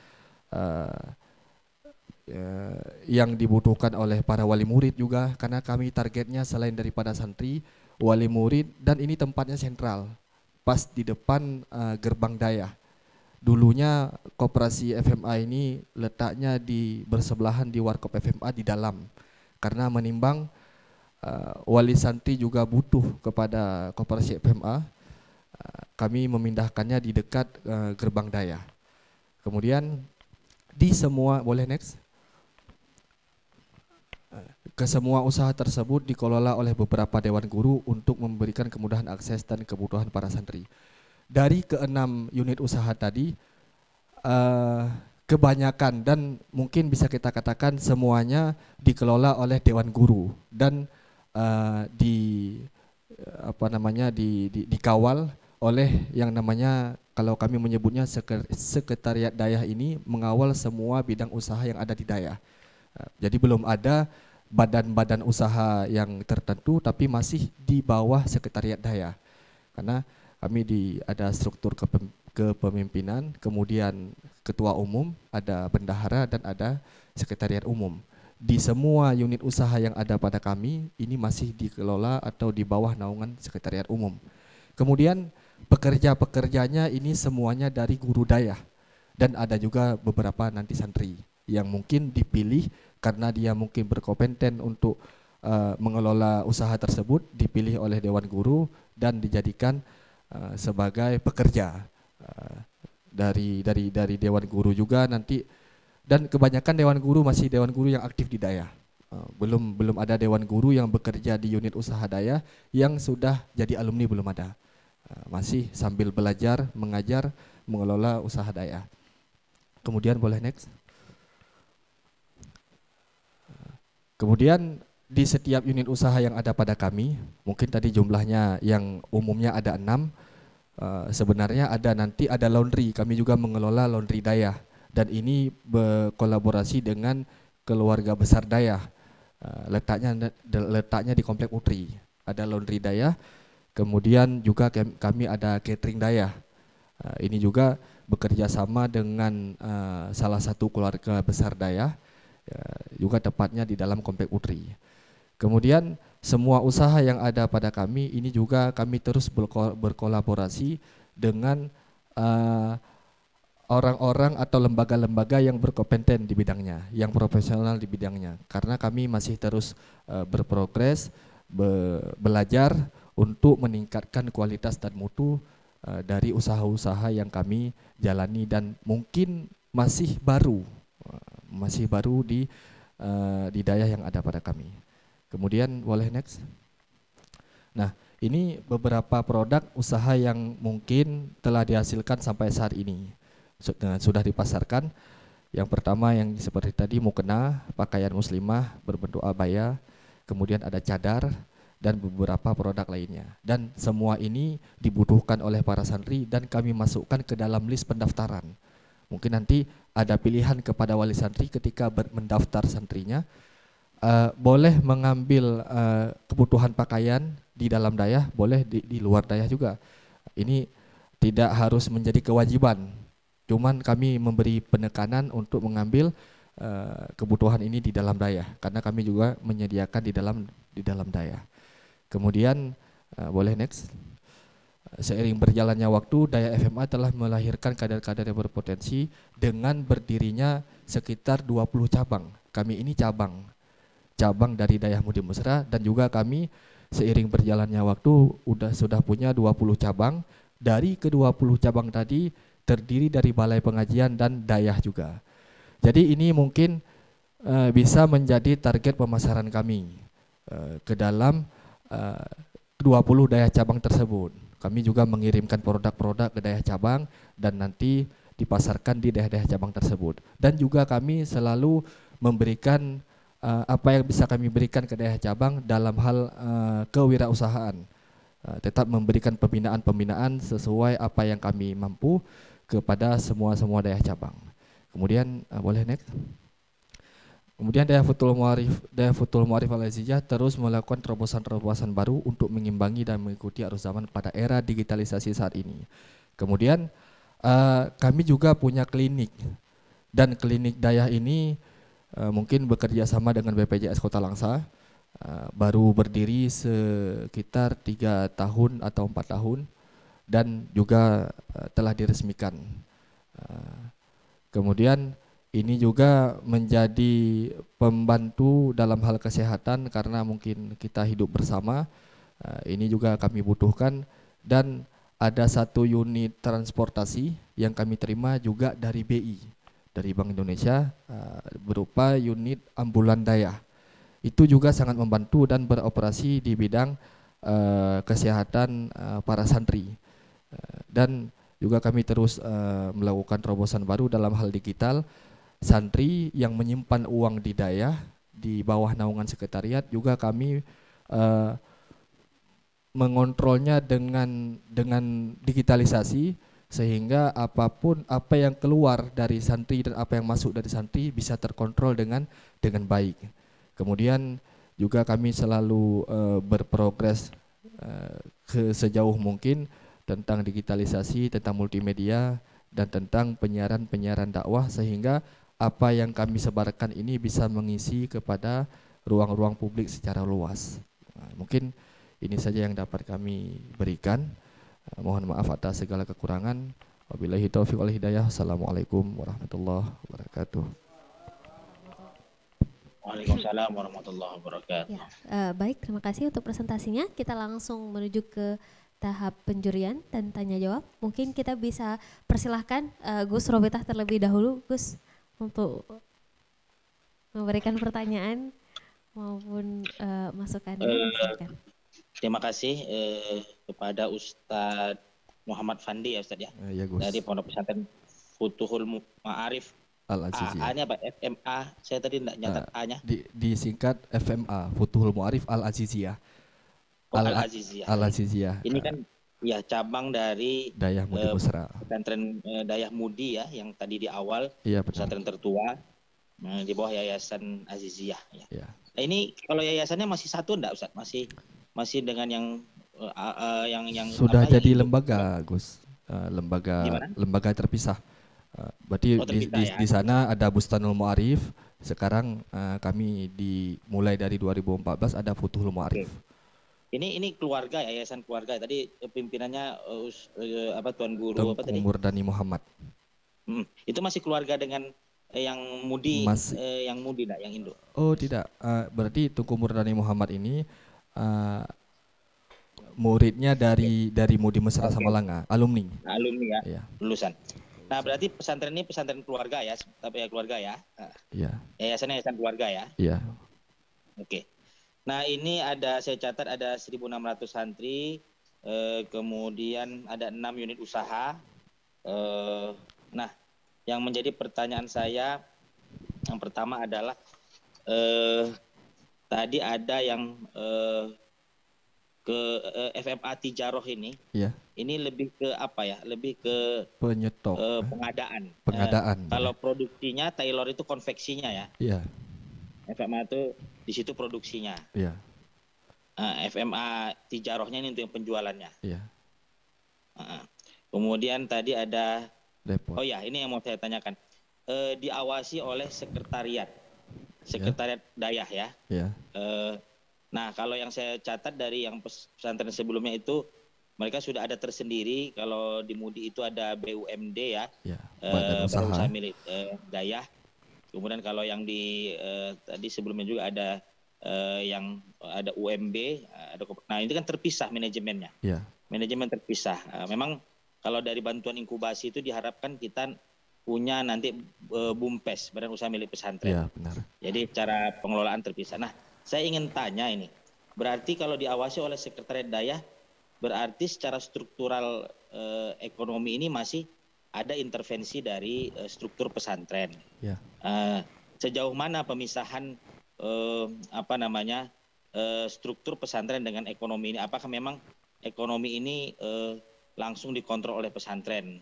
yang dibutuhkan oleh para wali murid juga, karena kami targetnya selain daripada santri, wali murid, dan ini tempatnya sentral, pas di depan gerbang Dayah. Dulunya koperasi FMA ini letaknya bersebelahan di warkop FMA di dalam, karena menimbang wali santri juga butuh kepada koperasi FMA, kami memindahkannya di dekat gerbang Dayah. Kemudian di semua, boleh next? Ke semua usaha tersebut dikelola oleh beberapa dewan guru untuk memberikan kemudahan akses dan kebutuhan para santri. Dari keenam unit usaha tadi, kebanyakan dan mungkin bisa kita katakan semuanya dikelola oleh dewan guru dan dikawal oleh yang namanya, kalau kami menyebutnya sekretariat Dayah ini mengawal semua bidang usaha yang ada di Dayah. Jadi belum ada badan-badan usaha yang tertentu, tapi masih di bawah sekretariat Dayah. Karena kami ada struktur kepemimpinan, kemudian ketua umum, ada bendahara, dan ada sekretariat umum. Di semua unit usaha yang ada pada kami, ini masih dikelola atau di bawah naungan sekretariat umum. Kemudian pekerja-pekerjanya ini semuanya dari guru Dayah, dan ada juga beberapa nanti santri yang mungkin dipilih karena dia mungkin berkompeten untuk mengelola usaha tersebut, dipilih oleh dewan guru dan dijadikan sebagai pekerja dari dewan guru juga nanti. Dan kebanyakan dewan guru masih dewan guru yang aktif di Dayah. Belum ada dewan guru yang bekerja di unit usaha Dayah yang sudah jadi alumni, belum ada. Masih sambil belajar, mengajar, mengelola usaha Dayah. Kemudian boleh next. Kemudian di setiap unit usaha yang ada pada kami, mungkin tadi jumlahnya yang umumnya ada 6, sebenarnya ada laundry, kami juga mengelola laundry Dayah, dan ini berkolaborasi dengan keluarga besar Dayah, letaknya di Komplek Utri, ada laundry Dayah, kemudian juga kami ada catering Dayah, ini juga bekerja sama dengan salah satu keluarga besar Dayah, juga tepatnya di dalam Komplek Utri. Kemudian semua usaha yang ada pada kami ini juga kami terus berkolaborasi dengan orang-orang atau lembaga-lembaga yang berkompeten di bidangnya, yang profesional di bidangnya. Karena kami masih terus berprogres, belajar untuk meningkatkan kualitas dan mutu dari usaha-usaha yang kami jalani dan mungkin masih baru di Dayah yang ada pada kami. Kemudian boleh next. Nah, ini beberapa produk usaha yang mungkin telah dihasilkan sampai saat ini, sudah dipasarkan. Yang pertama yang seperti tadi mukena, pakaian muslimah berbentuk abaya, kemudian ada cadar dan beberapa produk lainnya. Dan semua ini dibutuhkan oleh para santri dan kami masukkan ke dalam list pendaftaran. Mungkin nanti ada pilihan kepada wali santri ketika mendaftar santrinya, boleh mengambil kebutuhan pakaian di dalam Dayah, boleh di luar Dayah juga. Ini tidak harus menjadi kewajiban, cuman kami memberi penekanan untuk mengambil kebutuhan ini di dalam Dayah, karena kami juga menyediakan di dalam Dayah. Kemudian boleh next. Seiring berjalannya waktu, Dayah FMA telah melahirkan kader-kader yang berpotensi dengan berdirinya sekitar 20 cabang. Kami ini cabang dari Dayah Mudi Mesra, dan juga kami seiring berjalannya waktu sudah punya 20 cabang. Dari ke-20 cabang tadi terdiri dari balai pengajian dan dayah juga. Jadi ini mungkin bisa menjadi target pemasaran kami ke dalam 20 dayah cabang tersebut. Kami juga mengirimkan produk-produk ke dayah cabang dan nanti dipasarkan di daerah-daerah cabang tersebut. Dan juga kami selalu memberikan apa yang bisa kami berikan ke daerah cabang dalam hal kewirausahaan. Tetap memberikan pembinaan sesuai apa yang kami mampu kepada semua daerah cabang. Kemudian boleh next. Kemudian Dayafutul Mu'arif Al-Aziziyah terus melakukan terobosan-terobosan baru untuk mengimbangi dan mengikuti arus zaman pada era digitalisasi saat ini. Kemudian kami juga punya klinik, dan klinik dayah ini mungkin bekerja sama dengan BPJS Kota Langsa, baru berdiri sekitar 3 tahun atau 4 tahun dan juga telah diresmikan. Kemudian ini juga menjadi pembantu dalam hal kesehatan karena mungkin kita hidup bersama, ini juga kami butuhkan, dan ada 1 unit transportasi yang kami terima juga dari BI, dari Bank Indonesia, berupa unit ambulan dayah. Itu juga sangat membantu dan beroperasi di bidang kesehatan para santri. Dan juga kami terus melakukan terobosan baru dalam hal digital. Santri yang menyimpan uang di dayah di bawah naungan sekretariat juga kami mengontrolnya dengan digitalisasi, sehingga apapun apa yang keluar dari santri dan apa yang masuk dari santri bisa terkontrol dengan baik. Kemudian juga kami selalu berprogres sejauh mungkin tentang digitalisasi, tentang multimedia, dan tentang penyiaran dakwah, sehingga apa yang kami sebarkan ini bisa mengisi kepada ruang-ruang publik secara luas. Mungkin ini saja yang dapat kami berikan. Mohon maaf atas segala kekurangan. Wabillahi taufiq wal hidayah. Assalamualaikum warahmatullahi wabarakatuh. Waalaikumsalam warahmatullahi wabarakatuh. Ya, baik, terima kasih untuk presentasinya. Kita langsung menuju ke tahap penjurian dan tanya jawab. Mungkin kita bisa persilahkan Gus Robetah terlebih dahulu, Gus, untuk memberikan pertanyaan maupun masukannya. Terima kasih kepada Ustadz Muhammad Fandi ya Ustadz ya, ya Gus. Dari Pondok Pesantren Futuhul Ma'arif Al-Aziziyah. A-nya apa? FMA, saya tadi tidak nyatat A-nya. Disingkat FMA, Futuhul Ma'arif Al-Aziziyah. Al-Aziziyah. Al-Aziziyah. Ini kan ya cabang dari Dayah Mudi Musra. Pesantren Dayah Mudi ya, yang tadi di awal, iya, pesantren tertua di bawah Yayasan Aziziyah. Ya. Iya. Nah, ini kalau yayasannya masih satu enggak Ustaz? Masih dengan yang sudah apa, jadi yang lembaga, Gus. Lembaga terpisah. Berarti di sana ada Bustanul Mu'arif. Sekarang kami dimulai dari 2014 ada Futuhul Mu'arif. Ini keluarga, yayasan keluarga. Tadi pimpinannya Tuan Guru apa tadi? Murdani Muhammad. Itu masih keluarga dengan yang Mudi, yang Mudi enggak, yang Indo? Oh tidak, berarti Tunku Murdani Muhammad ini muridnya dari Mudi Mesra Samalanga, alumni. Alumni ya, iya. Lulusan. Nah berarti pesantren ini pesantren keluarga ya, tapi ya keluarga ya. Iya. Yayasan keluarga ya. Iya. Oke. Nah ini saya catat ada 1.600 santri, kemudian ada 6 unit usaha. Nah yang menjadi pertanyaan saya yang pertama adalah tadi ada yang ke FMA Tijaroh ini. Iya. Ini lebih ke apa ya? Lebih ke penyetok, pengadaan. Pengadaan. Kalau produksinya Taylor itu konveksinya ya. Iya. FMA itu di situ produksinya. Iya. FMA Tijarohnya ini untuk yang penjualannya. Iya. Kemudian tadi ada depot. Oh ya, ini yang mau saya tanyakan. Diawasi oleh sekretariat Dayah ya. Iya. Nah, kalau yang saya catat dari yang pesantren sebelumnya itu mereka sudah ada tersendiri. Kalau di Mudi itu ada BUMD ya, Badan Usaha Milik Dayah. Kemudian kalau yang tadi sebelumnya juga ada yang ada UMB. Nah, itu kan terpisah manajemennya. Yeah. Manajemen terpisah. Memang kalau dari bantuan inkubasi itu diharapkan kita punya nanti BUMPES, Badan Usaha Milik Pesantren. Iya, benar. Jadi cara pengelolaan terpisah. Nah, saya ingin tanya ini, berarti kalau diawasi oleh Sekretariat Dayah, berarti secara struktural ekonomi ini masih ada intervensi dari struktur pesantren. Ya. Sejauh mana pemisahan struktur pesantren dengan ekonomi ini? Apakah memang ekonomi ini langsung dikontrol oleh pesantren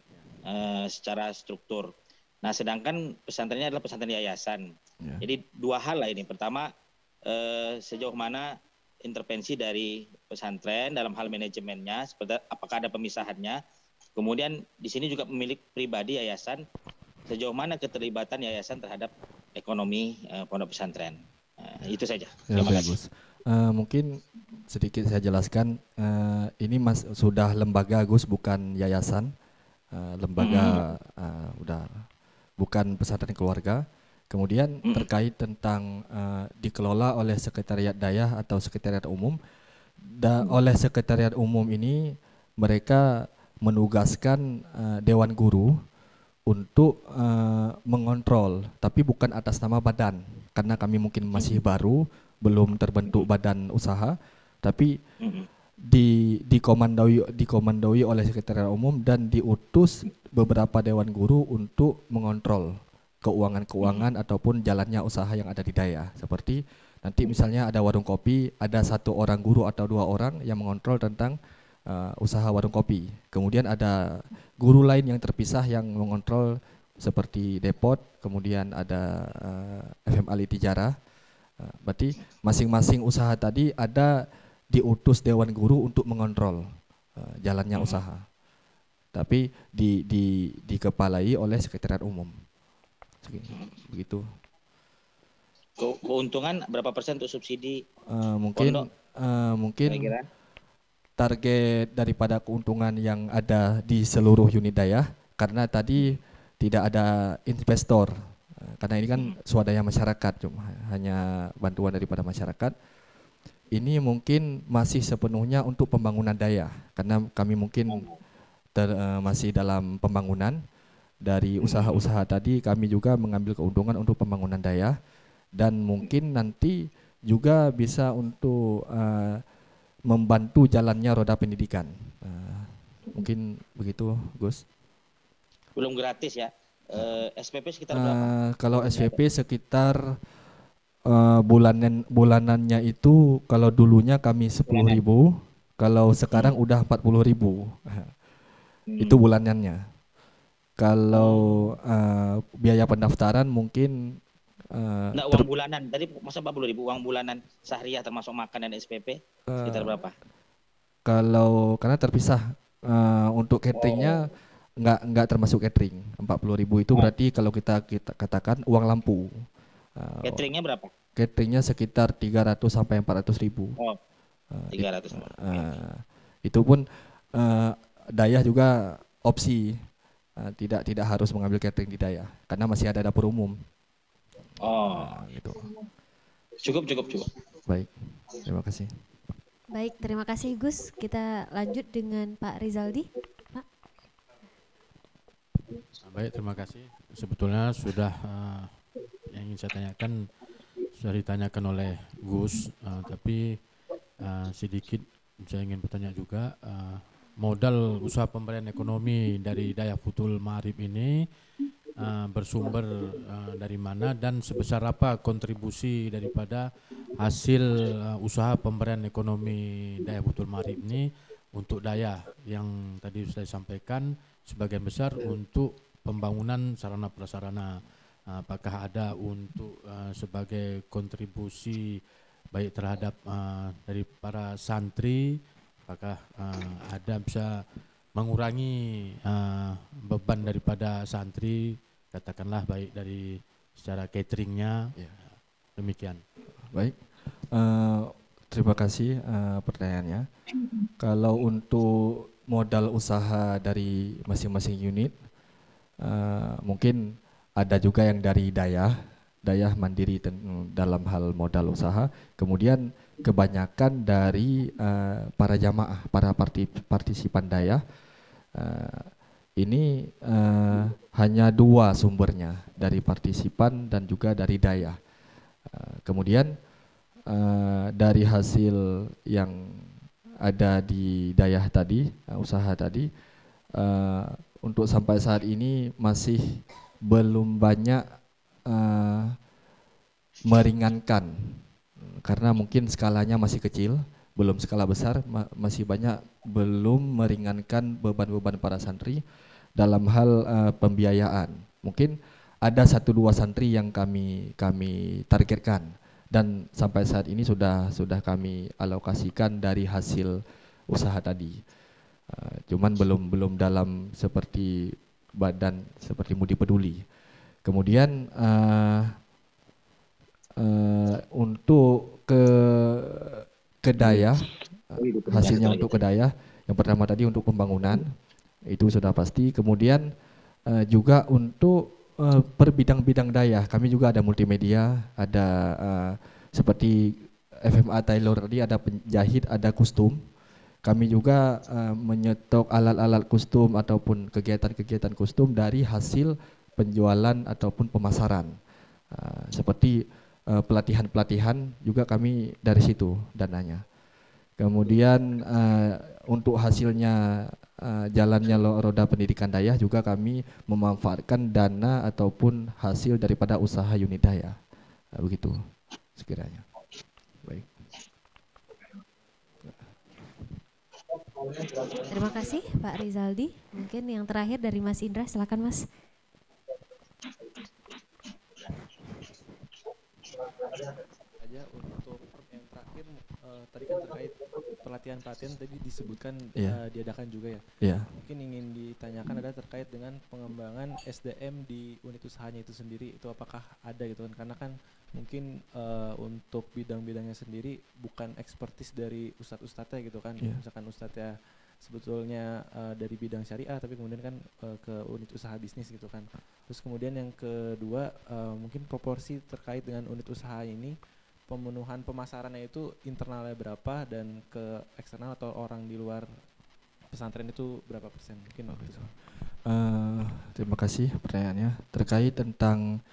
secara struktur? Nah, sedangkan pesantrennya adalah pesantren yayasan. Ya. Jadi dua hal lah ini. Pertama, sejauh mana intervensi dari pesantren dalam hal manajemennya, seperti apakah ada pemisahannya. Kemudian di sini juga pemilik pribadi yayasan, sejauh mana keterlibatan yayasan terhadap ekonomi pondok pesantren. Itu saja. Ya, Terima kasih. Gus. Mungkin sedikit saya jelaskan, ini sudah lembaga Gus, bukan yayasan. Lembaga udah bukan pesantren keluarga. Kemudian terkait tentang dikelola oleh Sekretariat Dayah atau Sekretariat Umum, oleh Sekretariat Umum ini mereka menugaskan Dewan Guru untuk mengontrol, tapi bukan atas nama badan, karena kami mungkin masih baru, belum terbentuk badan usaha, tapi dikomandoi oleh Sekretariat Umum dan diutus beberapa Dewan Guru untuk mengontrol keuangan-keuangan ataupun jalannya usaha yang ada di Dayah. Seperti nanti misalnya ada warung kopi, ada 1 orang guru atau 2 orang yang mengontrol tentang usaha warung kopi. Kemudian ada guru lain yang terpisah yang mengontrol seperti depot, kemudian ada FM Ali Tijarah. Berarti masing-masing usaha tadi ada diutus Dewan Guru untuk mengontrol jalannya usaha. Tapi dikepalai oleh Sekretariat Umum. Begitu. Keuntungan berapa persen untuk subsidi? Mungkin kira-kira? Target daripada keuntungan yang ada di seluruh unit Dayah, karena tadi tidak ada investor, karena ini kan swadaya masyarakat, cuma hanya bantuan daripada masyarakat. Ini mungkin masih sepenuhnya untuk pembangunan Dayah, karena kami mungkin masih dalam pembangunan. Dari usaha-usaha tadi kami juga mengambil keuntungan untuk pembangunan Dayah, dan mungkin nanti juga bisa untuk membantu jalannya roda pendidikan. Mungkin begitu, Gus. Belum gratis ya? SPP sekitar berapa? Kalau SPP sekitar bulanannya itu, kalau dulunya kami 10.000, kalau sekarang udah 40.000. Itu bulanannya. Kalau biaya pendaftaran mungkin Enggak, uang bulanan. Tadi masa 40.000 uang bulanan Sahriah termasuk makan dan SPP sekitar berapa? Kalau karena terpisah untuk cateringnya nggak termasuk catering. 40.000 itu berarti kalau kita katakan uang lampu. Cateringnya berapa? Cateringnya sekitar 300 sampai 400.000. 300. Itu pun Dayah juga opsi. Tidak harus mengambil catering di Dayah karena masih ada dapur umum. Gitu. Cukup. Baik, terima kasih. Baik, terima kasih Gus. Kita lanjut dengan Pak Rizaldi. Pak. Baik, terima kasih. Sebetulnya sudah yang ingin saya tanyakan sudah ditanyakan oleh Gus, tapi sedikit saya ingin bertanya juga. Modal usaha pemberdayaan ekonomi dari Dayah Futul Ma'arif ini bersumber dari mana dan sebesar apa kontribusi daripada hasil usaha pemberdayaan ekonomi Dayah Futul Ma'arif ini untuk Dayah yang tadi saya sampaikan sebagian besar untuk pembangunan sarana prasarana. Apakah ada untuk sebagai kontribusi baik terhadap dari para santri, apakah ada bisa mengurangi beban daripada santri, katakanlah baik dari secara cateringnya, demikian. Baik, terima kasih pertanyaannya. Kalau untuk modal usaha dari masing-masing unit, mungkin ada juga yang dari Dayah mandiri dalam hal modal usaha, kemudian kebanyakan dari para jamaah, para partisipan Dayah Ini hanya 2 sumbernya, dari partisipan dan juga dari daya. Kemudian dari hasil yang ada di daya tadi, usaha tadi, untuk sampai saat ini masih belum banyak meringankan, karena mungkin skalanya masih kecil, belum skala besar, masih banyak belum meringankan beban-beban para santri dalam hal pembiayaan. Mungkin ada 1-2 santri yang kami targetkan, dan sampai saat ini sudah kami alokasikan dari hasil usaha tadi. Cuman belum dalam seperti badan seperti Mudi Peduli. Kemudian untuk ke daya, hasilnya untuk ke daya, yang pertama tadi untuk pembangunan itu sudah pasti. Kemudian juga untuk per bidang-bidang daya, kami juga ada multimedia, ada seperti FMA Tailor tadi, ada penjahit, ada kostum. Kami juga menyetok alat-alat kostum ataupun kegiatan-kegiatan kostum dari hasil penjualan ataupun pemasaran. Seperti pelatihan-pelatihan juga kami dari situ dananya. Kemudian untuk hasilnya jalannya roda pendidikan daya juga kami memanfaatkan dana ataupun hasil daripada usaha unit daya. Begitu sekiranya. Baik. Terima kasih Pak Rizaldi. Mungkin yang terakhir dari Mas Indra, silakan Mas. Aja untuk yang terakhir, tadi kan terkait pelatihan tadi disebutkan diadakan juga ya. Mungkin ingin ditanyakan adalah terkait dengan pengembangan SDM di unit usahanya itu sendiri, itu apakah ada gitu kan, karena kan mungkin untuk bidang-bidangnya sendiri bukan ekspertis dari ustadz-ustadznya gitu kan. Misalkan ustadznya sebetulnya dari bidang syariah, tapi kemudian kan ke unit usaha bisnis gitu kan. Terus kemudian yang kedua, mungkin proporsi terkait dengan unit usaha ini, pemenuhan pemasarannya itu internalnya berapa dan ke eksternal atau orang di luar pesantren itu berapa persen? Mungkin waktu itu. Terima kasih pertanyaannya. Terkait tentang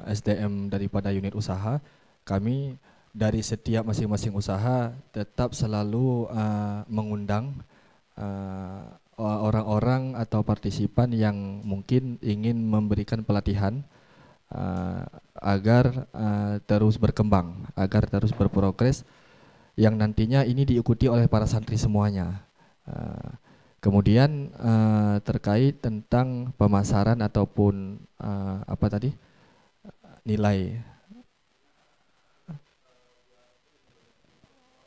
SDM daripada unit usaha, kami dari setiap masing-masing usaha tetap selalu mengundang orang-orang atau partisipan yang mungkin ingin memberikan pelatihan agar terus berkembang, agar terus berprogres, yang nantinya ini diikuti oleh para santri semuanya. Kemudian terkait tentang pemasaran ataupun apa tadi, nilai.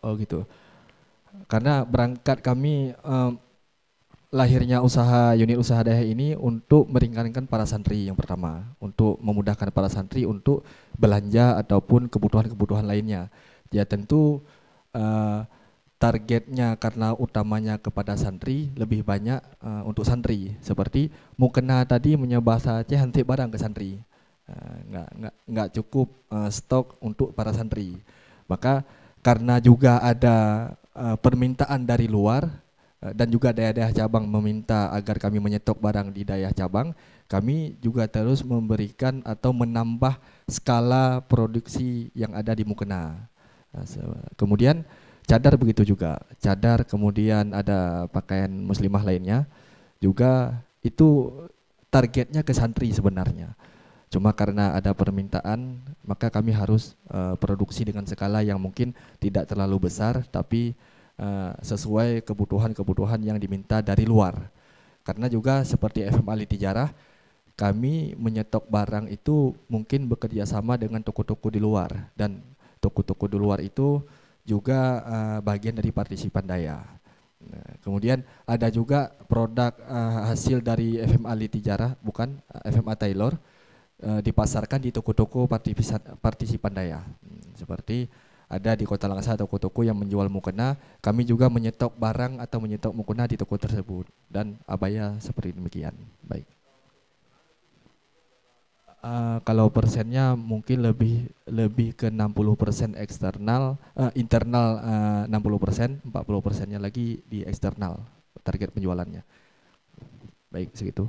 Oh gitu. Karena berangkat kami lahirnya unit usaha daya ini untuk meringankan para santri yang pertama, untuk memudahkan para santri untuk belanja ataupun kebutuhan-kebutuhan lainnya. Ya tentu targetnya karena utamanya kepada santri, lebih banyak untuk santri. Seperti mukena tadi menyebasa Aceh hantik barang ke santri. Nggak cukup stok untuk para santri. Maka karena juga ada permintaan dari luar, dan juga daerah-daerah cabang meminta agar kami menyetok barang di daerah cabang, kami juga terus memberikan atau menambah skala produksi yang ada di mukena. Kemudian cadar begitu juga, cadar, kemudian ada pakaian muslimah lainnya, juga itu targetnya ke santri sebenarnya. Cuma karena ada permintaan, maka kami harus produksi dengan skala yang mungkin tidak terlalu besar, tapi sesuai kebutuhan-kebutuhan yang diminta dari luar. Karena juga seperti FMA Litijarah, kami menyetok barang itu mungkin bekerja sama dengan toko-toko di luar, dan toko-toko di luar itu juga bagian dari partisipan daya. Kemudian ada juga produk hasil dari FMA Litijarah, bukan FMA Tailor, dipasarkan di toko-toko partisipan daya. Seperti ada di Kota Langsa toko-toko yang menjual mukena, kami juga menyetok barang atau menyetok mukena di toko tersebut, dan abaya seperti demikian. Baik. Kalau persennya mungkin lebih ke 60% eksternal, internal 60%, 40%-nya lagi di eksternal. target penjualannya. Baik, segitu.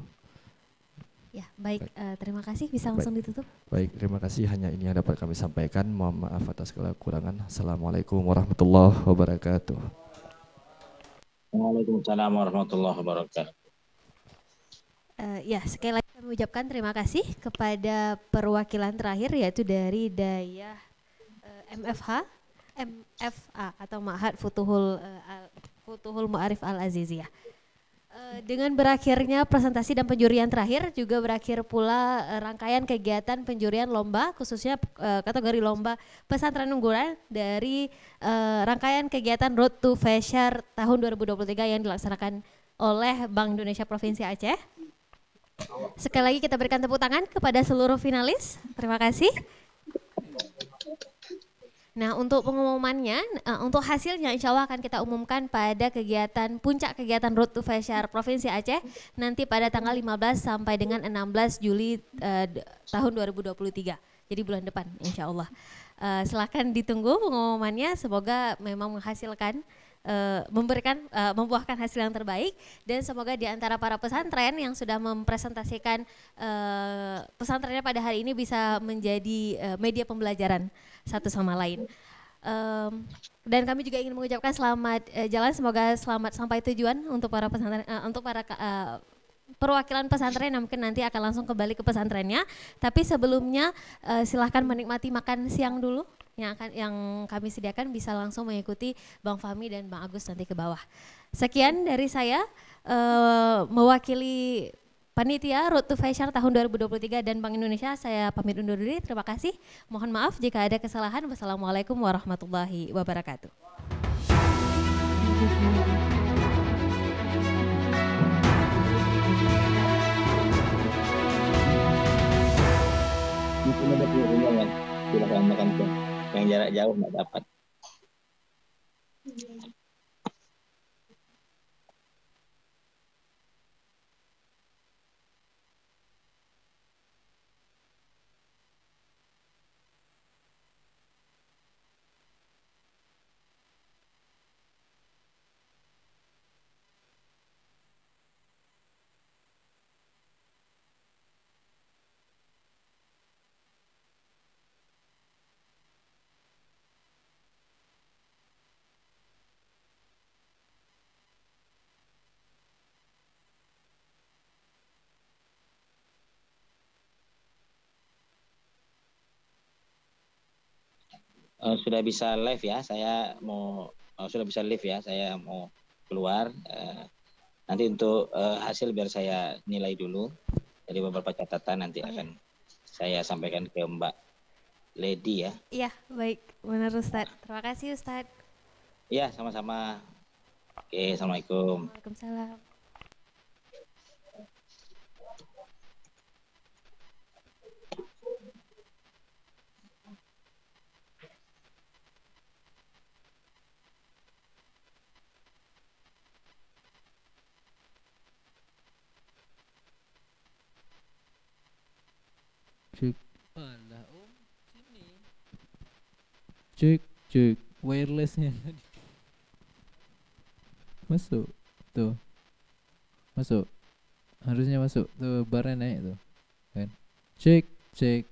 Ya, baik. Terima kasih. Bisa langsung ditutup. Baik, terima kasih. Hanya ini yang dapat kami sampaikan. Mohon maaf atas segala kekurangan. Assalamualaikum warahmatullahi wabarakatuh. Waalaikumsalam warahmatullahi wabarakatuh. Ya, sekali lagi kami ucapkan terima kasih kepada perwakilan terakhir yaitu dari Dayah MFA atau Ma'had Futuhul Mu'arif Al-Aziziyah. Dengan berakhirnya presentasi dan penjurian terakhir juga berakhir pula rangkaian kegiatan penjurian lomba khususnya kategori lomba pesantren unggulan dari rangkaian kegiatan Road to Feshare tahun 2023 yang dilaksanakan oleh Bank Indonesia Provinsi Aceh. Sekali lagi kita berikan tepuk tangan kepada seluruh finalis. Terima kasih. Nah, untuk pengumumannya, untuk hasilnya insya Allah akan kita umumkan pada puncak kegiatan Road to Feshare Provinsi Aceh nanti pada tanggal 15 sampai dengan 16 Juli tahun 2023. Jadi bulan depan insya Allah. Silakan ditunggu pengumumannya, semoga memang menghasilkan membuahkan hasil yang terbaik dan semoga di antara para pesantren yang sudah mempresentasikan pesantrennya pada hari ini bisa menjadi media pembelajaran satu sama lain. Dan kami juga ingin mengucapkan selamat jalan, semoga selamat sampai tujuan untuk para pesantren, untuk para perwakilan pesantren yang mungkin nanti akan langsung kembali ke pesantrennya. Tapi sebelumnya silahkan menikmati makan siang dulu yang kami sediakan, bisa langsung mengikuti Bang Fahmi dan Bang Agus nanti ke bawah. Sekian dari saya mewakili Panitia Road to Feshare tahun 2023 dan Bank Indonesia, saya pamit undur diri. Terima kasih. Mohon maaf jika ada kesalahan. Wassalamualaikum warahmatullahi wabarakatuh. Mungkin ada undangan, silakan makan siang. Yang jarak jauh nggak dapat. Sudah bisa live ya, saya mau sudah bisa live ya, saya mau keluar. Nanti untuk hasil biar saya nilai dulu. Jadi beberapa catatan nanti akan saya sampaikan ke Mbak Lady ya. Iya, baik, benar Ustadz. Terima kasih Ustadz. Iya, sama-sama. Oke, Assalamualaikum. Waalaikumsalam. Cek. Alah sini. Cek wirelessnya tadi. Masuk. Tuh. Masuk. Harusnya masuk. Tuh barnya naik tuh. Kan. Cek. Cek.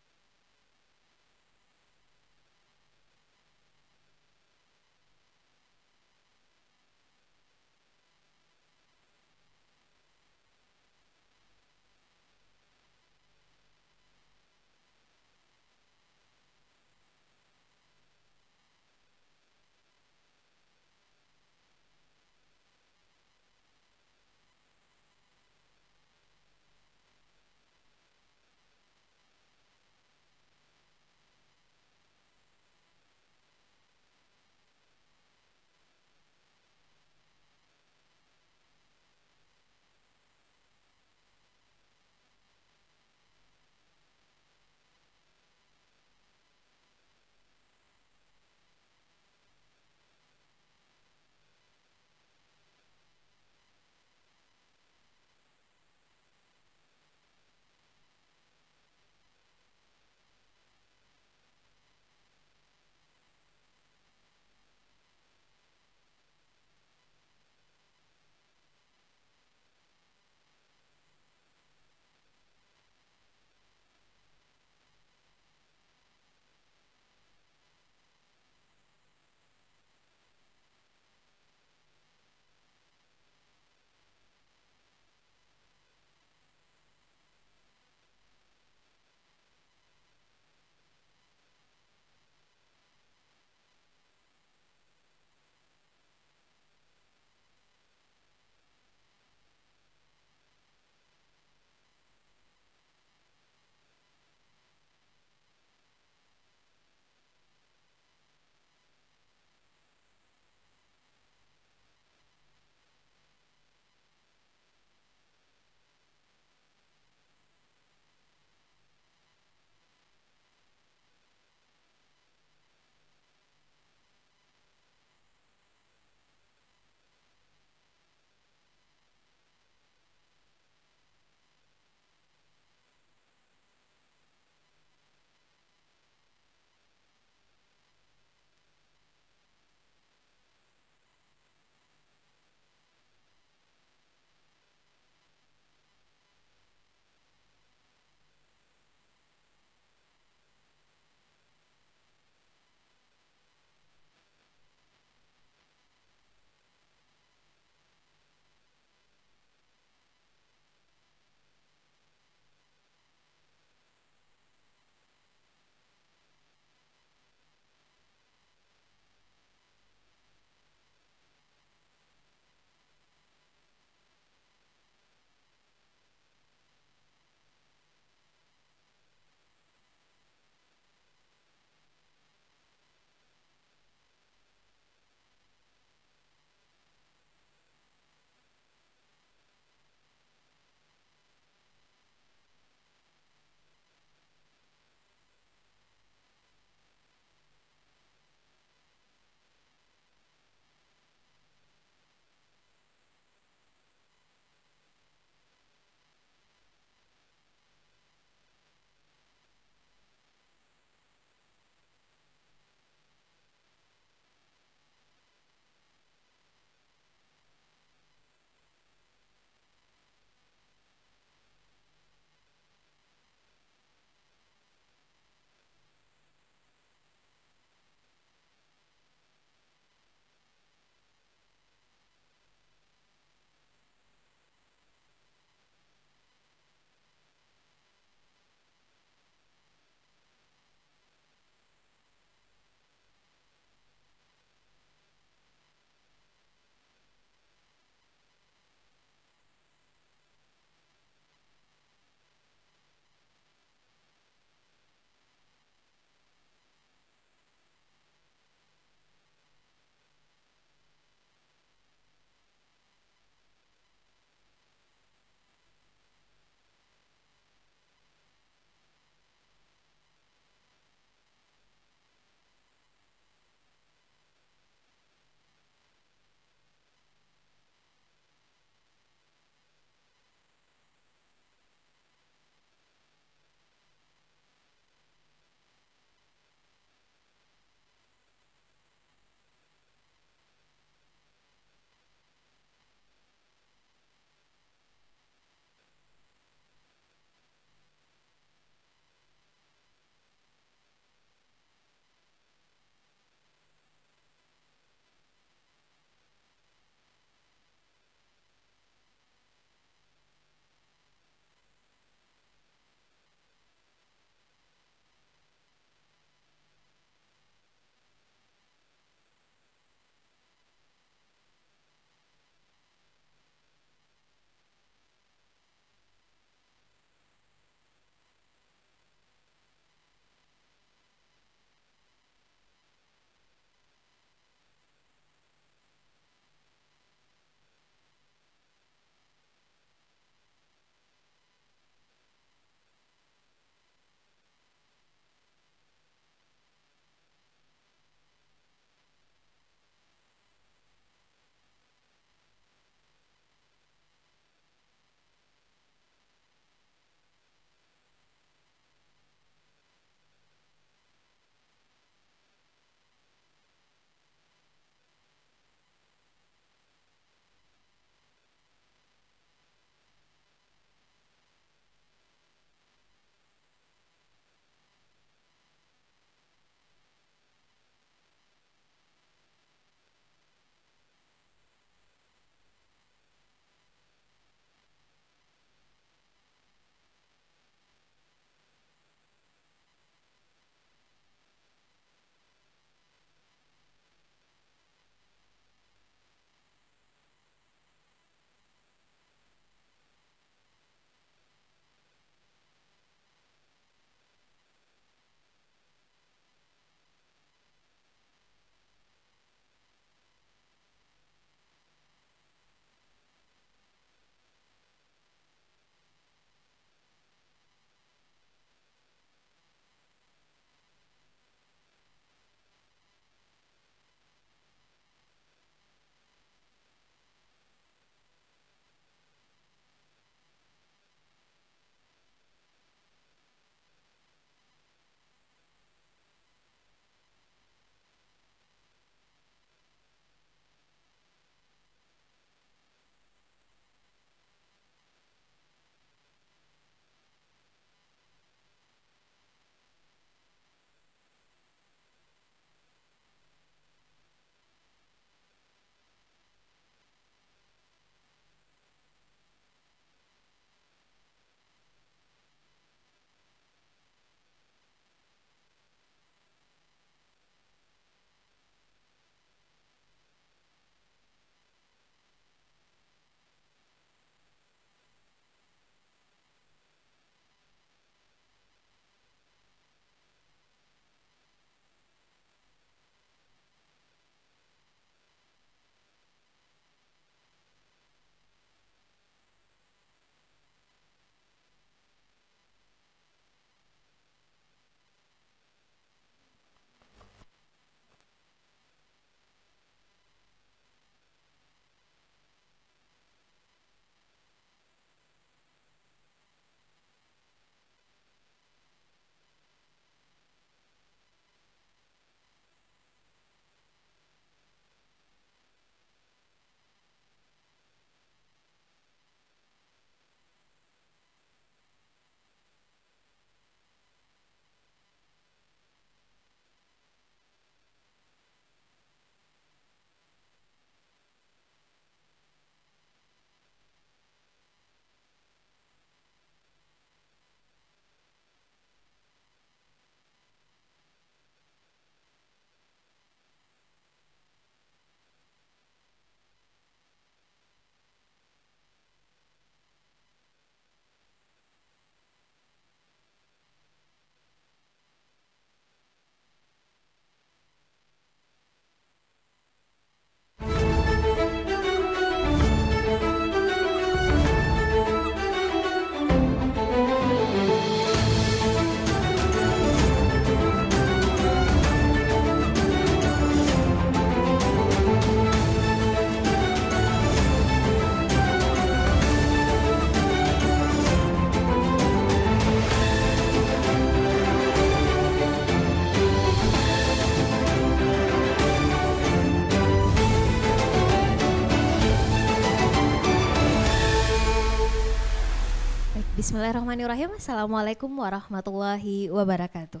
Bismillahirrahmanirrahim. Assalamualaikum warahmatullahi wabarakatuh.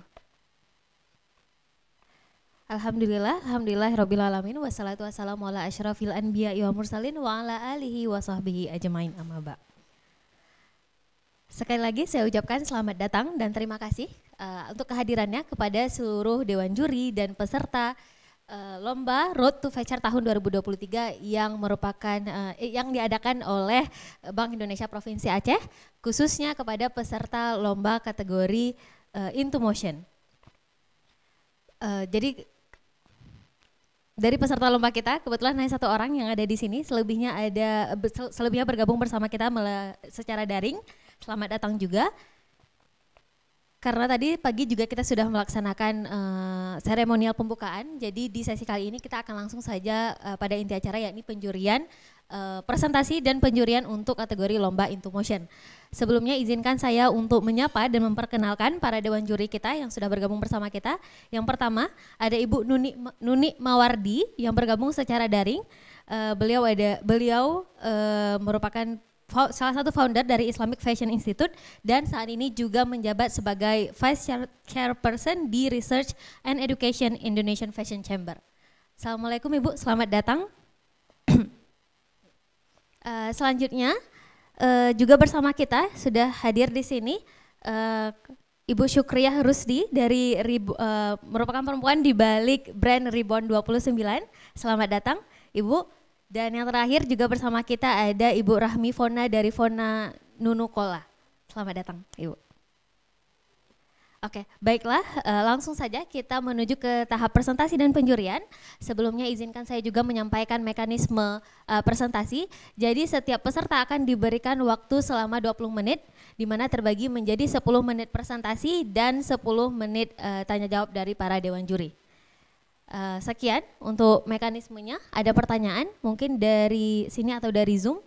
Alhamdulillah rabbil alamin, wassalatu wassalamu ala asyrafil anbiya'i wa mursalin wa ala alihi wa sahbihi ajmain, amma ba'. Sekali lagi saya ucapkan selamat datang dan terima kasih untuk kehadirannya kepada seluruh dewan juri dan peserta lomba Road to Feature tahun 2023 yang merupakan yang diadakan oleh Bank Indonesia Provinsi Aceh, khususnya kepada peserta lomba kategori Into Motion. Jadi dari peserta lomba kita kebetulan hanya satu orang yang ada di sini, selebihnya bergabung bersama kita secara daring. Selamat datang juga. Karena tadi pagi juga kita sudah melaksanakan seremonial pembukaan, jadi di sesi kali ini kita akan langsung saja pada inti acara, yakni penjurian presentasi dan penjurian untuk kategori lomba Into Motion. Sebelumnya izinkan saya untuk menyapa dan memperkenalkan para dewan juri kita yang sudah bergabung bersama kita. Yang pertama ada Ibu Nuni Mawardi yang bergabung secara daring. Beliau merupakan salah satu founder dari Islamic Fashion Institute dan saat ini juga menjabat sebagai Vice Chairperson di Research and Education Indonesian Fashion Chamber. Assalamualaikum Ibu, selamat datang. Selanjutnya juga bersama kita sudah hadir di sini Ibu Syukriyah Rusdi dari merupakan perempuan di balik brand Reborn 29. Selamat datang Ibu. Dan yang terakhir juga bersama kita ada Ibu Rahmi Fona dari Fona Nunukola. Selamat datang Ibu. Oke, baiklah, langsung saja kita menuju ke tahap presentasi dan penjurian. Sebelumnya izinkan saya juga menyampaikan mekanisme presentasi. Jadi setiap peserta akan diberikan waktu selama 20 menit, di mana terbagi menjadi 10 menit presentasi dan 10 menit tanya jawab dari para dewan juri. Sekian untuk mekanismenya. Ada pertanyaan mungkin dari sini atau dari Zoom?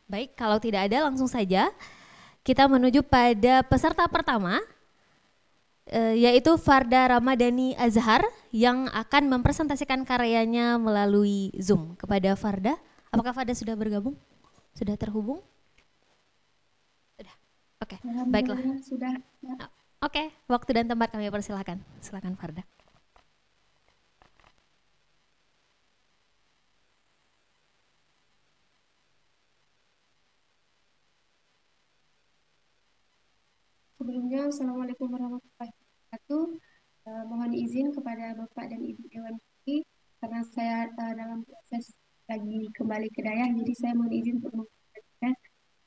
Baik, kalau tidak ada langsung saja kita menuju pada peserta pertama, yaitu Farda Ramadhani Azhar yang akan mempresentasikan karyanya melalui Zoom. Kepada Farda, apakah Farda sudah bergabung? Sudah terhubung? Sudah. Oke, baiklah. Sudah. Oke, waktu dan tempat kami persilahkan. Silakan Farda. Sebelumnya, Assalamualaikum warahmatullahi wabarakatuh. Mohon izin kepada Bapak dan Ibu Dewan Juri, karena saya dalam proses lagi kembali ke daerah, jadi saya mohon izin untuk mengatakan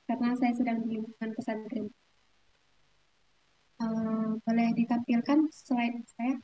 karena saya sedang di lingkungan pesantren. Boleh ditampilkan slide saya?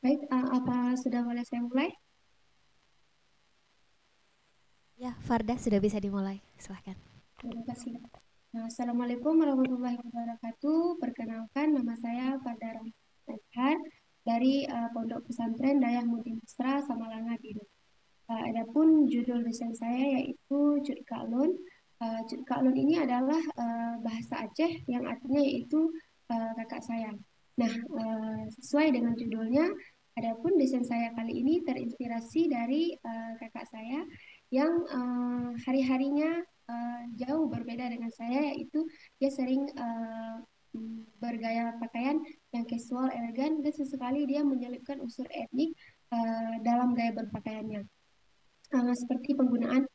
Baik, apa sudah boleh saya mulai? Ya, Farda sudah bisa dimulai. Silahkan. Terima kasih. Assalamualaikum warahmatullahi wabarakatuh. Perkenalkan, nama saya Farda Ramadhani Azhar dari Pondok Pesantren Dayah Muti Mesra, Samalanga, Biru. Adapun judul desain saya yaitu Cut Ka'lun. Cut Ka'lun ini adalah bahasa Aceh yang artinya yaitu kakak saya. Nah, sesuai dengan judulnya, adapun desain saya kali ini terinspirasi dari kakak saya yang hari-harinya jauh berbeda dengan saya, yaitu dia sering bergaya pakaian yang casual, elegan, dan sesekali dia menyelipkan unsur etnik dalam gaya berpakaiannya. Seperti penggunaan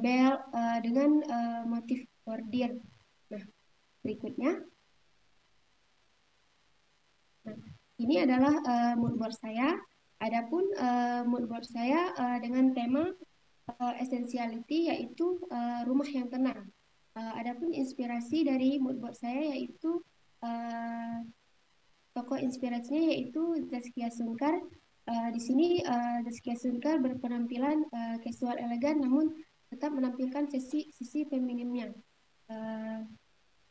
bel dengan motif bordir. Nah, berikutnya. Nah, ini adalah mood board saya. Adapun mood board saya dengan tema essentiality, yaitu rumah yang tenang. Adapun inspirasi dari mood board saya yaitu tokoh inspirasinya yaitu Zaskia Sungkar. Di sini Zaskia Sungkar berpenampilan casual elegan namun tetap menampilkan sisi feminimnya.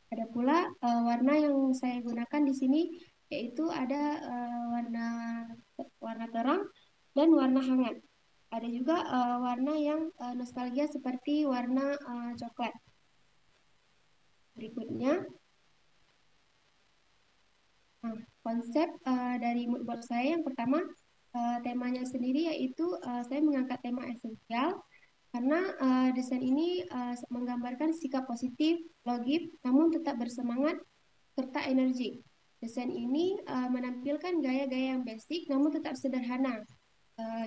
Ada pula warna yang saya gunakan di sini yaitu ada warna terang dan warna hangat. Ada juga warna yang nostalgia seperti warna coklat. Berikutnya, konsep dari mood board saya yang pertama, temanya sendiri yaitu saya mengangkat tema esensial karena desain ini menggambarkan sikap positif, logis, namun tetap bersemangat serta energi. Desain ini menampilkan gaya-gaya yang basic namun tetap sederhana,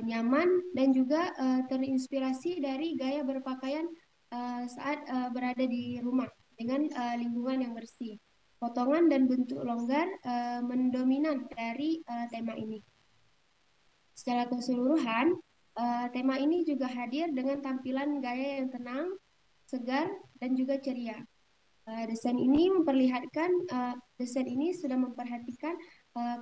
nyaman, dan juga terinspirasi dari gaya berpakaian saat berada di rumah dengan lingkungan yang bersih. Potongan dan bentuk longgar mendominan dari tema ini. Secara keseluruhan, tema ini juga hadir dengan tampilan gaya yang tenang, segar, dan juga ceria. Desain ini sudah memperhatikan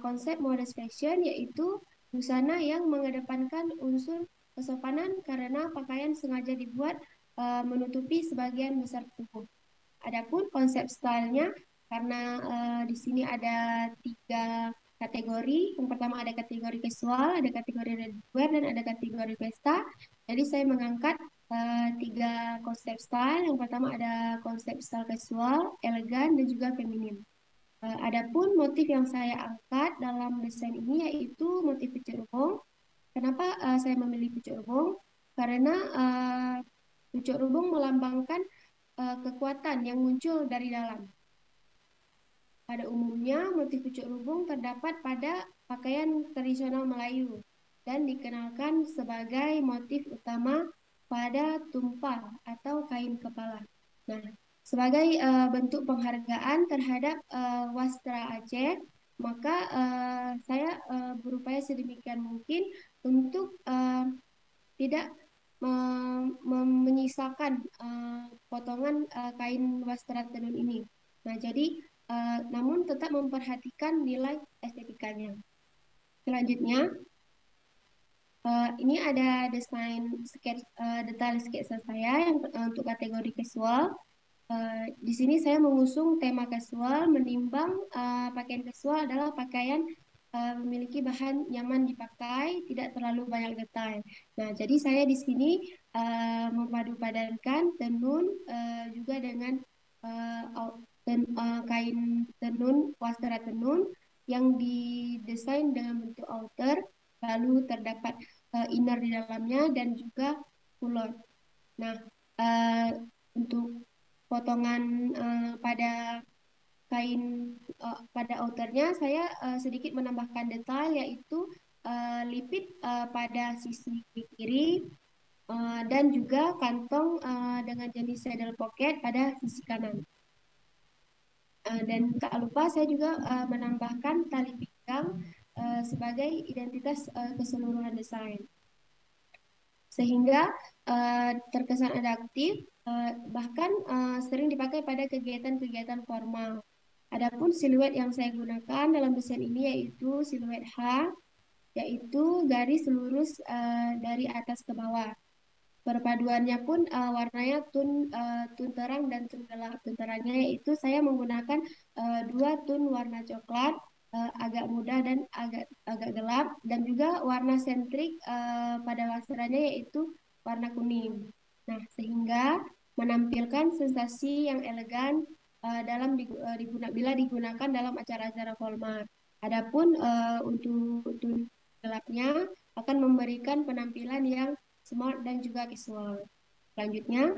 konsep modest fashion, yaitu busana yang mengedepankan unsur kesopanan karena pakaian sengaja dibuat menutupi sebagian besar tubuh. Adapun konsep stylenya, karena di sini ada 3 kategori. Yang pertama ada kategori casual, ada kategori ready-to-wear, dan ada kategori pesta. Jadi saya mengangkat 3 konsep style. Yang pertama ada konsep style casual, elegan, dan juga feminim. Adapun motif yang saya angkat dalam desain ini yaitu motif pucuk rubung. Kenapa saya memilih pucuk rubung? Karena pucuk rubung melambangkan kekuatan yang muncul dari dalam. Pada umumnya, motif pucuk rubung terdapat pada pakaian tradisional Melayu dan dikenalkan sebagai motif utama pada tumpal atau kain kepala. Nah, sebagai bentuk penghargaan terhadap wastra Aceh, maka saya berupaya sedemikian mungkin untuk tidak menyisakan potongan kain wastra tenun ini. Nah, jadi namun tetap memperhatikan nilai estetikanya. Selanjutnya, ini ada desain detail sketsa saya yang untuk kategori casual. Di sini saya mengusung tema casual, menimbang pakaian casual adalah pakaian memiliki bahan nyaman dipakai, tidak terlalu banyak detail. Nah, jadi saya di sini memadupadankan tenun juga dengan kain tenun, wastra tenun yang didesain dengan bentuk outer, lalu terdapat inner di dalamnya dan juga kulot. Nah, untuk potongan pada kain pada outernya saya sedikit menambahkan detail, yaitu lipit pada sisi kiri dan juga kantong dengan jenis saddle pocket pada sisi kanan. Dan tak lupa saya juga menambahkan tali pinggang sebagai identitas keseluruhan desain. Sehingga terkesan adaptif, bahkan sering dipakai pada kegiatan-kegiatan formal. Adapun siluet yang saya gunakan dalam desain ini yaitu siluet H, yaitu garis lurus dari atas ke bawah. Perpaduannya pun warnanya tun terang dan tun gelap. Tun terangnya yaitu saya menggunakan 2 tun warna coklat, agak muda dan agak gelap, dan juga warna sentrik pada wastranya yaitu warna kuning. Nah, sehingga menampilkan sensasi yang elegan bila digunakan dalam acara-acara formal. Adapun untuk tun gelapnya akan memberikan penampilan yang smart dan juga casual. Selanjutnya,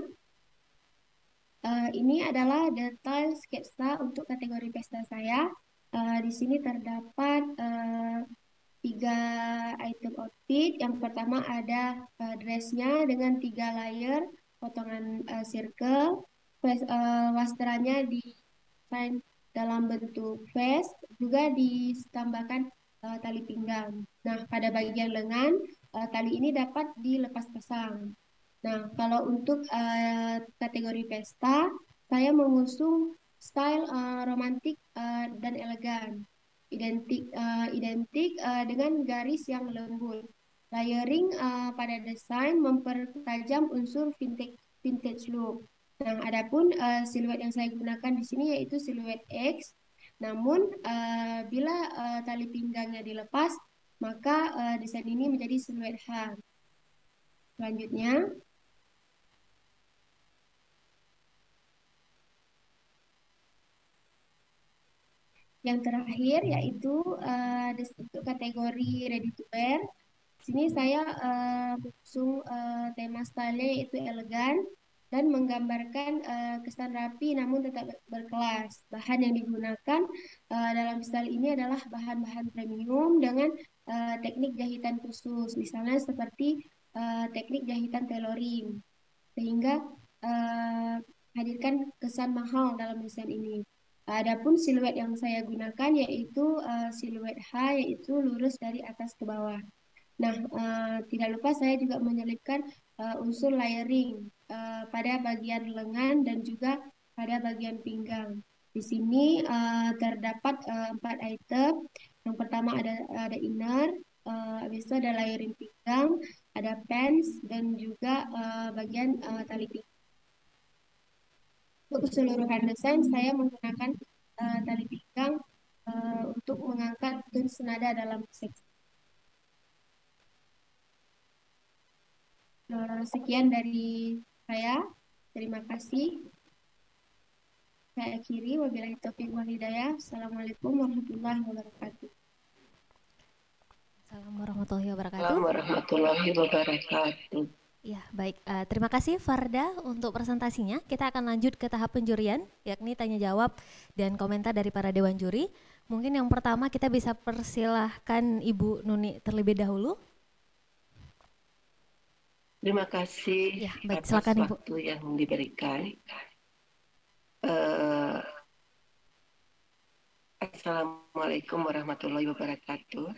ini adalah detail sketsa untuk kategori pesta saya. Di sini terdapat 3 item outfit. Yang pertama ada dressnya dengan 3 layer potongan circle. Wastranya desain dalam bentuk vest, juga ditambahkan tali pinggang. Nah, pada bagian lengan, tali ini dapat dilepas pasang. Nah, kalau untuk kategori pesta, saya mengusung style romantik dan elegan, identik dengan garis yang lembut. Layering pada desain mempertajam unsur vintage look. Nah, adapun siluet yang saya gunakan di sini yaitu siluet X. Namun bila tali pinggangnya dilepas, maka desain ini menjadi siluet H. Selanjutnya, yang terakhir yaitu untuk kategori ready to wear. Sini saya mengusung tema style yaitu elegan dan menggambarkan kesan rapi namun tetap berkelas. Bahan yang digunakan dalam style ini adalah bahan-bahan premium dengan teknik jahitan khusus, misalnya seperti teknik jahitan tailoring, sehingga hadirkan kesan mahal dalam desain ini. Adapun siluet yang saya gunakan yaitu siluet H, yaitu lurus dari atas ke bawah. Nah, tidak lupa saya juga menyelipkan unsur layering pada bagian lengan dan juga pada bagian pinggang. Di sini terdapat 4 item. Yang pertama ada inner, habis itu ada layering pinggang, ada pants, dan juga bagian tali pinggang. Untuk keseluruhan desain, saya menggunakan tali pinggang untuk mengangkat tone senada dalam seksi. Sekian dari saya. Terima kasih. Saya akhiri. Wabillahi taufiq wal hidayah. Assalamualaikum warahmatullahi wabarakatuh. Assalamualaikum warahmatullahi wabarakatuh. Assalamualaikum warahmatullahi wabarakatuh. Ya, baik. Terima kasih Farda untuk presentasinya. Kita akan lanjut ke tahap penjurian, yakni tanya jawab dan komentar dari para dewan juri. Mungkin yang pertama kita bisa persilahkan Ibu Nuni terlebih dahulu. Terima kasih ya, baik, atas silakan, Ibu. waktu yang diberikan. Assalamualaikum warahmatullahi wabarakatuh.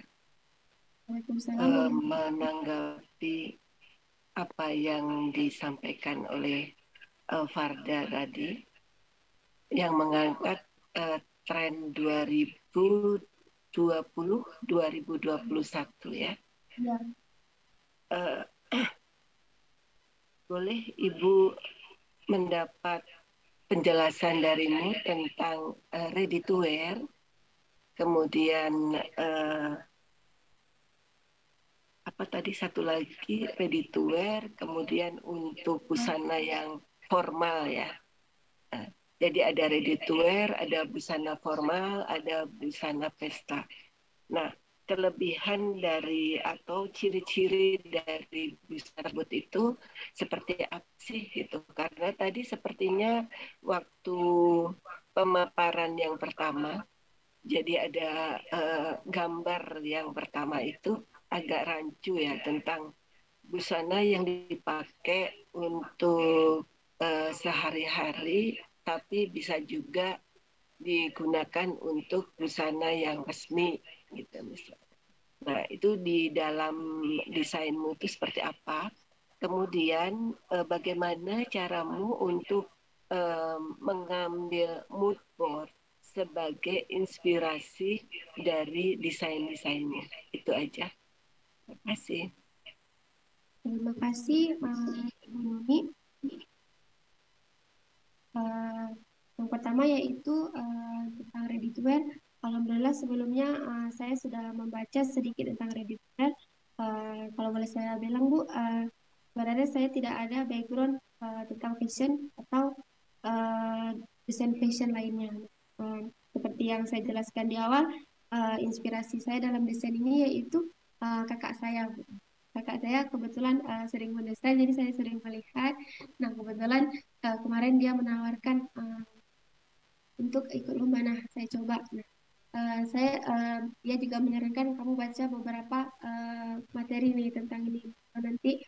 Waalaikumsalam. Menanggapi apa yang disampaikan oleh Farda tadi, yang mengangkat tren 2020-2021 ya. Ya. Boleh Ibu mendapat penjelasan darimu tentang ready to wear, kemudian apa tadi satu lagi ready to wear, kemudian untuk busana yang formal ya. Jadi ada ready to wear, ada busana formal, ada busana pesta. Nah, kelebihan dari atau ciri-ciri dari busana tersebut itu seperti apa sih gitu? Karena tadi sepertinya waktu pemaparan yang pertama, jadi ada gambar yang pertama itu agak rancu ya tentang busana yang dipakai untuk sehari-hari, tapi bisa juga digunakan untuk busana yang resmi gitu misalnya. Nah itu di dalam desainmu itu seperti apa? Kemudian bagaimana caramu untuk mengambil mood board sebagai inspirasi dari desain-desainnya? Itu aja. Terima kasih. Terima kasih, Ibu Nuni. Yang pertama yaitu tentang ready to wear. Alhamdulillah sebelumnya saya sudah membaca sedikit tentang ready to wear. Kalau boleh saya bilang Bu, sebenarnya saya tidak ada background tentang fashion atau desain fashion lainnya. Seperti yang saya jelaskan di awal, inspirasi saya dalam desain ini yaitu kakak saya. Kakak saya kebetulan sering mendesain, jadi saya sering melihat. Nah kebetulan kemarin dia menawarkan untuk ikut lomba. Nah saya coba. Nah, dia juga menyarankan kamu baca beberapa materi nih tentang ini. Nanti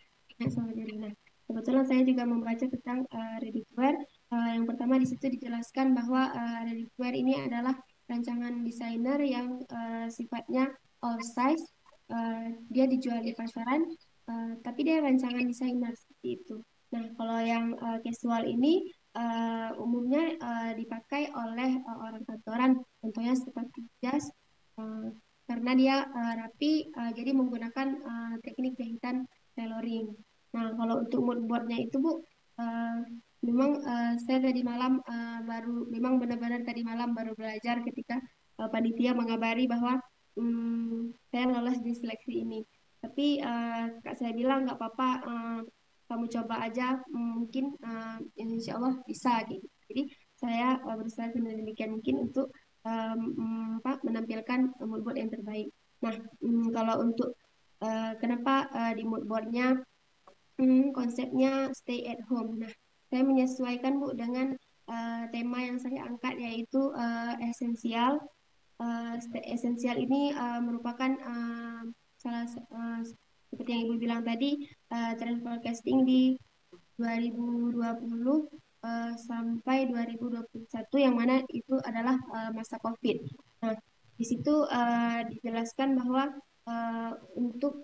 sama materi. Nah kebetulan saya juga membaca tentang ready to wear. Yang pertama di situ dijelaskan bahwa ready to wear ini adalah rancangan desainer yang sifatnya all size dia dijual di pasaran, tapi dia rancangan desainer seperti itu. Nah, kalau yang casual ini umumnya dipakai oleh orang kantoran, contohnya seperti jas, karena dia rapi, jadi menggunakan teknik jahitan tailoring. Nah, kalau untuk mood boardnya itu Bu, memang saya tadi malam memang benar-benar tadi malam baru belajar ketika panitia mengabari bahwa saya lolos di seleksi ini. Tapi kak saya bilang nggak apa-apa, kamu coba aja, mungkin insya Allah bisa gitu. Jadi saya berusaha sedemikian mungkin untuk menampilkan mood board yang terbaik. Nah, kalau untuk kenapa di mood boardnya konsepnya stay at home. Nah, saya menyesuaikan Bu dengan tema yang saya angkat yaitu esensial. Esensial ini merupakan salah seperti yang Ibu bilang tadi, trend forecasting di 2020 sampai 2021 yang mana itu adalah masa COVID. Nah, di situ dijelaskan bahwa untuk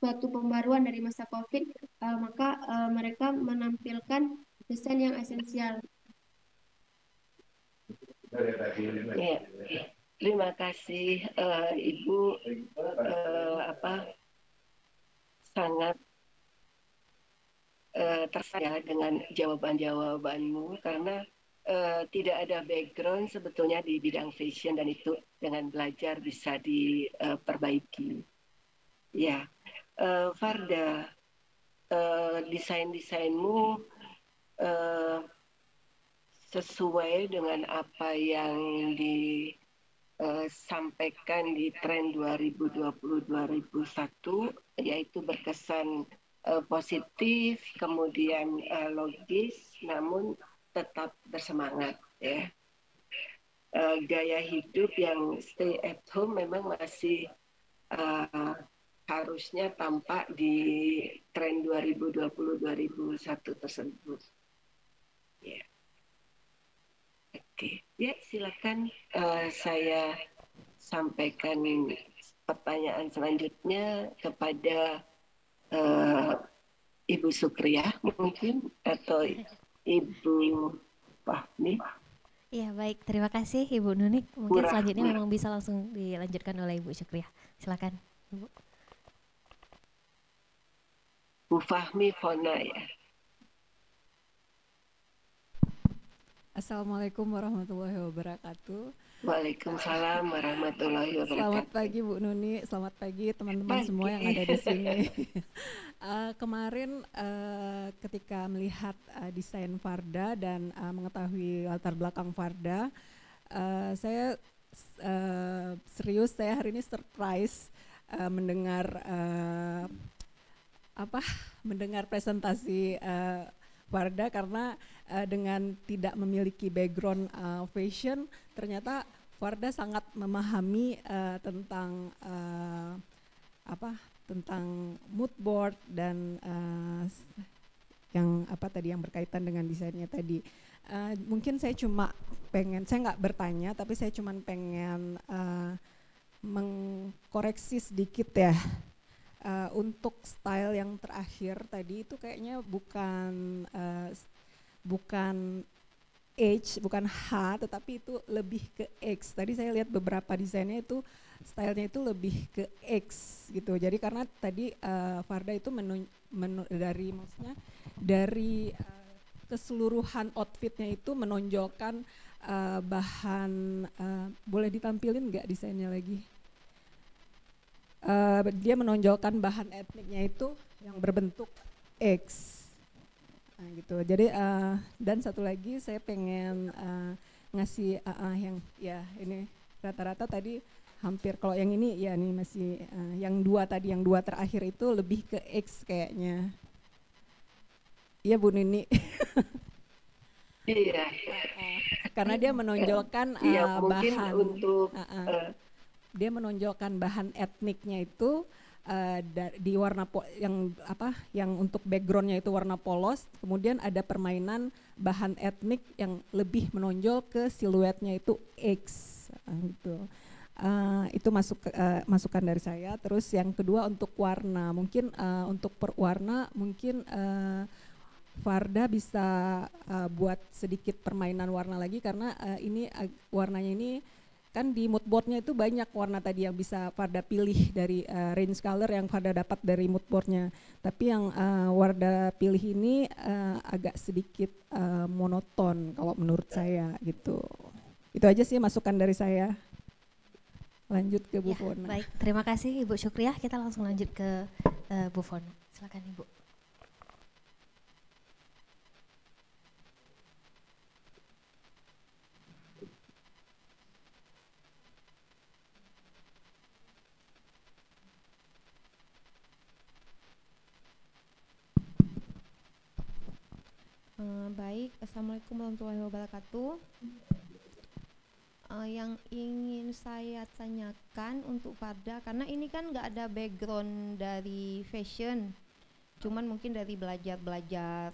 suatu pembaruan dari masa COVID, maka mereka menampilkan desain yang esensial. Ya, terima kasih Ibu, sangat tersanjung dengan jawaban-jawabanmu karena tidak ada background sebetulnya di bidang fashion dan itu dengan belajar bisa diperbaiki. Ya, Farda, desain-desainmu sesuai dengan apa yang disampaikan di tren 2020-2021, yaitu berkesan positif, kemudian logis, namun tetap bersemangat. Ya. Gaya hidup yang stay at home memang masih harusnya tampak di tren 2020-2021 tersebut. Ya. Oke, ya silakan saya sampaikan pertanyaan selanjutnya kepada Ibu Sukriyah mungkin atau Ibu Fahmi. Iya baik, terima kasih Ibu Nunik. Mungkin selanjutnya memang bisa langsung dilanjutkan oleh Ibu Sukriyah. Silakan Ibu. Bu Fahmi Fona ya. Assalamualaikum warahmatullahi wabarakatuh. Waalaikumsalam warahmatullahi wabarakatuh. Selamat pagi Bu Nuni, selamat pagi teman-teman semua yang ada di sini. Kemarin ketika melihat desain Farda dan mengetahui latar belakang Farda, saya serius, saya hari ini surprise mendengar presentasi Farda karena dengan tidak memiliki background fashion, ternyata Farda sangat memahami tentang mood board dan yang berkaitan dengan desainnya tadi. Mungkin saya nggak bertanya, tapi saya cuma pengen mengkoreksi sedikit ya. Untuk style yang terakhir tadi itu kayaknya bukan H, bukan H, tetapi itu lebih ke X. Tadi saya lihat beberapa desainnya itu stylenya itu lebih ke X gitu. Jadi karena tadi Farda itu dari keseluruhan outfitnya itu menonjolkan bahan, boleh ditampilin nggak desainnya lagi? Dia menonjolkan bahan etniknya itu yang berbentuk X. Nah, gitu. Jadi dan satu lagi saya pengen ngasih yang ya ini rata-rata tadi hampir, kalau yang ini ya ini masih yang dua terakhir itu lebih ke X kayaknya. Iya Bu Nini. Iya. Karena dia menonjolkan bahan untuk dia menonjolkan bahan etniknya itu di warna yang untuk backgroundnya itu warna polos, kemudian ada permainan bahan etnik yang lebih menonjol ke siluetnya itu X gitu. itu masukan dari saya. Terus yang kedua untuk warna, mungkin untuk perwarna mungkin Farda bisa buat sedikit permainan warna lagi karena ini warnanya ini kan di mood boardnya itu banyak warna tadi yang bisa Farda pilih dari range color yang Farda dapat dari mood boardnya. Tapi yang Farda pilih ini agak sedikit monoton kalau menurut saya gitu. Itu aja sih masukan dari saya. Lanjut ke Bu Fona. Baik, terima kasih Ibu Syukriah. Kita langsung lanjut ke Bu Fona. Silakan Ibu. Baik, Assalamualaikum warahmatullahi wabarakatuh. Yang ingin saya tanyakan untuk Farda, karena ini kan nggak ada background dari fashion, cuman mungkin dari belajar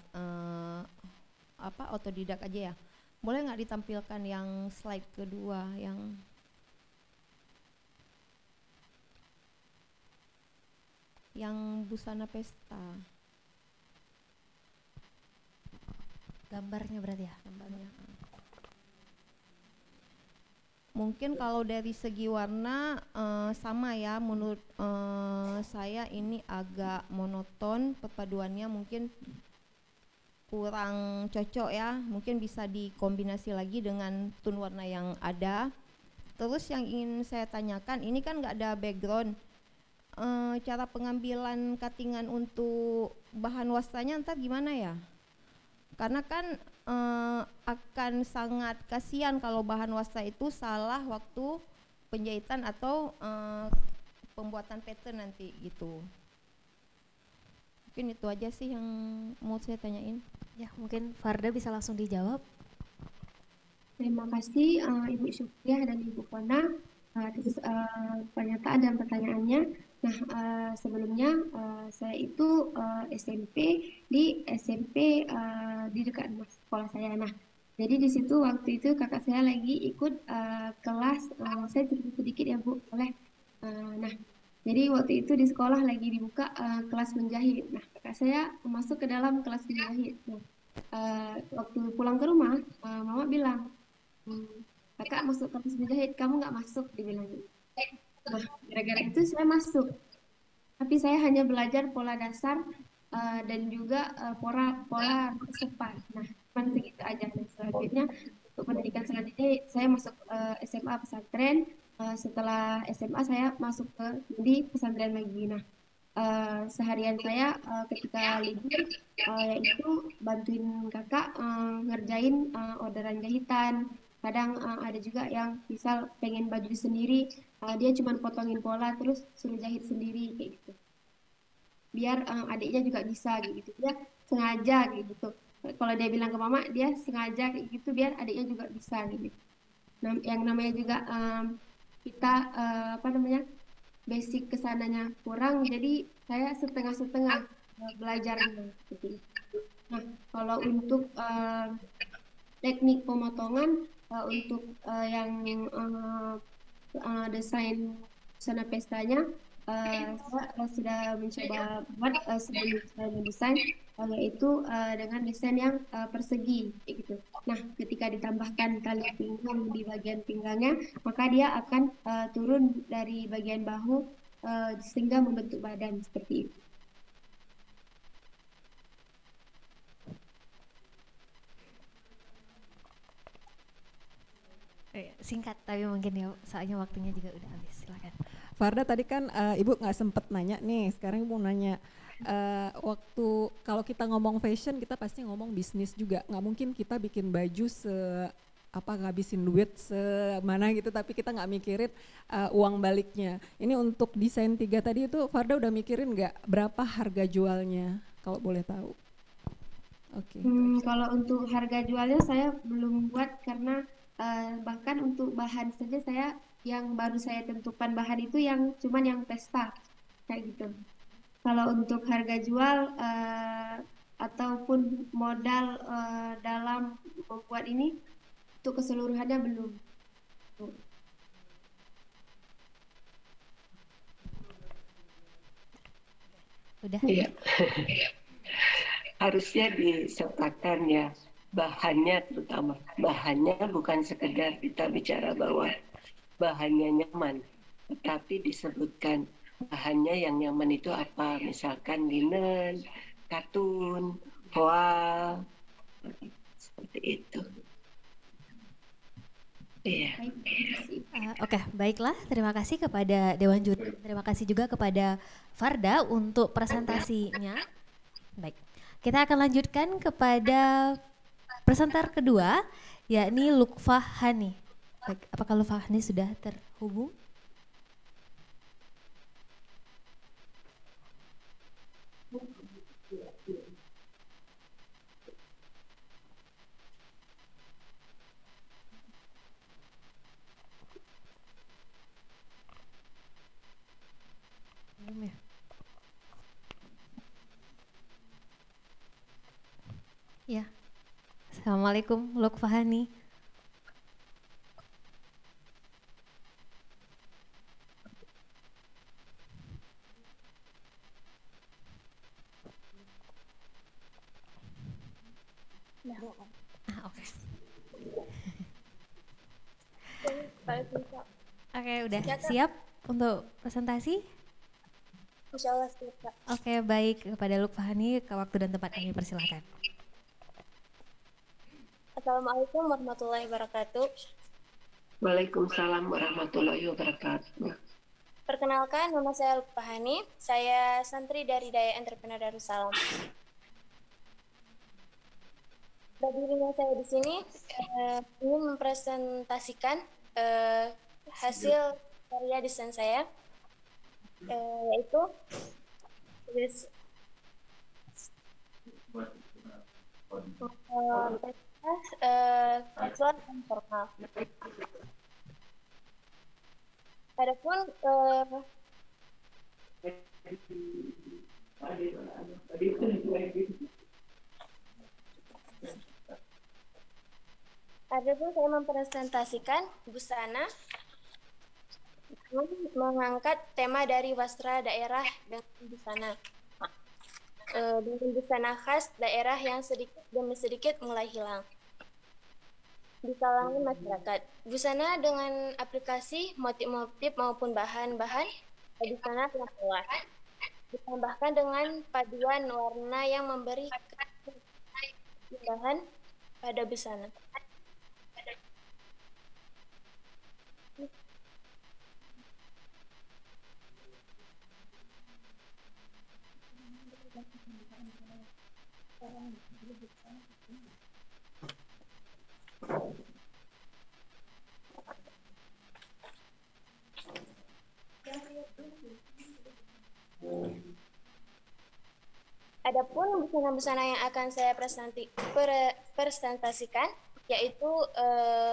otodidak aja ya. Boleh nggak ditampilkan yang slide kedua yang busana pesta? Gambarnya berarti ya? Gambarnya. Mungkin kalau dari segi warna sama ya, menurut saya ini agak monoton, perpaduannya mungkin kurang cocok ya, mungkin bisa dikombinasi lagi dengan tone warna yang ada. Terus yang ingin saya tanyakan, ini kan nggak ada background, cara pengambilan cuttingan untuk bahan wasanya ntar gimana ya? Karena kan akan sangat kasihan kalau bahan wasta itu salah waktu penjahitan atau pembuatan pattern nanti gitu. Mungkin itu aja sih yang mau saya tanyain. Ya, mungkin Farda bisa langsung dijawab. Terima kasih Ibu Syukriah dan Ibu Fona atas pernyataan dan pertanyaannya. Nah, sebelumnya saya itu SMP di di dekat sekolah saya. Nah, jadi di situ waktu itu kakak saya lagi ikut kelas, saya cerita sedikit ya Bu, boleh? Nah, jadi waktu itu di sekolah lagi dibuka kelas menjahit. Nah, kakak saya masuk ke dalam kelas menjahit. Nah, waktu pulang ke rumah, mama bilang, kakak masuk kelas menjahit, kamu nggak masuk, dibilang gitu. Nah, gara-gara itu saya masuk, tapi saya hanya belajar pola dasar dan juga pola sepan. Nah, cuma segitu aja. Dan selanjutnya untuk pendidikan selanjutnya saya masuk SMA pesantren. Setelah SMA saya masuk di pesantren lagi. Nah, seharian saya ketika libur yaitu bantuin kakak ngerjain orderan jahitan. Kadang ada juga yang misal pengen baju sendiri, dia cuma potongin pola terus suruh jahit sendiri kayak gitu. Biar adiknya juga bisa gitu. Dia sengaja gitu. Kalau dia bilang ke mama, dia sengaja kayak gitu biar adiknya juga bisa gitu. Nah, yang namanya juga kita basic kesananya kurang, jadi saya setengah-setengah belajarnya seperti itu. Nah, kalau untuk teknik pemotongan untuk yang desain busana pestanya, saya sudah mencoba buat sebelum saya mendesain, yaitu dengan desain yang persegi gitu. Nah, ketika ditambahkan tali pinggang di bagian pinggangnya, maka dia akan turun dari bagian bahu sehingga membentuk badan seperti itu. Singkat tapi mungkin ya soalnya waktunya juga udah habis. Silakan. Farda tadi kan Ibu nggak sempet nanya nih, sekarang Ibu nanya waktu kalau kita ngomong fashion kita pasti ngomong bisnis juga, nggak mungkin kita bikin baju ngabisin duit semana gitu tapi kita nggak mikirin uang baliknya. Ini untuk desain 3 tadi itu Farda udah mikirin nggak berapa harga jualnya kalau boleh tahu? Oke. Kalau untuk harga jualnya saya belum buat karena bahkan untuk bahan saja saya yang baru saya tentukan bahan itu yang cuman yang pesta kayak gitu. Kalau untuk harga jual ataupun modal dalam membuat ini untuk keseluruhannya belum. Udah? Iya. Harusnya disertakan ya bahannya, terutama bahannya bukan sekedar kita bicara bahwa bahannya nyaman, tetapi disebutkan bahannya yang nyaman itu apa, misalkan linen, katun, voal, seperti itu. Iya. Oke, baiklah. Terima kasih kepada Dewan Juri. Terima kasih juga kepada Farda untuk presentasinya. Baik, kita akan lanjutkan kepada presenter kedua, yakni Lukfa Hani. Baik, apakah Lukfa Hani sudah terhubung? Belum ya? Ya. Assalamualaikum, Lukfa Hani. Oke. Oke, udah siap untuk presentasi? Insya Allah siap, Kak. Oke, baik. Kepada Lukfa Hani, ke waktu dan tempat kami persilakan. Assalamualaikum warahmatullahi wabarakatuh. Waalaikumsalam warahmatullahi wabarakatuh. Perkenalkan, nama saya Lukfa Hani. Saya santri dari Daya Entrepreneur Darussalam. Berdirinya saya di sini ingin mempresentasikan hasil karya desain saya, yaitu casual dan formal. Adapun saya mempresentasikan busana mengangkat tema dari wastra daerah dengan busana. Dengan busana khas daerah yang sedikit demi sedikit mulai hilang di kalangan masyarakat. Busana dengan aplikasi motif-motif maupun bahan-bahan busana yang keluar, ditambahkan dengan paduan warna yang memberi keindahan pada busana. Adapun busana-busana yang akan saya presentasikan yaitu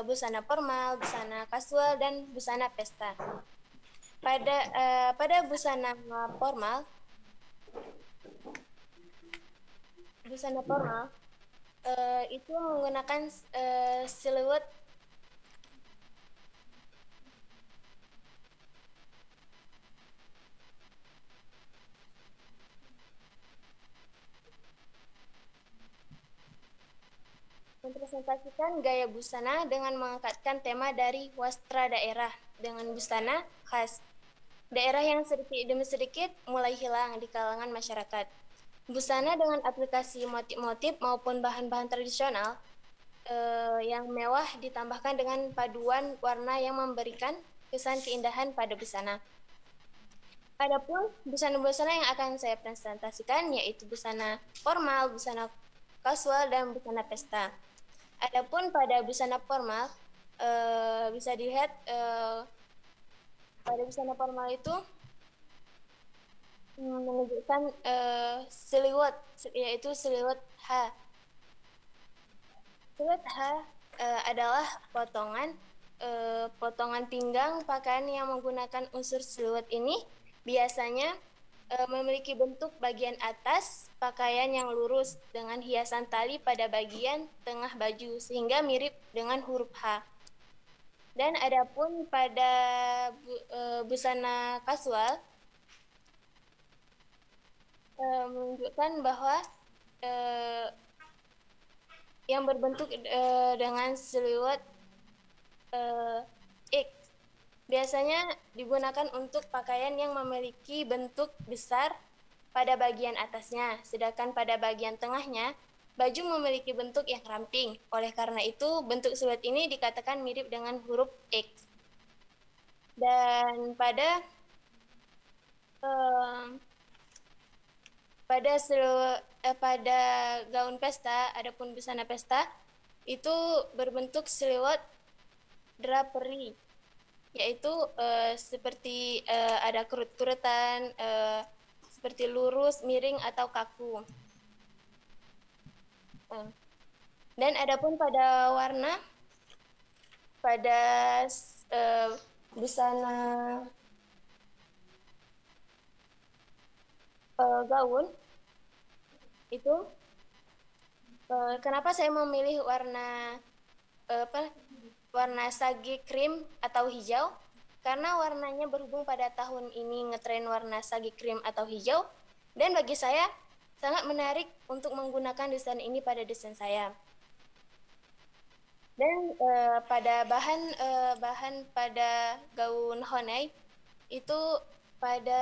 busana formal, busana kasual, dan busana pesta. Pada busana formal itu menggunakan siluet mempresentasikan gaya busana dengan mengangkatkan tema dari wastra daerah dengan busana khas daerah yang sedikit demi sedikit mulai hilang di kalangan masyarakat. Busana dengan aplikasi motif-motif maupun bahan-bahan tradisional yang mewah ditambahkan dengan paduan warna yang memberikan kesan keindahan pada busana. Adapun busana-busana yang akan saya presentasikan yaitu busana formal, busana kasual, dan busana pesta. Adapun pada busana formal bisa dilihat pada busana formal itu menunjukkan siluet, yaitu siluet H. Siluet H adalah potongan pinggang pakaian yang menggunakan unsur siluet ini biasanya memiliki bentuk bagian atas pakaian yang lurus dengan hiasan tali pada bagian tengah baju sehingga mirip dengan huruf H. Dan adapun pada busana kasual menunjukkan bahwa yang berbentuk dengan siluet X biasanya digunakan untuk pakaian yang memiliki bentuk besar pada bagian atasnya, sedangkan pada bagian tengahnya baju memiliki bentuk yang ramping. Oleh karena itu, bentuk siluet ini dikatakan mirip dengan huruf X. Dan pada pada gaun pesta, adapun busana pesta itu berbentuk siluet drapery, yaitu seperti ada kerut-kerutan, seperti lurus, miring atau kaku. Dan adapun pada warna, pada busana gaun itu, kenapa saya memilih warna warna sage krim atau hijau? Karena warnanya berhubung pada tahun ini ngetren warna sage krim atau hijau, dan bagi saya sangat menarik untuk menggunakan desain ini pada desain saya. Dan pada bahan pada gaun honai itu pada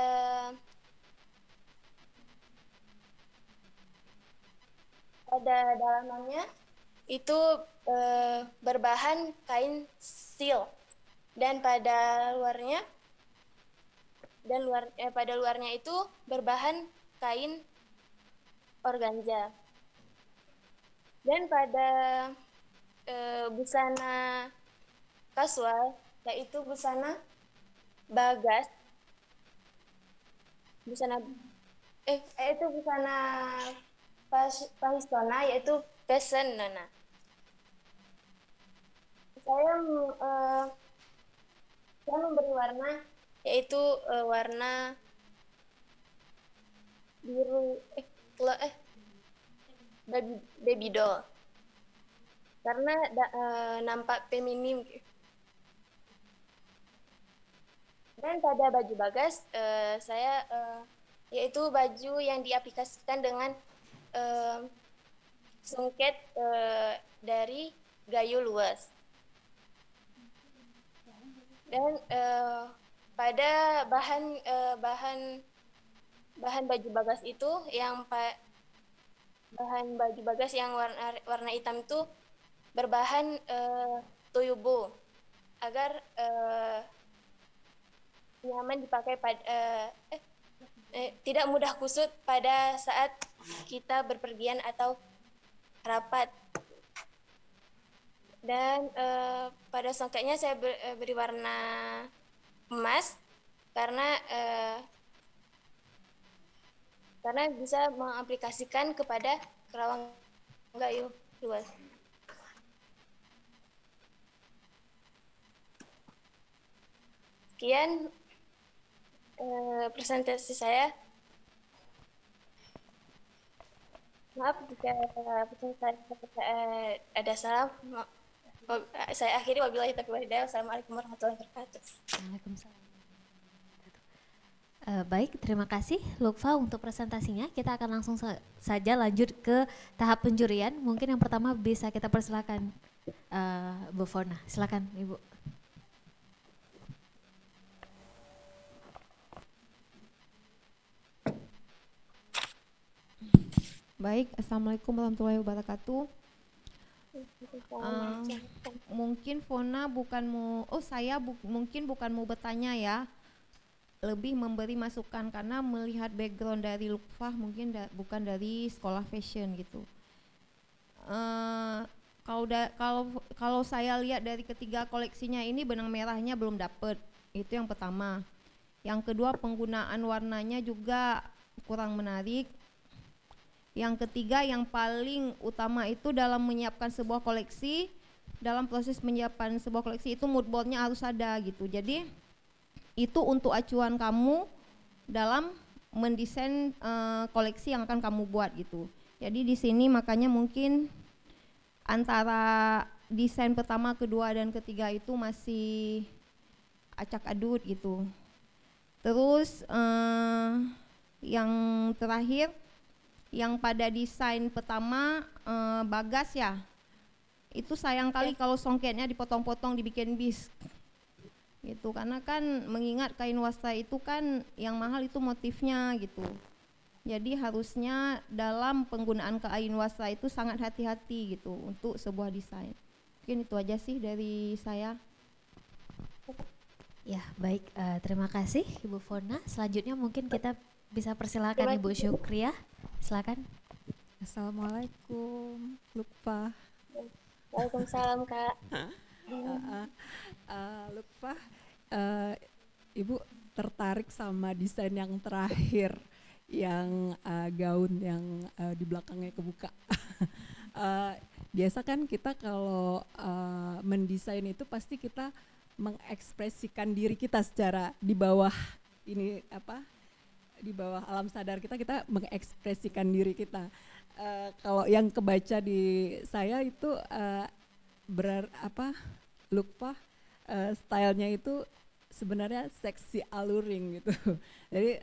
dalamannya itu berbahan kain silk, dan pada luarnya itu berbahan kain organza. Dan pada busana kasual, yaitu busana bagas, busana Pahistona, yaitu fashion nona. Saya memberi warna, yaitu warna biru baby doll, karena nampak feminim. Dan pada baju bagas saya yaitu baju yang diaplikasikan dengan sungket dari gayu luas. Dan pada bahan baju bagas itu bahan baju bagas yang warna hitam itu berbahan tuyubo agar nyaman dipakai tidak mudah kusut pada saat kita berpergian atau rapat. Dan pada songketnya saya beri warna emas karena bisa mengaplikasikan kepada kerawang gayu luas. Sekian presentasi saya. Maaf jika saya ada salah. Saya akhiri, wabillahi taufiq wal hidayah. Wassalamualaikum warahmatullahi wabarakatuh. Waalaikumsalam. Baik, terima kasih Lukfa untuk presentasinya. Kita akan langsung saja lanjut ke tahap penjurian. Mungkin yang pertama bisa kita persilakan Bu Fona. Silakan Ibu. Baik, assalamualaikum warahmatullahi wabarakatuh. Mungkin Fona mungkin bukan mau bertanya ya, lebih memberi masukan karena melihat background dari Lukfah mungkin bukan dari sekolah fashion gitu. Kalau saya lihat dari ketiga koleksinya ini benang merahnya belum dapet, itu yang pertama. Yang kedua penggunaan warnanya juga kurang menarik. Yang ketiga yang paling utama itu dalam menyiapkan sebuah koleksi, dalam proses menyiapkan sebuah koleksi itu mood boardnya harus ada gitu. Jadi itu untuk acuan kamu dalam mendesain koleksi yang akan kamu buat gitu. Jadi di sini makanya mungkin antara desain pertama, kedua dan ketiga itu masih acak adut gitu. Terus Yang terakhir, yang pada desain pertama Bagas ya, itu sayang kali kalau songketnya dipotong-potong dibikin bis gitu, karena kan mengingat kain wastra itu kan yang mahal itu motifnya gitu. Jadi harusnya dalam penggunaan kain wastra itu sangat hati-hati gitu untuk sebuah desain. Mungkin itu aja sih dari saya. Ya, baik, terima kasih Ibu Fona. Selanjutnya mungkin kita bisa persilakan Ibu Syukriah. Silakan. Assalamualaikum, Lukpa. Waalaikumsalam, Kak. Lukpa, Ibu tertarik sama desain yang terakhir, yang gaun yang di belakangnya kebuka. Biasa kan kita kalau mendesain itu pasti kita mengekspresikan diri kita secara di bawah ini di bawah alam sadar kita mengekspresikan diri kita. Kalau yang kebaca di saya itu Lukpa stylenya itu sebenarnya seksi alluring gitu. Jadi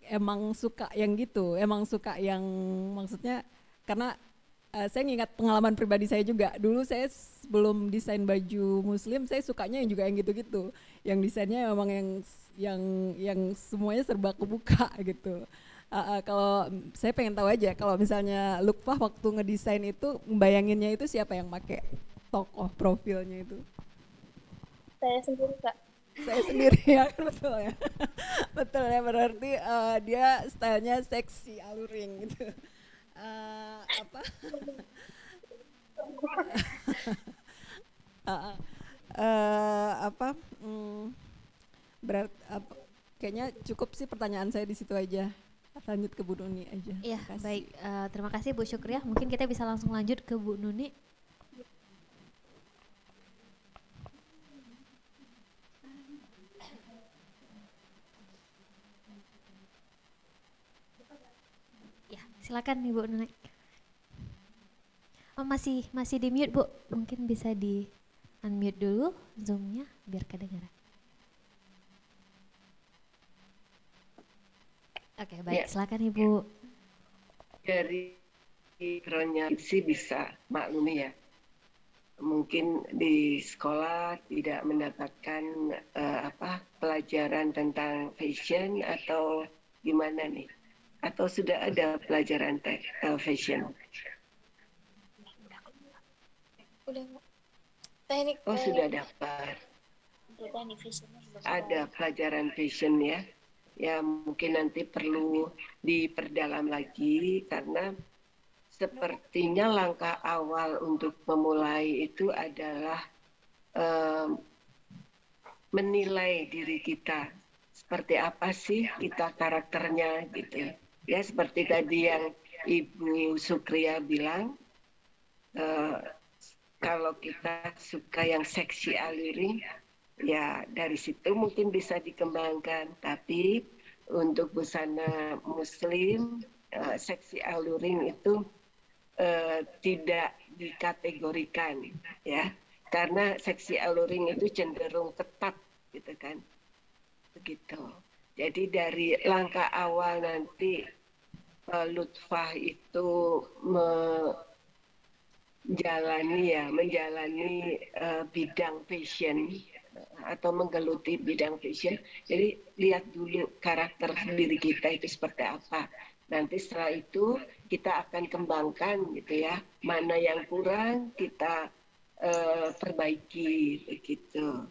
emang suka yang gitu, emang suka yang maksudnya karena saya ngingat pengalaman pribadi saya juga. Dulu saya sebelum desain baju muslim, saya sukanya yang juga yang gitu-gitu. Yang desainnya memang yang semuanya serba kebuka gitu. Kalau saya pengen tahu aja, kalau misalnya Lukpa waktu ngedesain itu, membayanginnya itu siapa yang pakai tokoh profilnya itu? Saya sendiri, Kak. Saya sendiri ya, betul ya. Betul ya, berarti dia stylenya seksi, alluring gitu. Kayaknya cukup sih pertanyaan saya di situ aja. Lanjut ke Bu Nuni aja. Iya, baik. Terima kasih Bu Syukriah. Mungkin kita bisa langsung lanjut ke Bu Nuni. Ya, silakan Ibu Nuni. Oh, masih di mute, Bu. Mungkin bisa di unmute dulu Zoom-nya biar kedengaran. Oke, baik. Silakan Ibu. Dari background-nya sih bisa maklumi ya. Mungkin di sekolah tidak mendapatkan pelajaran tentang fashion atau gimana nih? Atau sudah ada pelajaran fashion? Udah, teknik. Oh, sudah dapat. Ada pelajaran fashion ya. Ya mungkin nanti perlu diperdalam lagi karena sepertinya langkah awal untuk memulai itu adalah menilai diri kita. Seperti apa sih kita karakternya gitu. Ya seperti tadi yang Ibu Syukriah bilang, kalau kita suka yang seksi alluring, ya dari situ mungkin bisa dikembangkan. Tapi untuk busana muslim, seksi alluring itu tidak dikategorikan ya, karena seksi alluring itu cenderung ketat gitu kan, begitu. Jadi dari langkah awal nanti Lutfah itu menjalani bidang fashion atau menggeluti bidang fashion. Jadi lihat dulu karakter diri kita itu seperti apa. Nanti setelah itu kita akan kembangkan gitu ya, mana yang kurang kita perbaiki begitu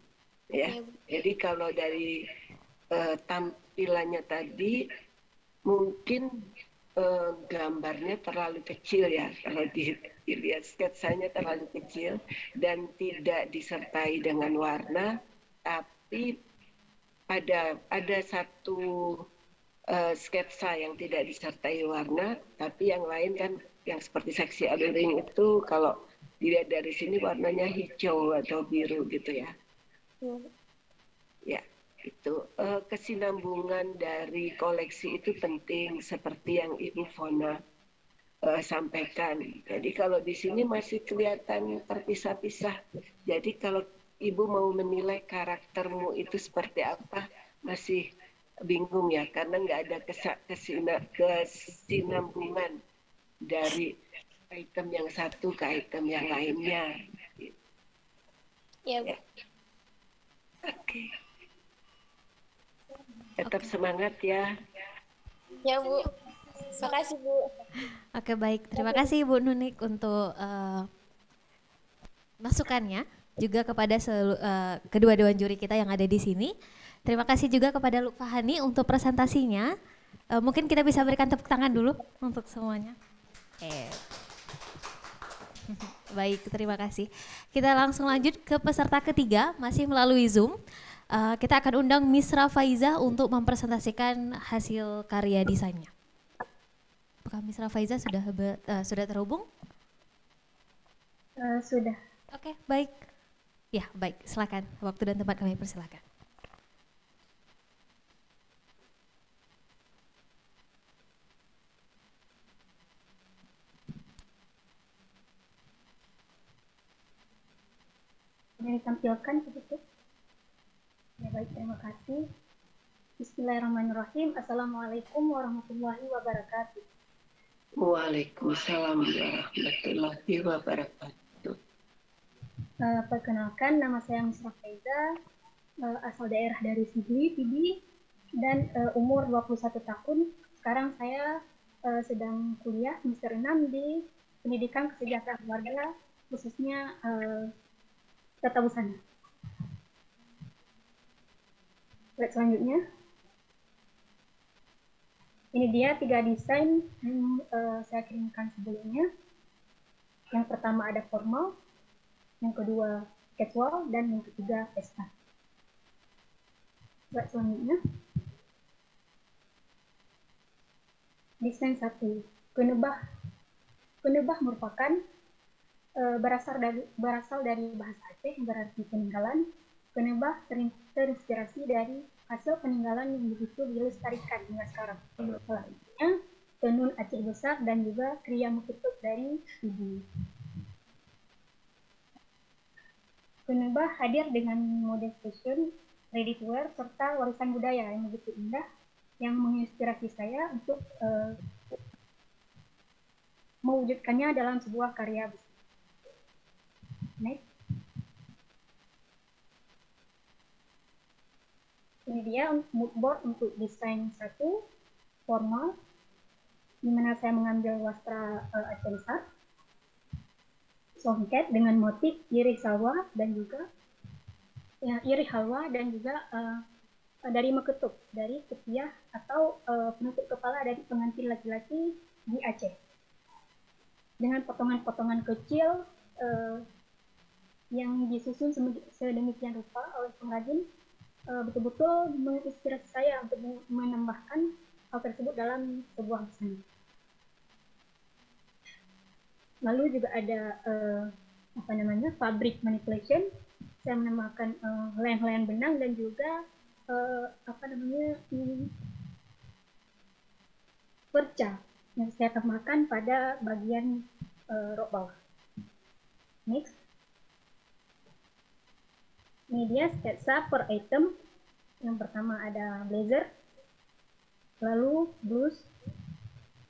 ya. Jadi kalau dari tampilannya tadi mungkin gambarnya terlalu kecil ya, kalau dilihat sketsanya terlalu kecil dan tidak disertai dengan warna, tapi ada satu sketsa yang tidak disertai warna, tapi yang lain kan yang seperti seksi alluring itu kalau dilihat dari sini warnanya hijau atau biru gitu ya. Ya, itu kesinambungan dari koleksi itu penting seperti yang Ibu Fona sampaikan. Jadi kalau di sini masih kelihatan terpisah-pisah. Jadi kalau Ibu mau menilai karaktermu itu seperti apa, masih bingung ya karena nggak ada kesinambungan dari item yang satu ke item yang lainnya. Ya, Bu. Oke. Tetap semangat ya. Ya, Bu. Makasih, Bu. Oke, baik. Terima kasih Bu Nunik untuk masukannya, juga kepada kedua dewan juri kita yang ada di sini. Terima kasih juga kepada Luk Fahani untuk presentasinya. Mungkin kita bisa berikan tepuk tangan dulu untuk semuanya. Baik, terima kasih. Kita langsung lanjut ke peserta ketiga, masih melalui Zoom. Kita akan undang Misra Faiza untuk mempresentasikan hasil karya desainnya. Apakah Misra Faiza sudah terhubung? Sudah. Oke, baik. Ya, baik. Silakan. Waktu dan tempat kami persilakan. Yang ditampilkan begitu. Ya baik, terima kasih. Bismillahirrahmanirrahim. Assalamualaikum warahmatullahi wabarakatuh. Waalaikumsalam warahmatullahi wabarakatuh. Perkenalkan, nama saya Misra Faiza, asal daerah dari Sigli, Pidi, dan umur 21 tahun. Sekarang saya sedang kuliah semester 6 di Pendidikan Kesejahteraan Keluarga, khususnya Tata Busana. Slide selanjutnya. Ini dia 3 desain yang saya kirimkan sebelumnya. Yang pertama ada formal, yang kedua casual, dan yang ketiga pesta. Slide selanjutnya. Desain 1, kenebah. Kenebah merupakan berasal dari bahasa Aceh, berarti peninggalan. Kenebah terinspirasi dari hasil peninggalan yang begitu dilestarikan hingga sekarang. Selanjutnya, tenun Aceh besar dan juga kriya mukutub dari Pidi. Kenebah hadir dengan mode fashion, ready to wear, serta warisan budaya yang begitu indah yang menginspirasi saya untuk mewujudkannya dalam sebuah karya besar. Next. Ini dia mood board untuk desain 1 formal, di mana saya mengambil wastra Aceh besar, songket dengan motif irih halwa dan juga dari meketub, dari ketiah atau penutup kepala dari pengantin laki-laki di Aceh, dengan potongan-potongan kecil yang disusun sedemikian rupa oleh pengrajin, betul-betul menginspirasi saya untuk menambahkan hal tersebut dalam sebuah busana. Lalu juga ada fabric manipulation. Saya menambahkan helaian-helaian benang dan juga perca yang saya tambahkan pada bagian rok bawah. Next. Ini dia sketsa per item. Yang pertama ada blazer, lalu blouse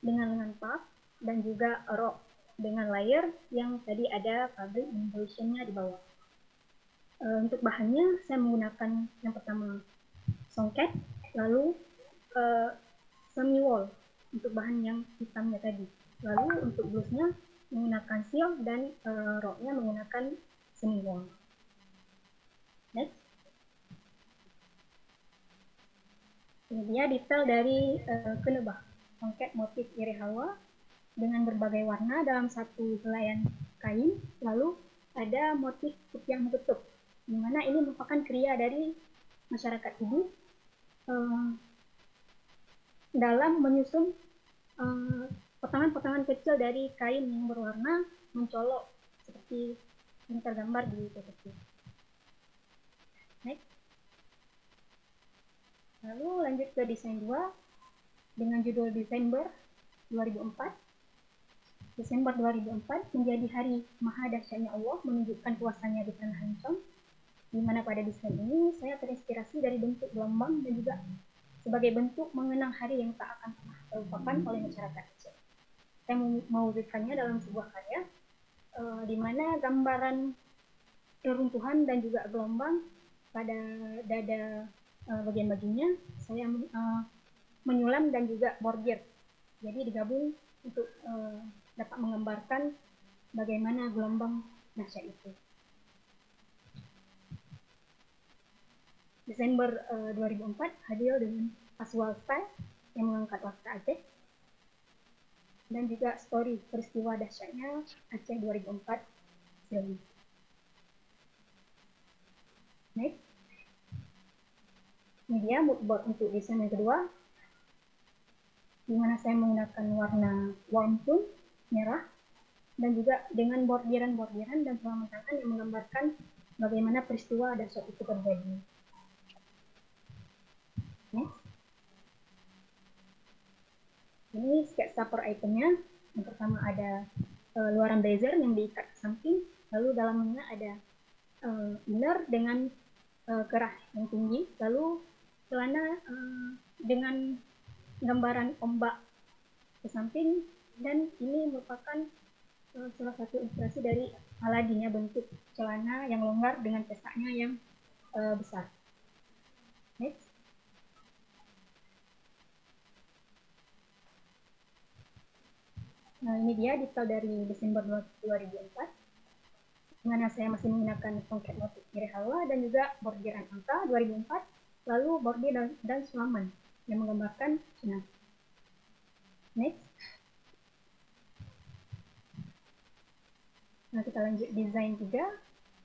dengan lengan puff, dan juga rok dengan layer yang tadi ada fabric manipulation-nya di bawah. Untuk bahannya saya menggunakan yang pertama songket, lalu semi wool untuk bahan yang hitamnya tadi. Lalu untuk blouse-nya menggunakan silk dan roknya menggunakan semi wool. Next. Ini dia detail dari kenebah, songket motif irih halwa dengan berbagai warna dalam satu helaian kain. Lalu ada motif kupiah meketub, di mana ini merupakan kriya dari masyarakat Pidi dalam menyusun potongan-potongan kecil dari kain yang berwarna mencolok seperti yang tergambar di PPT. Next. Lalu lanjut ke desain 2 dengan judul Desember 2004. Desember 2004 menjadi hari maha dahsyatnya Allah menunjukkan kuasanya di tanah Hancong, di mana pada desain ini saya terinspirasi dari bentuk gelombang dan juga sebagai bentuk mengenang hari yang tak akan pernah terlupakan oleh masyarakat Aceh. Saya mewujudkannya dalam sebuah karya di mana gambaran reruntuhan dan juga gelombang pada dada bagian bajunya saya menyulam dan juga bordir. Jadi digabung untuk dapat menggambarkan bagaimana gelombang dahsyat itu. Desember 2004 hadir dengan Aswal Style yang mengangkat warga Aceh dan juga story peristiwa dahsyatnya Aceh 2004 film. Next, ini dia mood board untuk desain yang kedua, di mana saya menggunakan warna warm tone merah dan juga dengan bordiran-bordiran dan sulaman tangan yang menggambarkan bagaimana peristiwa dahsyat itu terjadi. Next. Ini sketsa per itemnya. Yang pertama ada luaran blazer yang diikat ke samping, lalu dalamnya ada inner dengan kerah yang tinggi, lalu celana dengan gambaran ombak ke samping, dan ini merupakan salah satu inspirasi dari Aladin ya, bentuk celana yang longgar dengan pesaknya yang besar. Next. Nah, ini dia detail dari Desember 2004, di mana saya masih menggunakan songket motif Iri Halwa dan juga bordiran angka 2004, lalu bordir dan sulaman yang menggambarkan Cina. Next. Nah, kita lanjut desain juga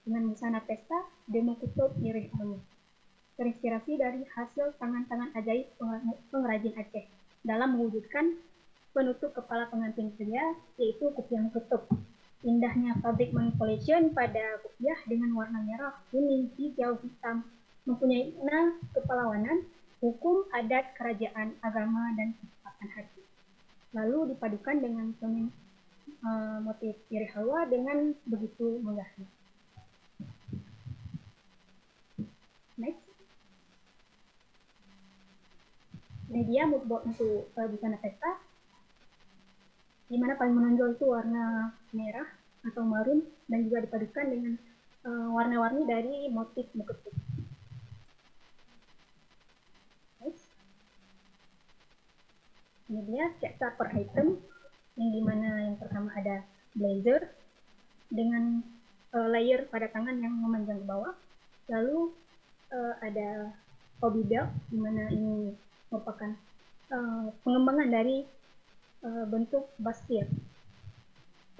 dengan busana pesta Demo Kutub Iri Halwa. Terinspirasi dari hasil tangan-tangan ajaib pengrajin Aceh dalam mewujudkan penutup kepala pengantin pria, yaitu kopiah kutub. Indahnya fabric manipulation pada kopiah dengan warna merah, kuning, hijau, hitam mempunyai makna kepahlawanan, hukum, adat, kerajaan, agama, dan kecepatan hati. Lalu dipadukan dengan motif Iri Halwa dengan begitu megahnya. Next. Ini dia mood board untuk busana pesta, di mana paling menonjol itu warna merah atau marun dan juga dipadukan dengan warna-warni dari motif muketub. Ini dia sketsa per item, yang dimana yang pertama ada blazer dengan layer pada tangan yang memanjang ke bawah, lalu ada hobby belt, di mana ini merupakan pengembangan dari bentuk bastir.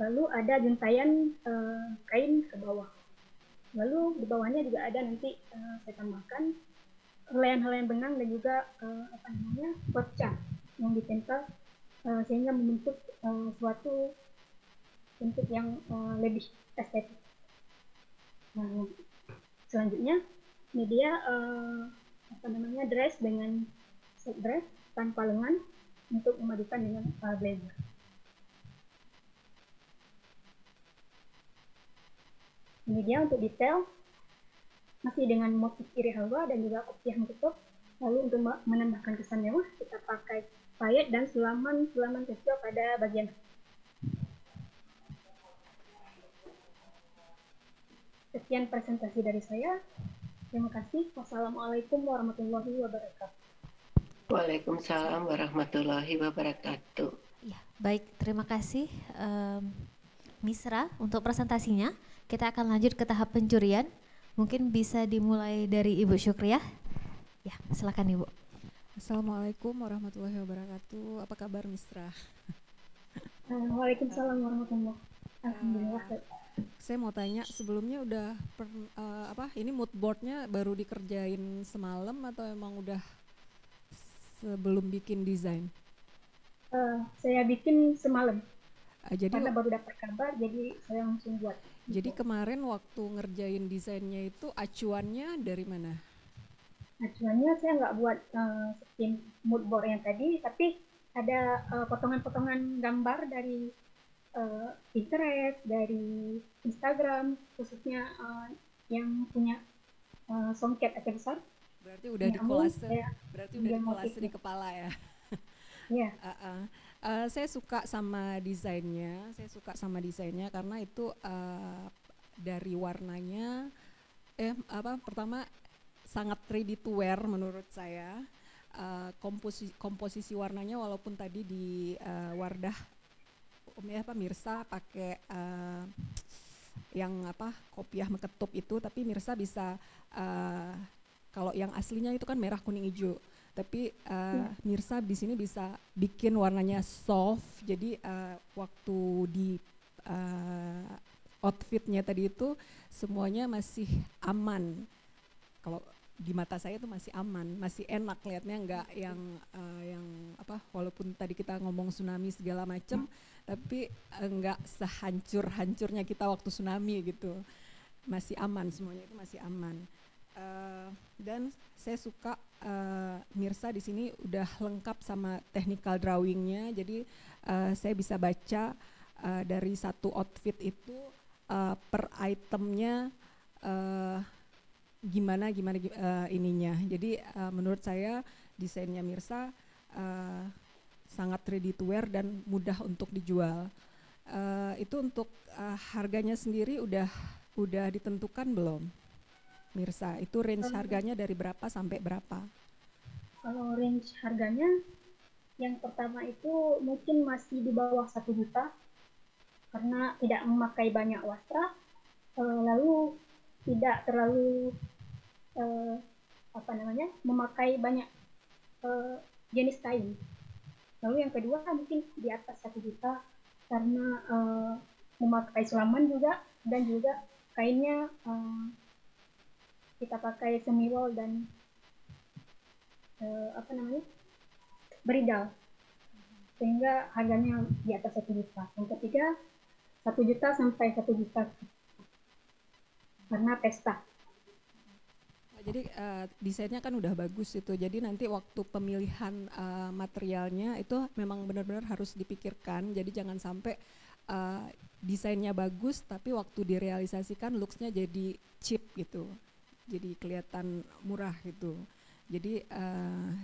Lalu ada juntayan kain ke bawah. Lalu di bawahnya juga ada nanti saya tambahkan helaian-helaian benang dan juga perca yang ditempel sehingga membentuk suatu bentuk yang lebih estetik. Nah, selanjutnya ini dia dress dengan set dress tanpa lengan untuk memadukan dengan blazer. Ini dia untuk detail, masih dengan motif Iri Halwa dan juga kopiah muketub. Lalu untuk menambahkan kesan mewah, kita pakai payet dan sulaman kecil pada bagian. Sekian presentasi dari saya. Terima kasih. Wassalamualaikum warahmatullahi wabarakatuh. Waalaikumsalam warahmatullahi wabarakatuh. Ya, baik, terima kasih Misra untuk presentasinya. Kita akan lanjut ke tahap pencurian. Mungkin bisa dimulai dari Ibu Syukriah. Ya, silakan Ibu. Assalamualaikum warahmatullahi wabarakatuh. Apa kabar Misra? Waalaikumsalam warahmatullahi wabarakatuh. Alhamdulillah. Saya mau tanya, sebelumnya udah ini mood boardnya baru dikerjain semalam atau emang udah sebelum bikin desain? Saya bikin semalam. Jadi karena baru dapat kabar, jadi saya langsung buat. Jadi kemarin waktu ngerjain desainnya itu acuannya dari mana? Acuannya saya nggak buat seperti mood board yang tadi, tapi ada potongan-potongan gambar dari Pinterest, dari Instagram, khususnya yang punya songket Aceh Besar. Berarti udah namun dikolase, saya berarti udah ambil dikolase di motifnya. kepala ya. Ya, Saya suka sama desainnya, karena itu dari warnanya, pertama sangat ready to wear menurut saya. Komposisi warnanya walaupun tadi di Wardah Mirsa pakai yang kopiah meketup itu, tapi Mirsa bisa kalau yang aslinya itu kan merah kuning hijau, tapi Mirsa di sini bisa bikin warnanya soft, jadi waktu di outfitnya tadi itu semuanya masih aman. Kalau di mata saya itu masih aman, masih enak lihatnya, nggak yang walaupun tadi kita ngomong tsunami segala macam, tapi nggak sehancur-hancurnya kita waktu tsunami gitu. Masih aman, semuanya itu masih aman. Dan saya suka Mirsa di sini udah lengkap sama technical drawingnya, jadi saya bisa baca dari satu outfit itu per itemnya gimana ininya. Jadi menurut saya desainnya Mirsa sangat ready to wear dan mudah untuk dijual. Itu untuk harganya sendiri udah ditentukan belum, Mirsa? Itu range harganya dari berapa sampai berapa? Kalau range harganya yang pertama itu mungkin masih di bawah 1 juta karena tidak memakai banyak wastra, lalu tidak terlalu memakai banyak jenis kain. Lalu yang kedua mungkin di atas 1 juta karena memakai sulaman juga, dan juga kainnya kita pakai semi-wol dan beridal, sehingga harganya di atas 1 juta. Yang ketiga 1 juta sampai 1 juta karena pesta. Jadi desainnya kan udah bagus itu, jadi nanti waktu pemilihan materialnya itu memang benar-benar harus dipikirkan, jadi jangan sampai desainnya bagus tapi waktu direalisasikan looks-nya jadi cheap gitu, jadi kelihatan murah gitu. Jadi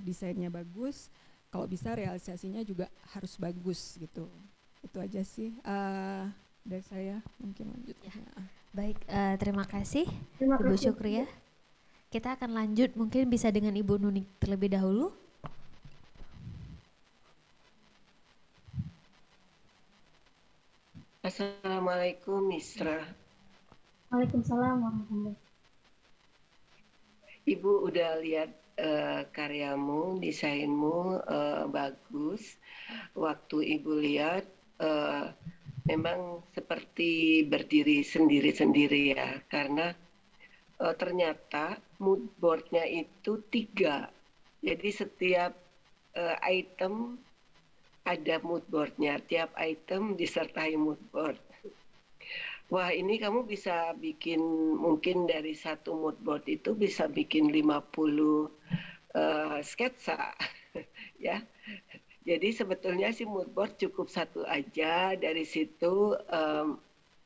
desainnya bagus, kalau bisa realisasinya juga harus bagus gitu. Itu aja sih dari saya, mungkin lanjut. Ya. Baik, terima kasih Terima Ibu kasih. Syukria. Kita akan lanjut mungkin bisa dengan Ibu Nunik terlebih dahulu. Assalamualaikum Misra. Waalaikumsalam warahmatullahi. Ibu udah lihat karyamu, desainmu bagus. Waktu Ibu lihat memang seperti berdiri sendiri-sendiri ya, karena ternyata mood boardnya itu 3. Jadi setiap item ada mood boardnya, tiap item disertai mood board. Wah, ini kamu bisa bikin, mungkin dari satu mood board itu bisa bikin 50 sketsa ya. Jadi sebetulnya sih mood board cukup 1 aja, dari situ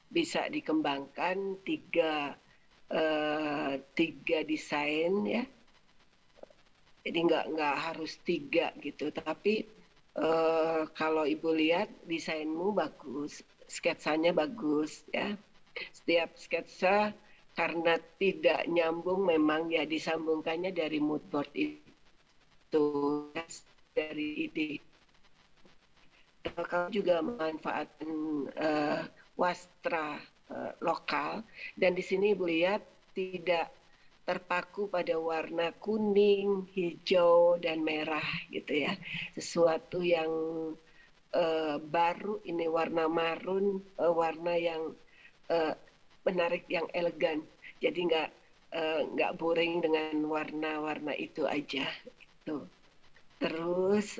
bisa dikembangkan 3 desain ya. Jadi nggak harus 3 gitu, tapi kalau Ibu lihat desainmu bagus, sketsanya bagus ya. Setiap sketsa karena tidak nyambung memang ya disambungkannya dari mood board itu, dari ide. Kamu juga memanfaatkan wastra lokal, dan di sini Ibu lihat tidak terpaku pada warna kuning, hijau, dan merah gitu ya. Sesuatu yang baru, ini warna marun, warna yang menarik, yang elegan. Jadi nggak boring dengan warna-warna itu aja. Gitu. Terus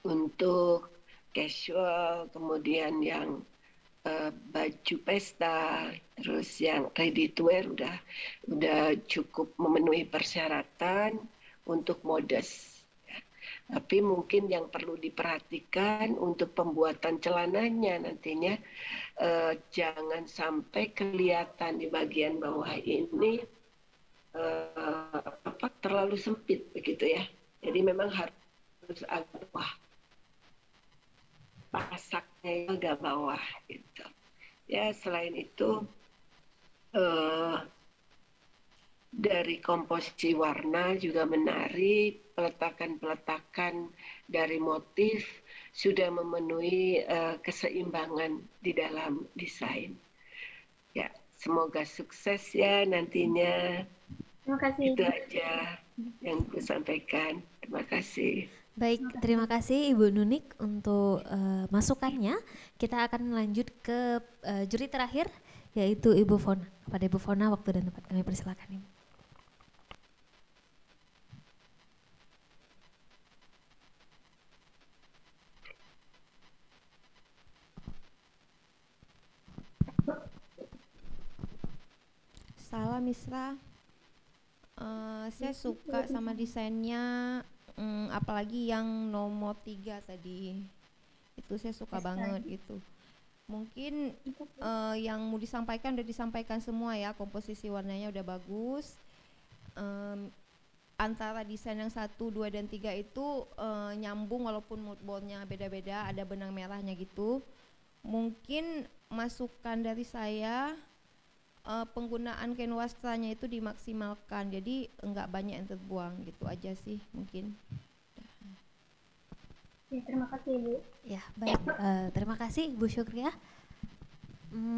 untuk casual, kemudian yang baju pesta, terus yang ready to wear udah cukup memenuhi persyaratan untuk modest. Tapi mungkin yang perlu diperhatikan untuk pembuatan celananya nantinya jangan sampai kelihatan di bagian bawah ini terlalu sempit begitu ya. Jadi memang harus agak bawah, pasaknya agak bawah gitu. Ya selain itu dari komposisi warna juga menarik, peletakan-peletakan dari motif sudah memenuhi keseimbangan di dalam desain. Ya, semoga sukses ya nantinya. Terima kasih. Itu aja yang aku sampaikan. Terima kasih. Baik, terima kasih Ibu Nunik untuk masukannya. Kita akan lanjut ke juri terakhir, yaitu Ibu Fona. Kepada Ibu Fona, waktu dan tempat kami persilakan Ibu. Salam Misra. Saya suka sama desainnya, apalagi yang nomor 3 tadi. Itu saya suka banget gitu. Mungkin yang mau disampaikan udah disampaikan semua ya, komposisi warnanya udah bagus. Antara desain yang 1, 2, dan 3 itu nyambung walaupun mood boardnya beda-beda, ada benang merahnya gitu. Mungkin masukan dari saya, penggunaan kain wastranya itu dimaksimalkan, jadi enggak banyak yang terbuang gitu aja sih mungkin. Ya, terima kasih Ibu. Ya baik, terima kasih Ibu Syukriah.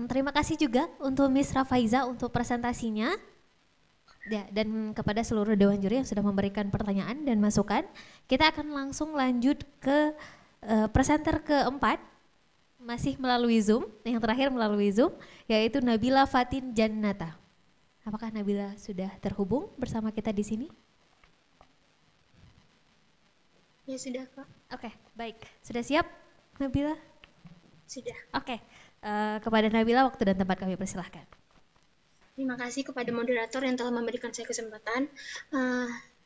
Terima kasih juga untuk Miss Rafaiza untuk presentasinya. Ya, dan kepada seluruh dewan juri yang sudah memberikan pertanyaan dan masukan. Kita akan langsung lanjut ke presenter keempat, masih melalui Zoom, yang terakhir melalui Zoom, yaitu Nabila Fatin Jannata. Apakah Nabila sudah terhubung bersama kita di sini? Ya sudah Kak. Oke, baik. Sudah siap Nabila? Sudah. Oke, kepada Nabila waktu dan tempat kami persilahkan. Terima kasih kepada moderator yang telah memberikan saya kesempatan.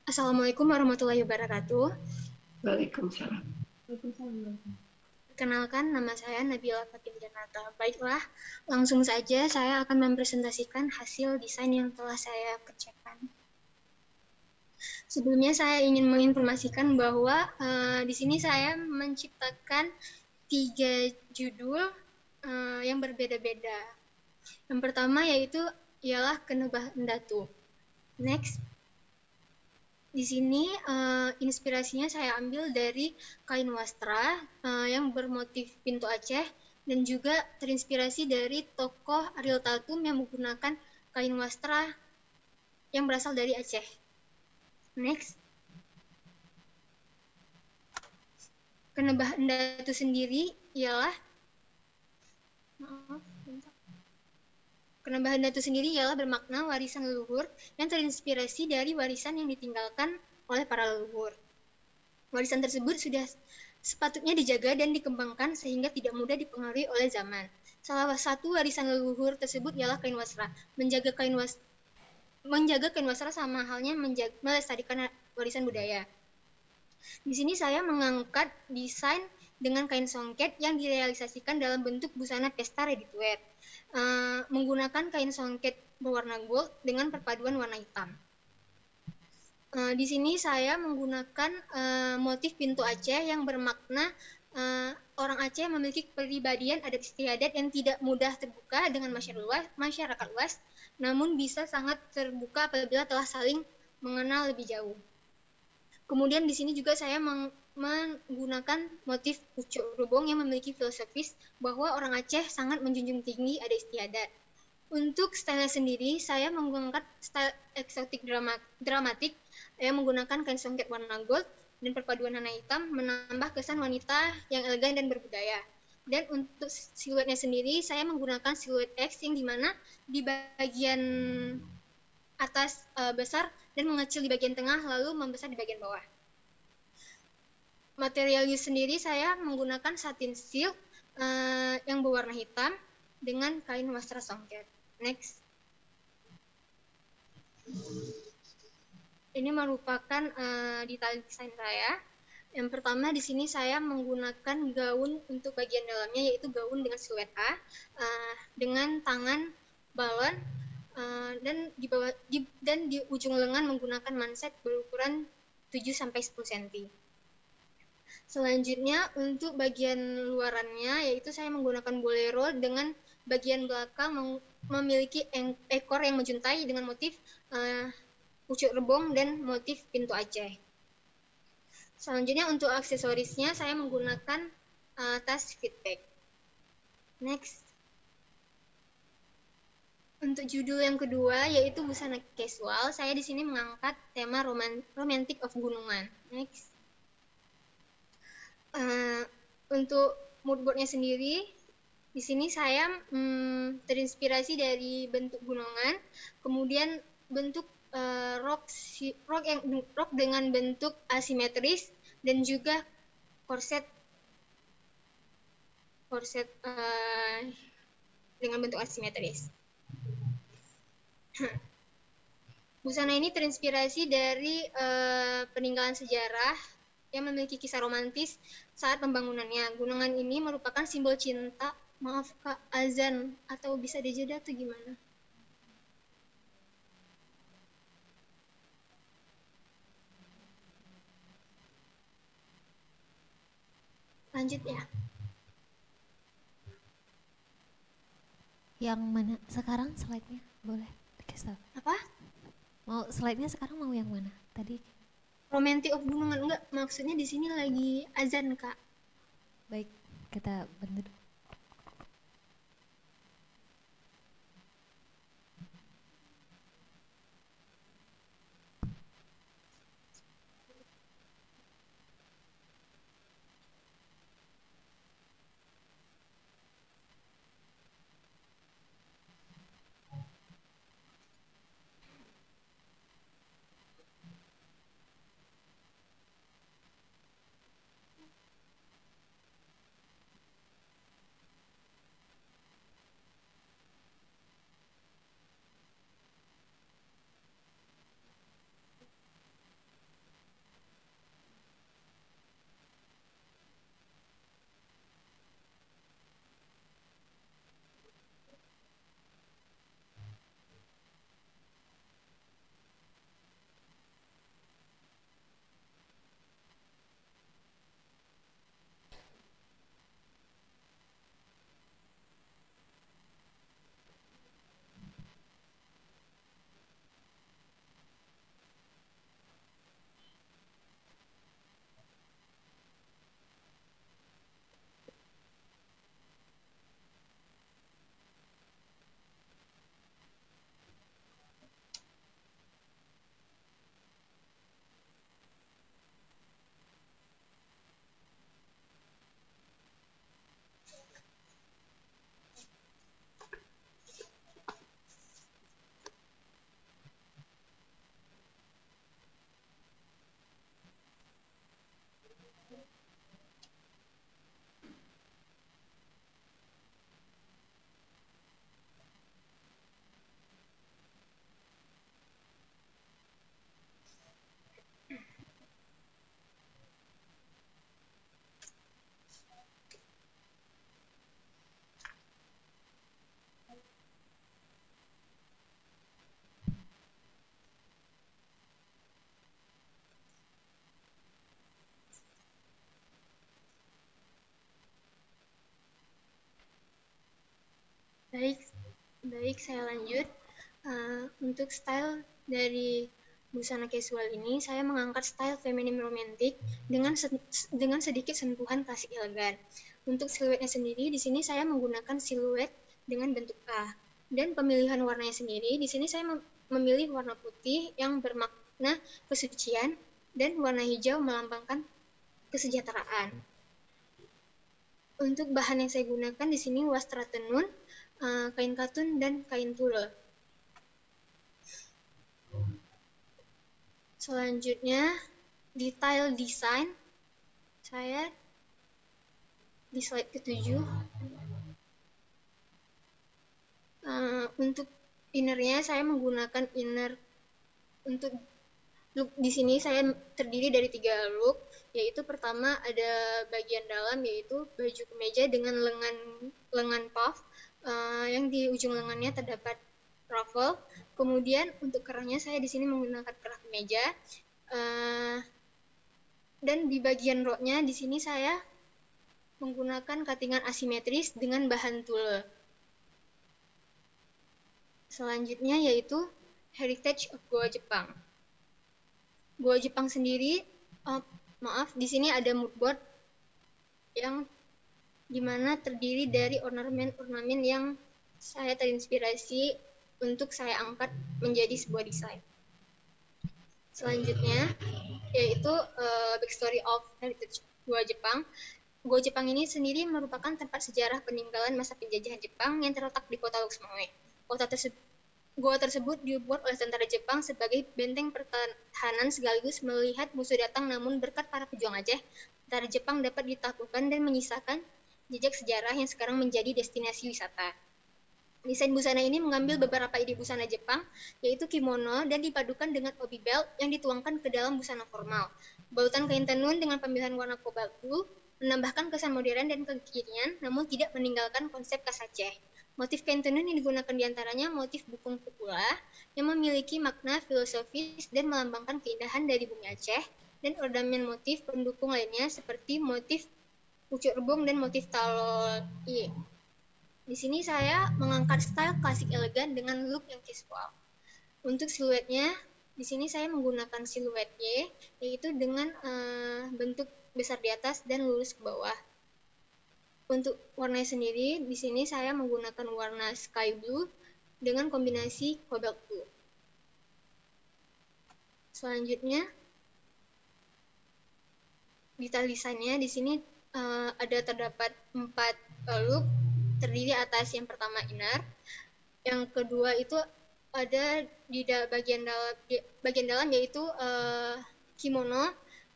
Assalamualaikum warahmatullahi wabarakatuh. Waalaikumsalam. Waalaikumsalam. Perkenalkan, nama saya Nabila Fatin Jannata. Baiklah, langsung saja saya akan mempresentasikan hasil desain yang telah saya kerjakan. Sebelumnya saya ingin menginformasikan bahwa di sini saya menciptakan 3 judul yang berbeda-beda. Yang pertama ialah Kenebah Endatu. Next. Di sini inspirasinya saya ambil dari kain wastra yang bermotif pintu Aceh dan juga terinspirasi dari tokoh Ariel Tatum yang menggunakan kain wastra yang berasal dari Aceh. Next. Kenebah Endatu sendiri ialah Kenebah Endatu sendiri ialah bermakna warisan leluhur yang terinspirasi dari warisan yang ditinggalkan oleh para leluhur. Warisan tersebut sudah sepatutnya dijaga dan dikembangkan sehingga tidak mudah dipengaruhi oleh zaman. Salah satu warisan leluhur tersebut ialah kain wastra. Menjaga kain wastra sama halnya melestarikan warisan budaya. Di sini saya mengangkat desain dengan kain songket yang direalisasikan dalam bentuk busana pesta ready-to-wear. Menggunakan kain songket berwarna gold dengan perpaduan warna hitam. Di sini saya menggunakan motif pintu Aceh yang bermakna orang Aceh memiliki kepribadian adat istiadat yang tidak mudah terbuka dengan masyarakat luas, namun bisa sangat terbuka apabila telah saling mengenal lebih jauh. Kemudian di sini juga saya menggunakan motif pucuk rubong yang memiliki filosofis bahwa orang Aceh sangat menjunjung tinggi adat istiadat. Untuk style sendiri, saya menggunakan style eksotik dramatik yang menggunakan kain songket warna gold dan perpaduan warna hitam menambah kesan wanita yang elegan dan berbudaya. Dan untuk siluetnya sendiri, saya menggunakan siluet X yang dimana di bagian atas besar dan mengecil di bagian tengah lalu membesar di bagian bawah. Materialnya sendiri saya menggunakan satin silk yang berwarna hitam dengan kain wastra songket. Next. Ini merupakan detail desain saya. Yang pertama di sini saya menggunakan gaun untuk bagian dalamnya, yaitu gaun dengan siluet A dengan tangan balon dan dan di ujung lengan menggunakan manset berukuran 7-10 cm. Selanjutnya untuk bagian luarannya yaitu saya menggunakan bolero dengan bagian belakang memiliki ekor yang menjuntai dengan motif pucuk rebong dan motif pintu Aceh. Selanjutnya untuk aksesorisnya saya menggunakan tas fitbag. Next. Untuk judul yang kedua yaitu busana casual, saya di sini mengangkat tema romantic of gunungan. Next. Untuk moodboardnya sendiri, di sini saya terinspirasi dari bentuk gunungan, kemudian bentuk rok dengan bentuk asimetris dan juga korset dengan bentuk asimetris. Busana ini terinspirasi dari peninggalan sejarah yang memiliki kisah romantis saat pembangunannya. Gunungan ini merupakan simbol cinta. Maaf Kak, azan atau bisa dijeda atau gimana? Lanjut ya. Yang mana? Sekarang slide-nya boleh dikasih tahu. Apa? Mau slide-nya sekarang mau yang mana? Tadi Romantic of gunungan enggak, maksudnya di sini lagi azan Kak. Baik, kita bantu. Baik, saya lanjut. Untuk style dari busana casual ini, saya mengangkat style feminim romantik dengan sedikit sentuhan klasik elegan. Untuk siluetnya sendiri, di sini saya menggunakan siluet dengan bentuk A. Dan pemilihan warnanya sendiri, di sini saya memilih warna putih yang bermakna kesucian dan warna hijau melambangkan kesejahteraan. Untuk bahan yang saya gunakan di sini wastra tenun, kain katun dan kain tulle. Selanjutnya detail desain saya di slide ke-7. Untuk innernya saya menggunakan inner untuk look di sini saya terdiri dari 3 look, yaitu pertama ada bagian dalam yaitu baju kemeja dengan lengan puff yang di ujung lengannya terdapat ruffle, Kemudian untuk kerahnya saya di sini menggunakan kerah kemeja. Dan di bagian roknya di sini saya menggunakan cuttingan asimetris dengan bahan tulle. Selanjutnya yaitu Heritage of Goa Jepang. Goa Jepang sendiri, di sini ada moodboard yang dimana terdiri dari ornamen-ornamen yang saya terinspirasi untuk saya angkat menjadi sebuah desain. Selanjutnya yaitu Backstory of Heritage Goa Jepang. Goa Jepang ini sendiri merupakan tempat sejarah peninggalan masa penjajahan Jepang yang terletak di kota Luxembourg. Goa tersebut dibuat oleh tentara Jepang sebagai benteng pertahanan sekaligus melihat musuh datang, namun berkat para pejuang Aceh, tentara Jepang dapat ditaklukkan dan menyisakan jejak sejarah yang sekarang menjadi destinasi wisata. Desain busana ini mengambil beberapa ide busana Jepang, yaitu kimono dan dipadukan dengan obi belt yang dituangkan ke dalam busana formal. Balutan kain tenun dengan pemilihan warna kobalt blue menambahkan kesan modern dan kekinian, namun tidak meninggalkan konsep khas Aceh. Motif kain tenun yang digunakan diantaranya motif bukung pukula yang memiliki makna filosofis dan melambangkan keindahan dari bumi Aceh, dan ornamen motif pendukung lainnya seperti motif pucuk rebung dan motif taloi. Di sini saya mengangkat style klasik elegan dengan look yang casual. Untuk siluetnya, di sini saya menggunakan siluet Y, yaitu dengan bentuk besar di atas dan lurus ke bawah. Untuk warnanya sendiri, di sini saya menggunakan warna sky blue dengan kombinasi cobalt blue. Selanjutnya, detail desainnya di sini terdapat 4 look, terdiri atas yang pertama inner, yang kedua itu ada di bagian dalam yaitu kimono,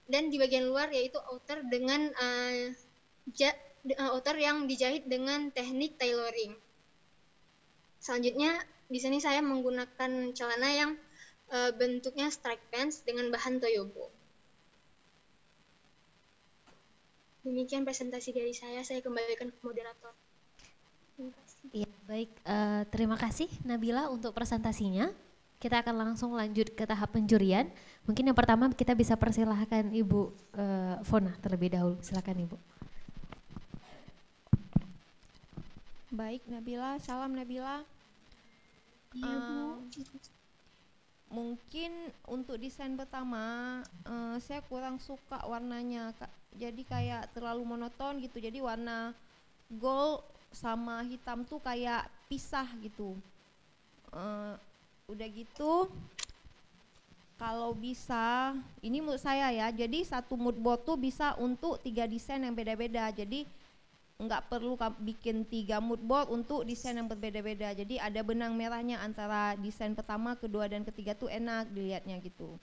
dan di bagian luar yaitu outer dengan outer yang dijahit dengan teknik tailoring. Selanjutnya di sini saya menggunakan celana yang bentuknya strike pants dengan bahan toyobo. Demikian presentasi dari saya kembalikan ke moderator. Ya, baik, terima kasih Nabila untuk presentasinya. Kita akan langsung lanjut ke tahap penjurian. Mungkin yang pertama kita bisa persilahkan Ibu Fona terlebih dahulu. Silakan Ibu. Baik Nabila, salam Nabila. Iya Bu. Mungkin untuk desain pertama saya kurang suka warnanya, jadi kayak terlalu monoton gitu. Jadi warna gold sama hitam tuh kayak pisah gitu. Udah gitu, kalau bisa, ini menurut saya ya, jadi satu mood board tuh bisa untuk 3 desain yang beda-beda. Jadi nggak perlu bikin 3 mood board untuk desain yang berbeda-beda. Jadi ada benang merahnya antara desain pertama, kedua, dan ketiga tuh enak dilihatnya gitu.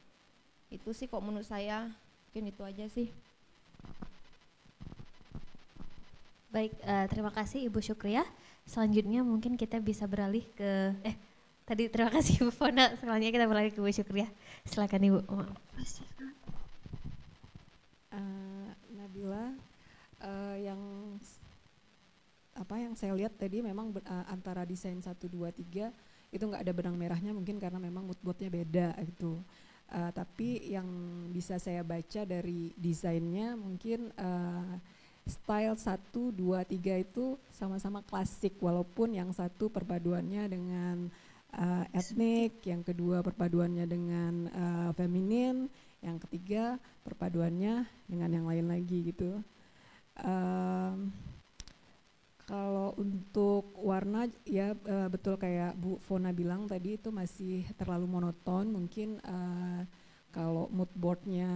Itu sih kok menurut saya, mungkin itu aja sih. Baik, terima kasih Ibu Syukriah. Selanjutnya mungkin kita bisa beralih ke tadi terima kasih Ibu Fona. Selanjutnya kita beralih ke Ibu Syukriah. Silakan Ibu. Nabila, yang saya lihat tadi memang antara desain 1, 2, 3 itu nggak ada benang merahnya, mungkin karena memang moodboardnya beda gitu. Tapi yang bisa saya baca dari desainnya mungkin style 1, 2, 3 itu sama-sama klasik, walaupun yang satu perpaduannya dengan etnik, yang kedua perpaduannya dengan feminin, yang ketiga perpaduannya dengan yang lain lagi gitu. Kalau untuk warna ya betul kayak Bu Fona bilang tadi, itu masih terlalu monoton. Mungkin kalau mood boardnya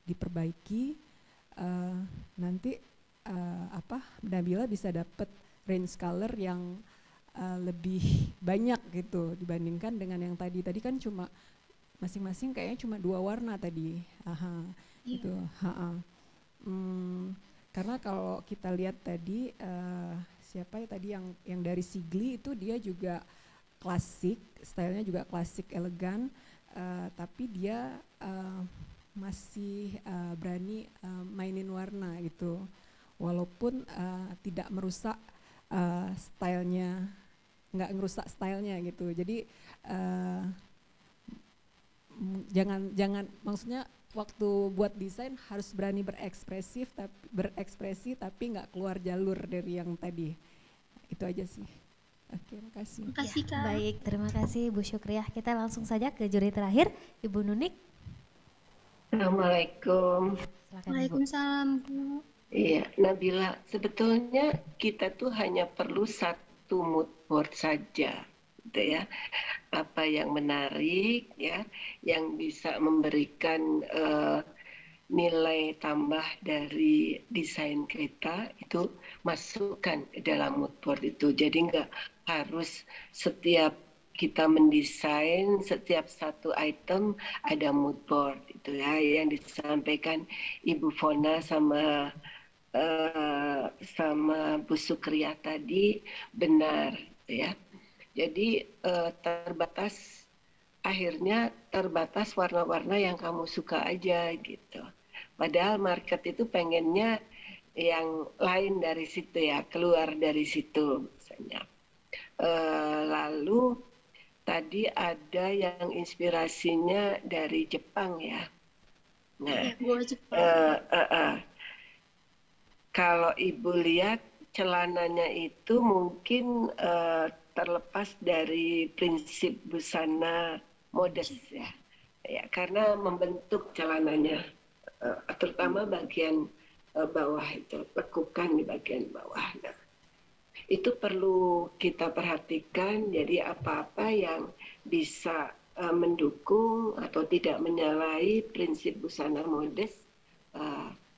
diperbaiki, nanti Nabila bisa dapat range color yang lebih banyak gitu dibandingkan dengan yang tadi. Tadi kan cuma masing-masing kayaknya cuma 2 warna tadi. Gitu. Karena kalau kita lihat tadi siapa ya tadi yang dari Sigli itu dia juga klasik, stylenya juga klasik elegan, tapi dia masih berani mainin warna gitu, walaupun tidak merusak stylenya nggak ngerusak stylenya gitu. Jadi jangan maksudnya waktu buat desain harus berani berekspresi tapi nggak keluar jalur dari yang tadi. Itu aja sih. Oke, makasih. Makasih, Kak. Baik, terima kasih Bu Syukriah. Kita langsung saja ke juri terakhir, Ibu Nunik. Assalamualaikum. Waalaikumsalam, Bu. Iya, Nabila, sebetulnya kita tuh hanya perlu satu mood board saja, gitu ya. Apa yang menarik, ya, yang bisa memberikan nilai tambah dari desain kita itu masukkan ke dalam mood board itu. Jadi nggak harus setiap kita mendesain setiap satu item ada mood board itu ya yang disampaikan Ibu Fona sama Bu Sukriya tadi benar ya. Jadi akhirnya terbatas warna-warna yang kamu suka aja gitu. Padahal market itu pengennya yang lain dari situ ya, keluar dari situ misalnya. Lalu tadi ada yang inspirasinya dari Jepang ya. Nah, kalau Ibu lihat celananya itu mungkin terlepas dari prinsip busana modest ya, karena membentuk celananya, terutama bagian bawah itu, lekukan di bagian bawah. Nah, itu perlu kita perhatikan. Jadi apa-apa yang bisa mendukung atau tidak menyalahi prinsip busana modest,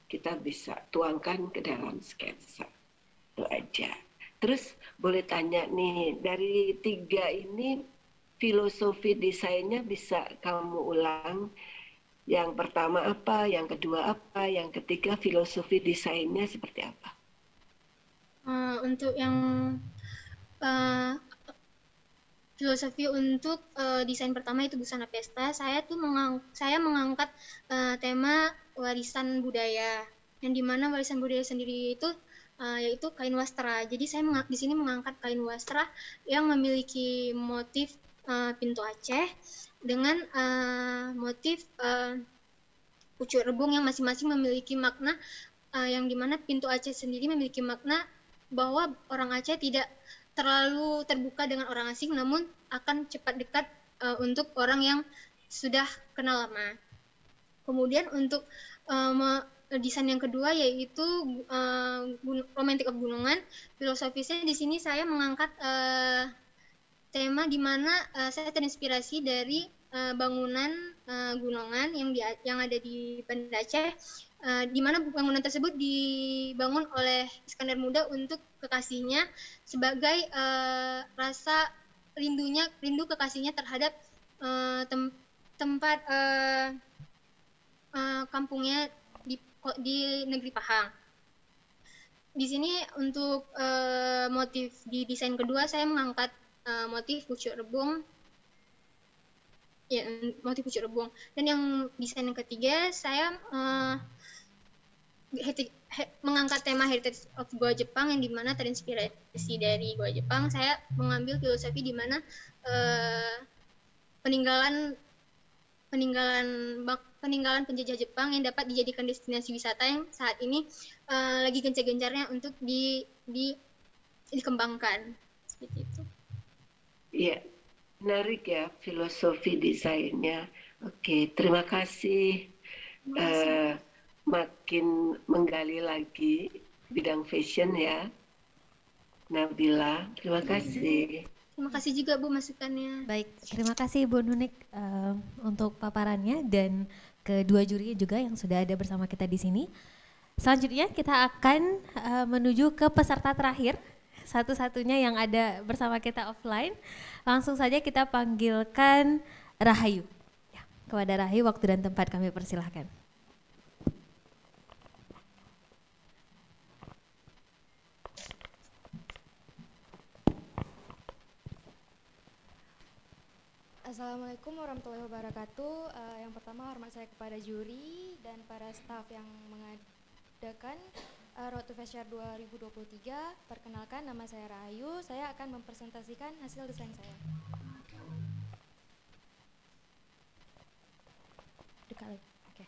kita bisa tuangkan ke dalam sketsa. Itu aja. Terus boleh tanya nih, dari 3 ini filosofi desainnya bisa kamu ulang? Yang pertama apa, yang kedua apa, yang ketiga filosofi desainnya seperti apa? Untuk yang filosofi untuk desain pertama itu busana pesta, saya mengangkat tema warisan budaya, yang dimana warisan budaya sendiri itu yaitu kain wastra. Jadi saya di sini mengangkat kain wastra yang memiliki motif pintu Aceh dengan motif pucuk rebung yang masing-masing memiliki makna, yang dimana pintu Aceh sendiri memiliki makna bahwa orang Aceh tidak terlalu terbuka dengan orang asing, namun akan cepat dekat untuk orang yang sudah kenal lama. Kemudian untuk desain yang kedua yaitu Romantic of Gunungan. Filosofisnya di sini saya mengangkat tema di mana saya terinspirasi dari bangunan gunungan yang ada di Banda Aceh, di mana bangunan tersebut dibangun oleh Iskandar Muda untuk kekasihnya sebagai rasa rindu kekasihnya terhadap tempat kampungnya di negeri Pahang. Di sini untuk motif di desain kedua saya mengangkat motif pucuk rebung. Ya, motif pucuk rebung. Dan yang desain yang ketiga saya mengangkat tema Heritage of Goa Jepang, yang dimana terinspirasi dari Goa Jepang. Saya mengambil filosofi di mana peninggalan penjajah Jepang yang dapat dijadikan destinasi wisata yang saat ini lagi gencar-gencarnya untuk dikembangkan. Seperti itu. Iya, menarik ya filosofi desainnya. Oke, terima kasih. Makin menggali lagi bidang fashion ya, Nabila. Terima kasih. Terima kasih juga Bu masukannya. Baik, terima kasih Bu Nunik untuk paparannya dan kedua juri juga yang sudah ada bersama kita di sini. Selanjutnya kita akan menuju ke peserta terakhir, satu-satunya yang ada bersama kita offline. Langsung saja kita panggilkan Rahayu. Ya, kepada Rahayu waktu dan tempat kami persilahkan. Assalamualaikum warahmatullahi wabarakatuh. Yang pertama hormat saya kepada juri dan para staf yang mengadakan. Road to Fashion 2023. Perkenalkan, nama saya Rahayu. Saya akan mempresentasikan hasil desain saya. Oke.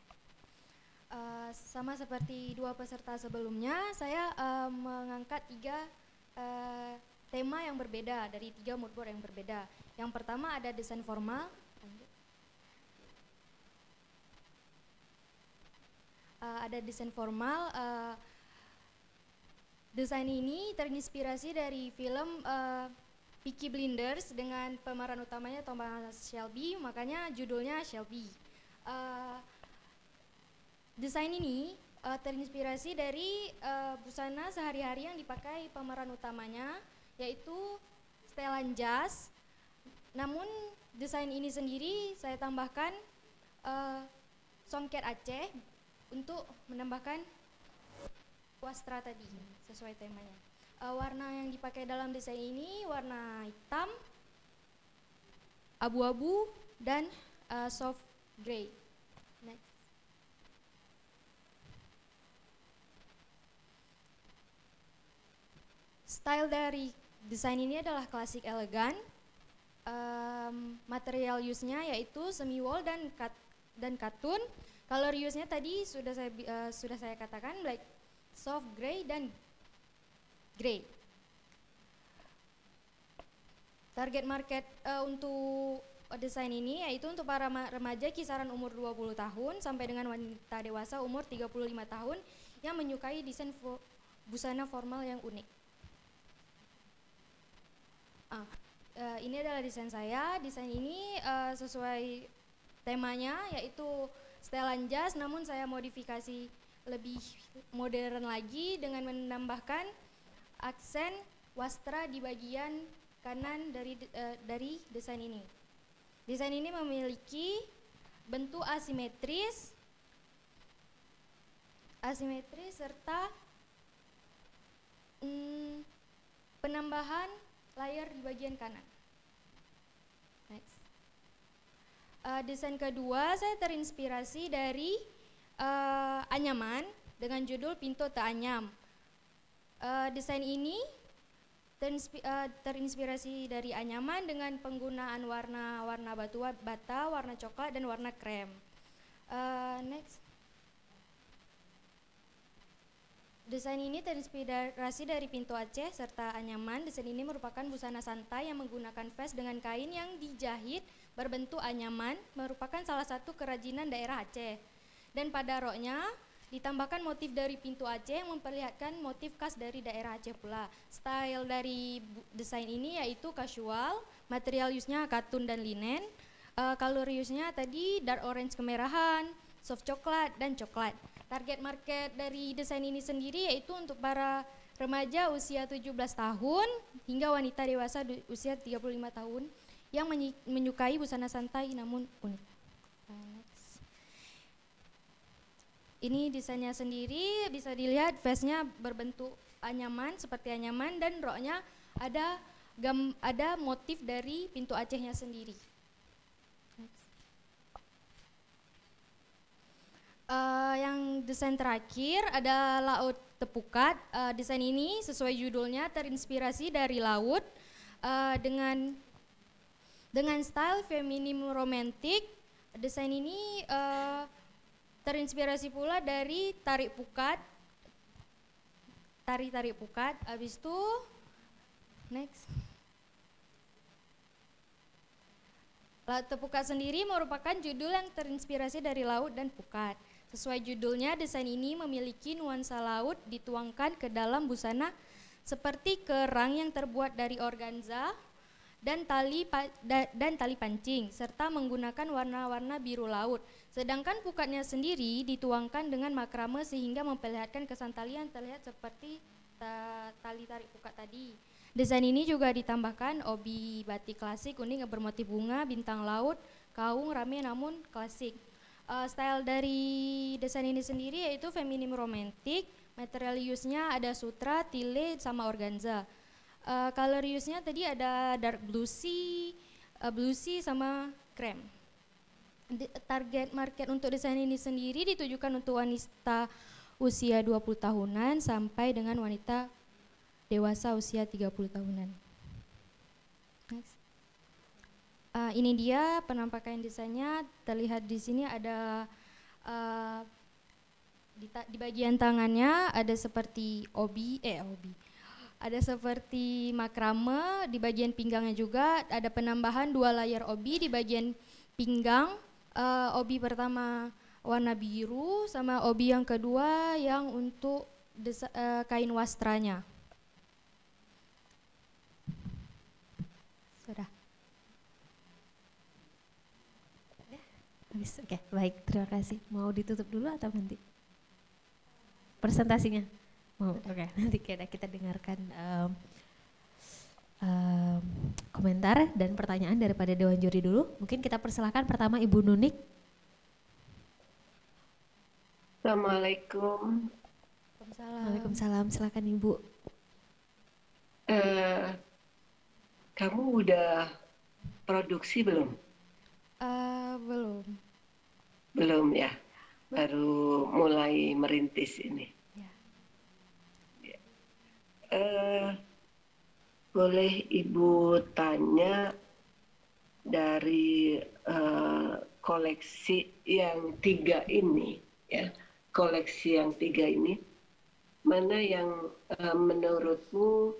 Sama seperti dua peserta sebelumnya, saya mengangkat 3 tema yang berbeda dari 3 mood board yang berbeda. Yang pertama ada desain formal. Ada desain formal. Desain ini terinspirasi dari film Peaky Blinders dengan pemeran utamanya Thomas Shelby, makanya judulnya Shelby. Desain ini terinspirasi dari busana sehari-hari yang dipakai pemeran utamanya, yaitu setelan jas. Namun desain ini sendiri saya tambahkan songket Aceh untuk menambahkan wastra tadi sesuai temanya. Warna yang dipakai dalam desain ini warna hitam, abu-abu, dan soft grey. Next. Style dari desain ini adalah klasik elegan. Material use-nya yaitu semi wool dan katun. Color use-nya tadi sudah saya katakan, black, soft grey, dan grey. Target market untuk desain ini yaitu untuk para remaja kisaran umur 20 tahun sampai dengan wanita dewasa umur 35 tahun yang menyukai desain busana formal yang unik. Ini adalah desain saya. Desain ini sesuai temanya yaitu setelan jas, namun saya modifikasi lebih modern lagi dengan menambahkan aksen wastra di bagian kanan dari desain ini. Desain ini memiliki bentuk asimetris serta penambahan layer di bagian kanan. Next. Desain kedua saya terinspirasi dari anyaman dengan judul Pintu Teanyam. Desain ini terinspirasi dari anyaman dengan penggunaan warna batu bata, warna coklat, dan warna krem. Next. Desain ini terinspirasi dari pintu Aceh serta anyaman. Desain ini merupakan busana santai yang menggunakan vest dengan kain yang dijahit berbentuk anyaman, merupakan salah satu kerajinan daerah Aceh. Dan pada roknya ditambahkan motif dari pintu Aceh yang memperlihatkan motif khas dari daerah Aceh pula. Style dari desain ini yaitu casual, material use-nya katun dan linen, color use-nya tadi dark orange kemerahan, soft coklat, dan coklat. Target market dari desain ini sendiri yaitu untuk para remaja usia 17 tahun hingga wanita dewasa usia 35 tahun yang menyukai busana santai namun unik. Ini desainnya sendiri, bisa dilihat vestnya berbentuk anyaman seperti anyaman dan roknya ada motif dari pintu Acehnya sendiri. Yang desain terakhir ada laut tepukat. Desain ini sesuai judulnya terinspirasi dari laut dengan style feminim romantik. Desain ini terinspirasi pula dari tarik pukat. Habis itu next. Laut tepukat sendiri merupakan judul yang terinspirasi dari laut dan pukat. Sesuai judulnya, desain ini memiliki nuansa laut dituangkan ke dalam busana seperti kerang yang terbuat dari organza dan tali pancing serta menggunakan warna-warna biru laut. Sedangkan pukatnya sendiri dituangkan dengan makrame sehingga memperlihatkan kesan tali yang terlihat seperti tali tarik pukat tadi. Desain ini juga ditambahkan obi batik klasik unik yang bermotif bunga, bintang laut, kaung, rame namun klasik. Style dari desain ini sendiri yaitu feminim romantik. Material use-nya ada sutra, tile, sama organza. Color use-nya tadi ada dark bluesy sama krem. Target market untuk desain ini sendiri ditujukan untuk usia 20 tahunan sampai dengan wanita dewasa usia 30 tahunan. Next. Ini dia penampakan desainnya. Terlihat di sini ada di bagian tangannya ada seperti obi. Ada seperti makrame, di bagian pinggangnya juga ada penambahan 2 layar obi di bagian pinggang. Obi pertama warna biru sama obi yang kedua yang untuk kain wastranya. Sudah. Habis. Oke, baik, terima kasih. Mau ditutup dulu atau nanti? Presentasinya? Mau, oke. Nanti kita dengarkan komentar dan pertanyaan daripada Dewan Juri dulu. Mungkin kita persilahkan pertama Ibu Nunik. Assalamualaikum. Waalaikumsalam. Silakan Ibu. Kamu udah produksi belum? Belum. Belum ya. Baru mulai merintis ini. Boleh Ibu tanya dari koleksi yang 3 ini, ya, koleksi yang 3 ini, mana yang menurutmu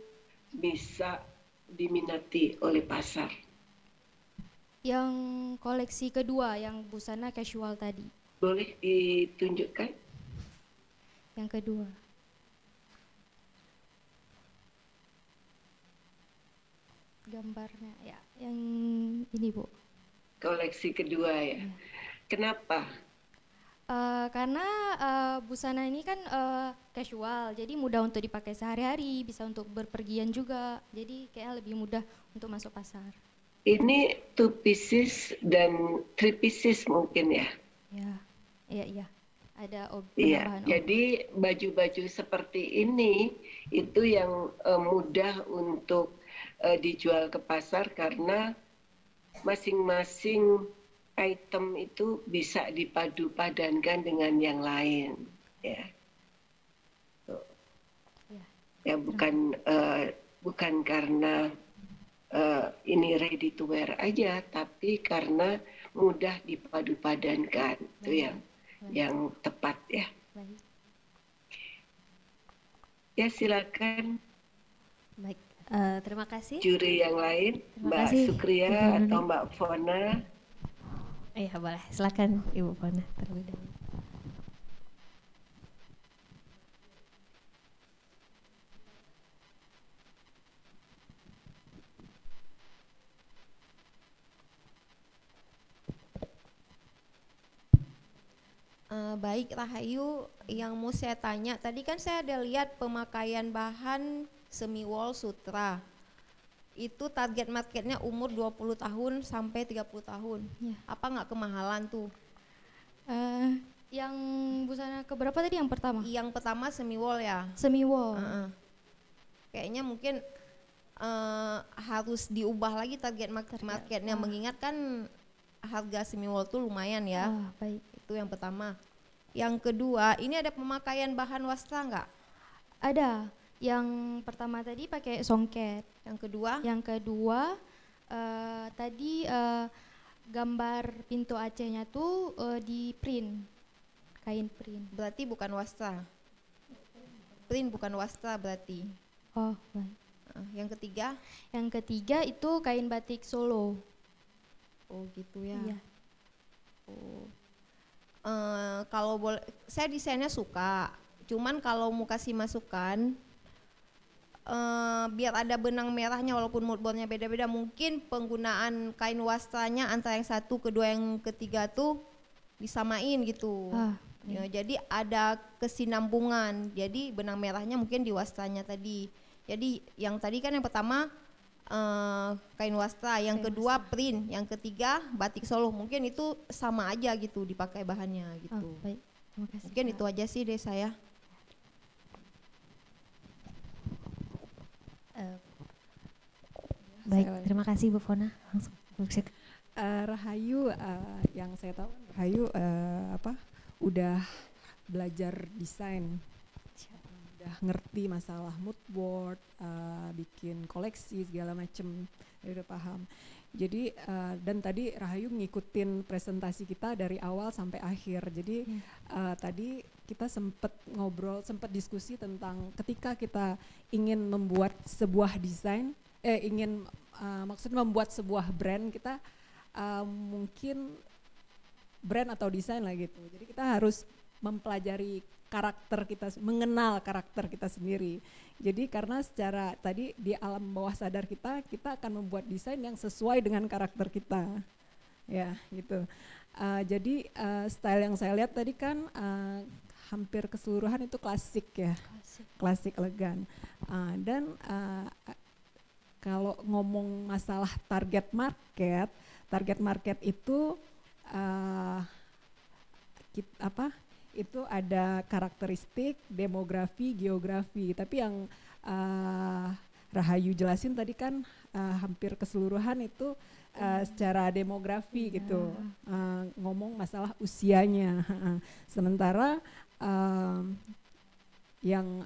bisa diminati oleh pasar? Yang koleksi kedua, yang busana casual tadi. Boleh ditunjukkan? Yang kedua. Gambarnya ya, yang ini Bu. Koleksi kedua ya. Kenapa? Karena busana ini kan casual, jadi mudah untuk dipakai sehari-hari, bisa untuk berpergian juga, jadi kayak lebih mudah untuk masuk pasar. Ini 2 pieces dan 3 pieces mungkin ya? Iya. Ada Iya, jadi baju-baju seperti ini itu yang mudah untuk dijual ke pasar karena masing-masing item itu bisa dipadu-padankan dengan yang lain, ya. Ya bukan karena ini ready to wear aja, tapi karena mudah dipadu-padankan, itu yang tepat ya. Ya silakan. Baik, terima kasih. Juri yang lain, Mbak Sukria atau Mbak Fona. Iya boleh, silakan Ibu Fona terlebih dahulu. Baik Rahayu, yang mau saya tanya, tadi kan saya ada lihat pemakaian bahan semi wol sutra. Itu target marketnya umur 20 tahun sampai 30 tahun. Apa nggak kemahalan tuh? Yang busana keberapa tadi yang pertama? Yang pertama semi wol ya. Semi wol. Kayaknya mungkin harus diubah lagi target marketnya, mengingat kan harga semi wol tuh lumayan ya. Baik. Itu yang pertama. Yang kedua, ini ada pemakaian bahan wastra nggak? Ada. Yang pertama tadi pakai songket. Yang kedua? Yang kedua tadi gambar pintu Acehnya tuh di print, kain print. Berarti bukan wastra. Print bukan wastra berarti. Oh baik. Yang ketiga? Yang ketiga itu kain batik Solo. Oh gitu ya. Iya. Oh. Kalau boleh, saya desainnya suka. Cuman kalau mau kasih masukan, biar ada benang merahnya walaupun moodboardnya beda-beda, mungkin penggunaan kain wastranya antara yang satu, kedua, yang ketiga tuh disamain gitu. Ya, jadi ada kesinambungan. Jadi benang merahnya mungkin di wastranya tadi. Jadi yang tadi kan yang pertama kain wastra, yang kedua print, yang ketiga batik Solo. Mungkin itu sama aja gitu dipakai bahannya gitu. Baik. Terima kasih. Mungkin itu aja sih deh saya. Baik, terima kasih Bu Fona. Langsung Rahayu, yang saya tahu Rahayu udah belajar desain, udah ngerti masalah mood board, bikin koleksi segala macem, udah paham. Jadi dan tadi Rahayu ngikutin presentasi kita dari awal sampai akhir. Jadi tadi kita sempat ngobrol, sempat diskusi tentang ketika kita ingin membuat sebuah desain, maksudnya membuat sebuah brand, kita mungkin brand atau desain lah gitu. Jadi kita harus mempelajari karakter kita, mengenal karakter kita sendiri. Jadi karena secara tadi di alam bawah sadar kita akan membuat desain yang sesuai dengan karakter kita, ya gitu. Jadi style yang saya lihat tadi kan hampir keseluruhan itu klasik ya, klasik elegan. Dan kalau ngomong masalah target market itu itu ada karakteristik, demografi, geografi. Tapi yang Rahayu jelasin tadi kan hampir keseluruhan itu secara demografi gitu, ngomong masalah usianya. Sementara yang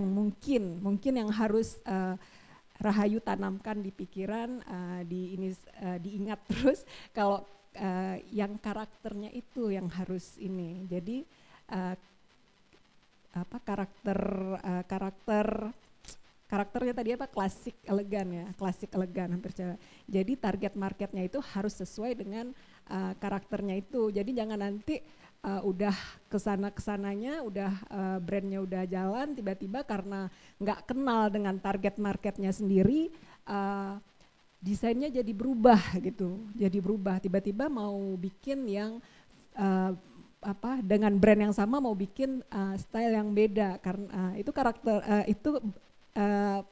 mungkin yang harus Rahayu tanamkan di pikiran, diingat terus kalau yang karakternya itu yang harus ini. Jadi karakternya tadi klasik elegan hampir saja. Jadi target marketnya itu harus sesuai dengan karakternya itu. Jadi jangan nanti udah kesananya udah brandnya udah jalan, tiba-tiba karena nggak kenal dengan target marketnya sendiri, desainnya jadi berubah gitu, tiba-tiba mau bikin yang dengan brand yang sama mau bikin style yang beda karena itu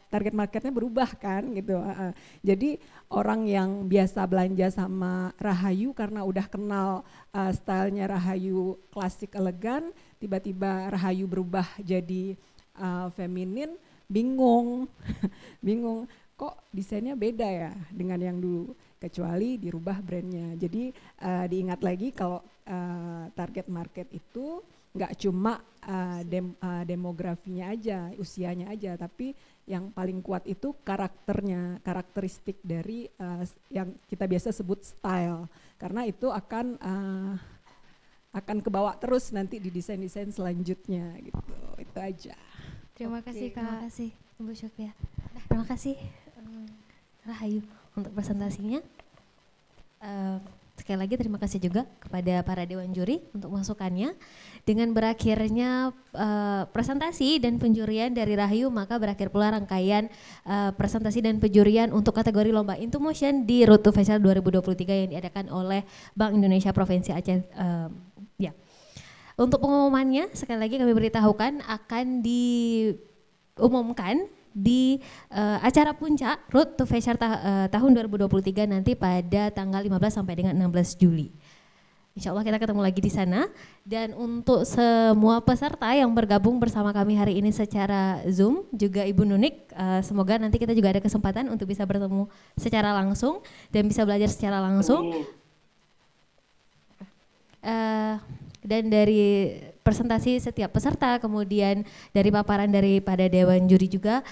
target marketnya berubah kan gitu. Jadi orang yang biasa belanja sama Rahayu karena udah kenal stylenya Rahayu klasik elegan, tiba-tiba Rahayu berubah jadi feminin, bingung kok desainnya beda ya dengan yang dulu, kecuali dirubah brandnya. Jadi diingat lagi kalau target market itu nggak cuma demografinya aja, usianya aja, tapi yang paling kuat itu karakteristik dari yang kita biasa sebut style, karena itu akan kebawa terus nanti di desain-desain selanjutnya gitu. Itu aja. Terima kasih Kak. Terima kasih Bu Syukria. Terima kasih Rahayu untuk presentasinya. Sekali lagi terima kasih juga kepada para dewan juri untuk masukannya. Dengan berakhirnya presentasi dan penjurian dari Rahayu, maka berakhir pula rangkaian presentasi dan penjurian untuk kategori lomba Into Motion di Road to Festival 2023 yang diadakan oleh Bank Indonesia Provinsi Aceh. Untuk pengumumannya sekali lagi kami beritahukan akan diumumkan di acara puncak Road to Fair tahun 2023 nanti pada tanggal 15 sampai dengan 16 Juli. Insya Allah kita ketemu lagi di sana. Dan untuk semua peserta yang bergabung bersama kami hari ini secara Zoom, juga Ibu Nunik, semoga nanti kita juga ada kesempatan untuk bisa bertemu secara langsung dan bisa belajar secara langsung. Dan dari presentasi setiap peserta, kemudian dari paparan daripada Dewan Juri juga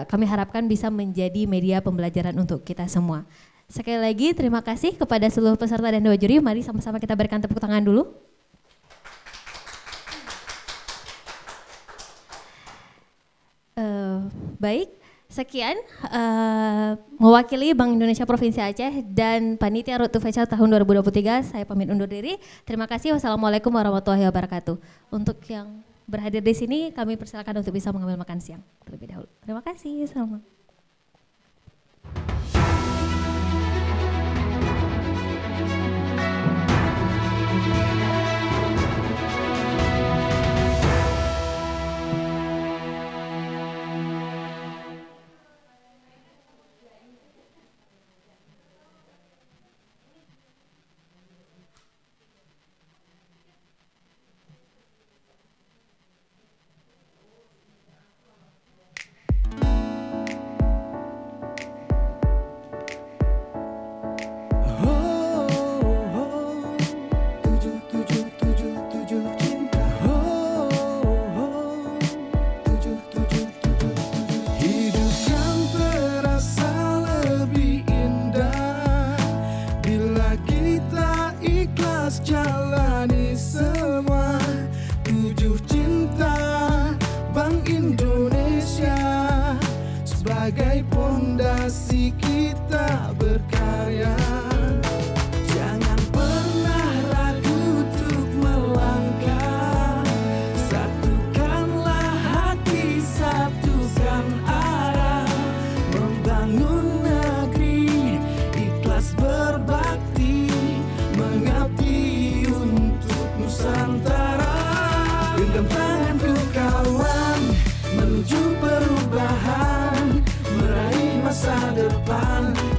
kami harapkan bisa menjadi media pembelajaran untuk kita semua. Sekali lagi terima kasih kepada seluruh peserta dan Dewan Juri. Mari sama-sama kita berikan tepuk tangan dulu. Baik, sekian mewakili Bank Indonesia Provinsi Aceh dan Panitia Road to Fair tahun 2023, saya pamit undur diri. Terima kasih. Wassalamualaikum warahmatullahi wabarakatuh. Untuk yang berhadir di sini kami persilakan untuk bisa mengambil makan siang terlebih dahulu. Terima kasih. Assalamualaikum.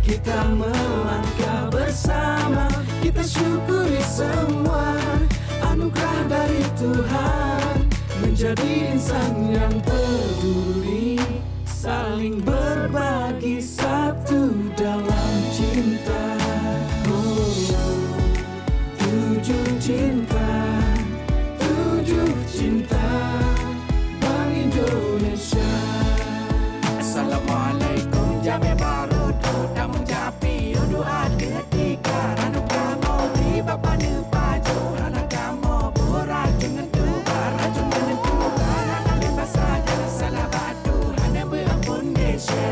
kita melangkah bersama. Kita syukuri semua anugerah dari Tuhan, menjadi insan yang peduli, saling berbagi satu dalam cinta. Tujuh cinta, tujuh cinta, Bank Indonesia. Assalamualaikum jame baru do damu japi udu ada tiga ranu kamu di bapa ne pajo rana kamu pura dengan tu barajun dengan tu rana bebas saja salah batu hanya berampun Indonesia.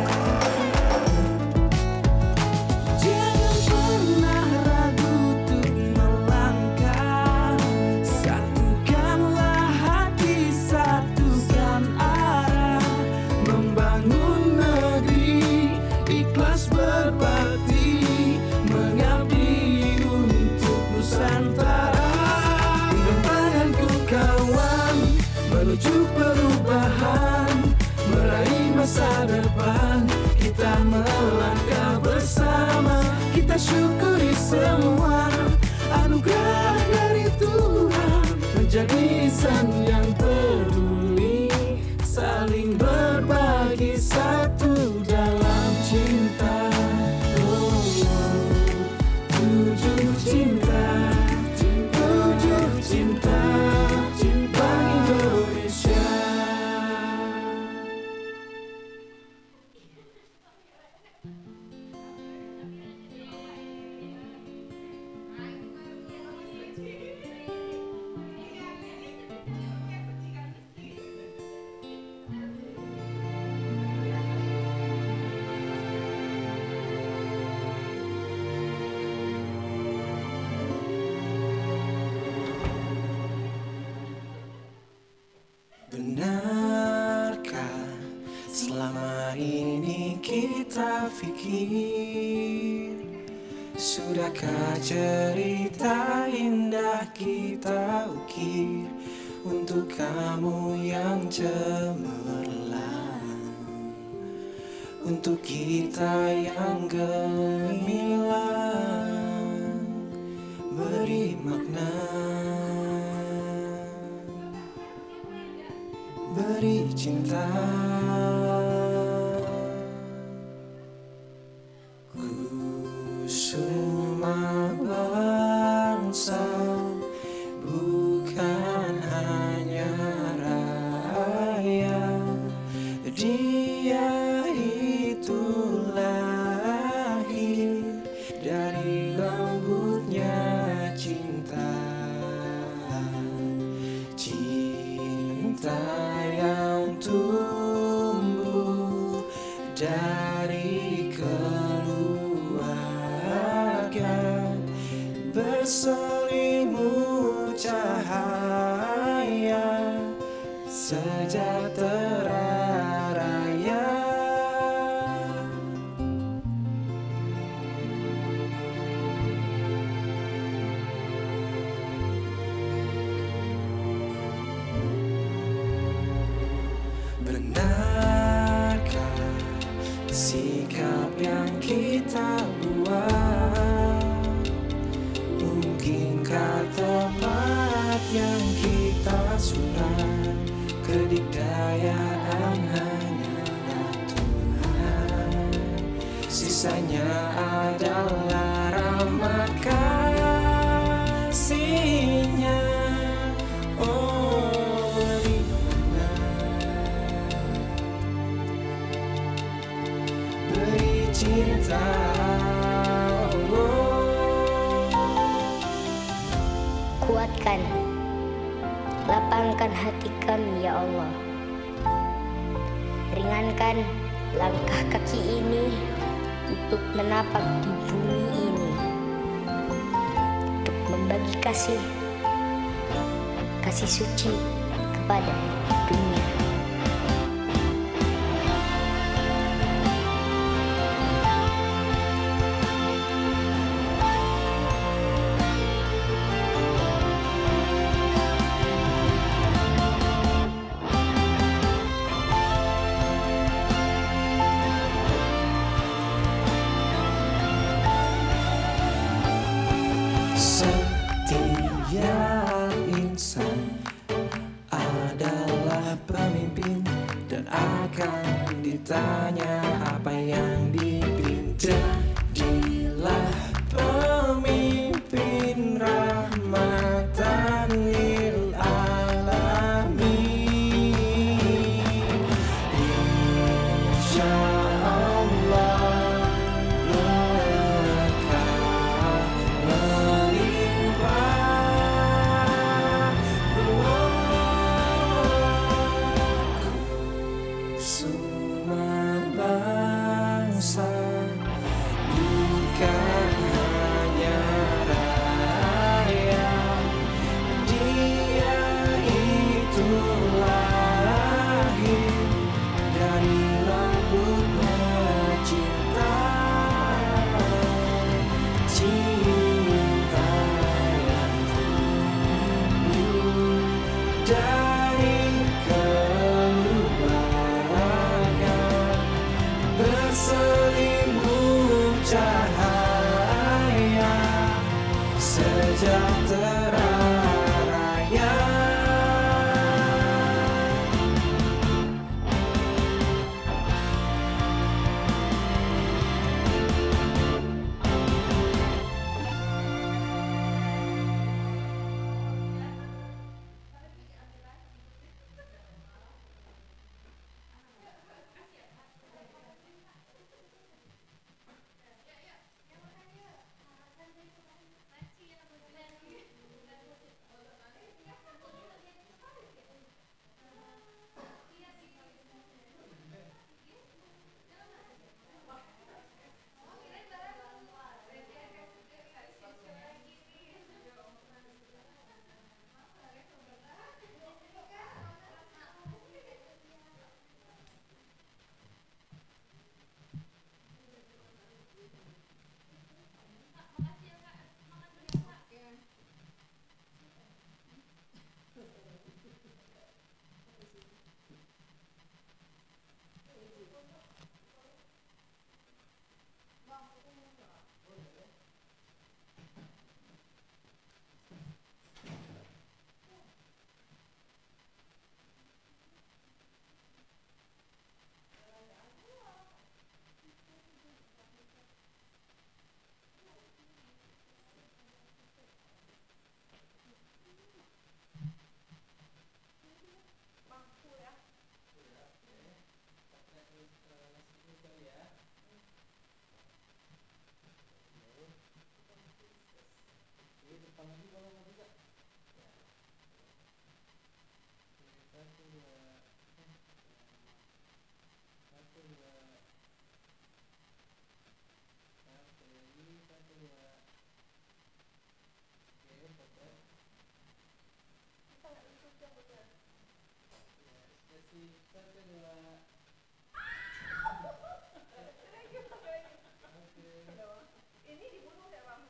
Jangan pernah ragu untuk melangkah, satukanlah hati, satukan arah, membangun negeri, ikhlas berbakti, mengabdi untuk Nusantara. Dengan tanganku kawan, menuju perubahan, meraih masa depan. Kita melangkah bersama, kita syukuri semua anugerah dari Tuhan, menjadi insan yang peduli, saling berbagi satu dalam cinta. Tujuh cinta, tujuh cinta, Bank Indonesia. Benarkah selama ini kita pikir, sudahkah cerita indah kita ukir untuk kamu yang cemerlang, untuk kita yang gemilang, beri makna, beri cinta. Kusuma bangsa bukan hanya raya, dia itu lahir dari lembutnya cinta. Cinta yang tumbuh dari keluarga, berselimut cahaya sejahtera raya. Benarkah sikap yang kita buat? Mungkinkah tempat yang kita surat? Kedikdayaan hanyalah Tuhan, sisanya adalah rahmat kasih-Nya. Oh, beri makna, beri cinta. Kuatkan, lapangkan hati kami ya Allah. Ringankan langkah kaki ini untuk menapak di bumi ini, untuk membagi kasih suci kepada dunia. Setiap insan adalah pemimpin dan akan ditanya apa yang dipinta. Jadilah pemimpin rahmatan lil alamin. Insyaallah berkah melimpah. Semua bangsa bukan hanya rakyat, dia itu lahir dari lembutnya cinta, cinta yang tumbuh dari keluarga, berselimut cahaya sejahtera raya. Ini dibunuh ya Bang?